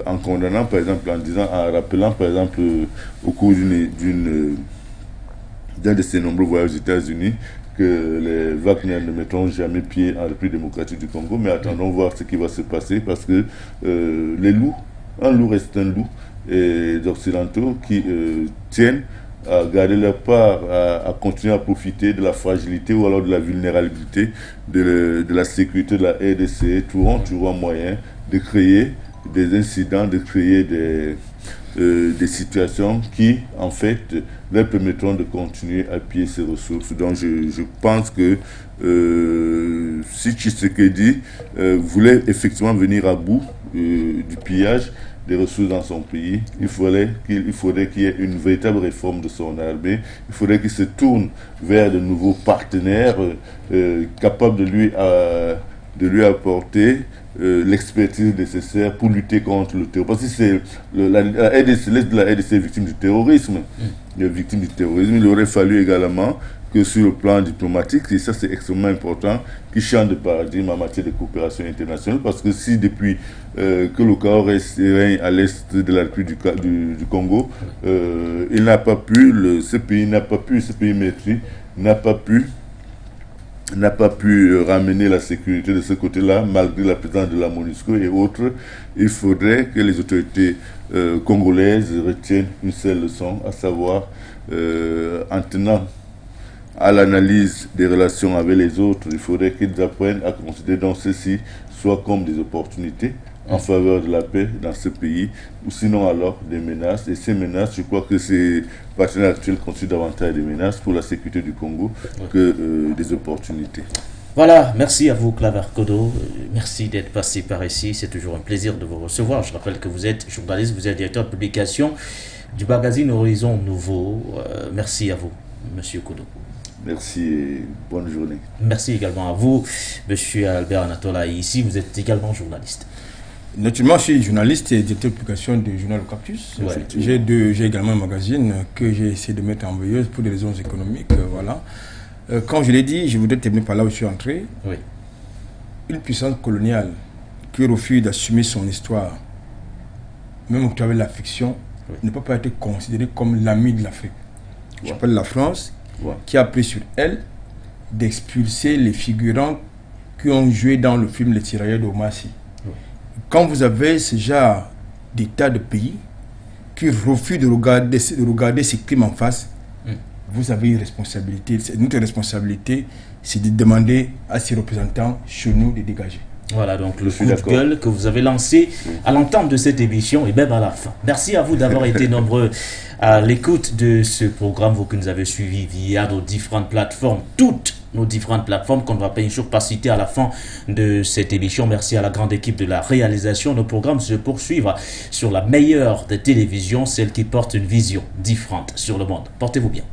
en condamnant par exemple, en rappelant par exemple au cours d'un de ces nombreux voyages aux États-Unis que les Wagner ne mettront jamais pied en République démocratique du Congo, mais attendons voir ce qui va se passer, parce que un loup reste un loup, et les Occidentaux qui tiennent à garder leur part, à continuer à profiter de la fragilité ou alors de la vulnérabilité de la sécurité de la RDC, trouveront moyen de créer des incidents, de créer des situations qui, en fait, leur permettront de continuer à piller ces ressources. Donc, je pense que si Tshisekedi voulait effectivement venir à bout du pillage des ressources dans son pays, il faudrait qu'il y ait une véritable réforme de son armée. Il faudrait qu'il se tourne vers de nouveaux partenaires capables de lui apporter l'expertise nécessaire pour lutter contre le terrorisme. Parce que c'est l'est de la RDC est victime du terrorisme. Il est victime du terrorisme. Il aurait fallu également que sur le plan diplomatique, et ça c'est extrêmement important, qu'il change de paradigme en matière de coopération internationale, parce que si depuis que le chaos règne à l'est de la République du Congo, il n'a pas pu, ce pays maîtrise, n'a pas pu ramener la sécurité de ce côté-là, malgré la présence de la MONUSCO et autres. Il faudrait que les autorités congolaises retiennent une seule leçon, à savoir, en tenant à l'analyse des relations avec les autres, il faudrait qu'ils apprennent à considérer donc ceci soit comme des opportunités en faveur de la paix dans ce pays, ou sinon alors des menaces. Et ces menaces, je crois que ces partenaires actuels constituent davantage des menaces pour la sécurité du Congo que des opportunités. Voilà, merci à vous Claver Kodo, merci d'être passé par ici, c'est toujours un plaisir de vous recevoir. Je rappelle que vous êtes journaliste, vous êtes directeur de publication du magazine Horizon Nouveau. Merci à vous, Monsieur Kodo. Merci et bonne journée. Merci également à vous, Monsieur Albert Anatola. Et ici, vous êtes également journaliste. Naturellement, je suis journaliste et directeur de publication du journal Cactus. Ouais. J'ai également un magazine que j'ai essayé de mettre en veilleuse pour des raisons économiques. Voilà. Comme je l'ai dit, je voudrais terminer par là où je suis entré. Oui. Une puissance coloniale qui refuse d'assumer son histoire, même au travers de la fiction, ne peut pas être considérée comme l'ami de l'Afrique. Je parle de la France, qui a pris sur elle d'expulser les figurants qui ont joué dans le film Les Tirailleurs d'Omar Sy. Quand vous avez ce genre d'état de pays qui refuse de regarder ces crimes en face, vous avez une responsabilité. Notre responsabilité, c'est de demander à ces représentants chez nous de dégager. Voilà donc le coup de gueule que vous avez lancé à l'entame de cette émission et même à la fin. Merci à vous d'avoir été nombreux à l'écoute de ce programme, vous que nous avez suivi via nos différentes plateformes, toutes nos différentes plateformes qu'on ne va pas une chose pas citer à la fin de cette émission. Merci à la grande équipe de la réalisation. Nos programmes se poursuivent sur la meilleure des télévisions, celle qui porte une vision différente sur le monde. Portez-vous bien.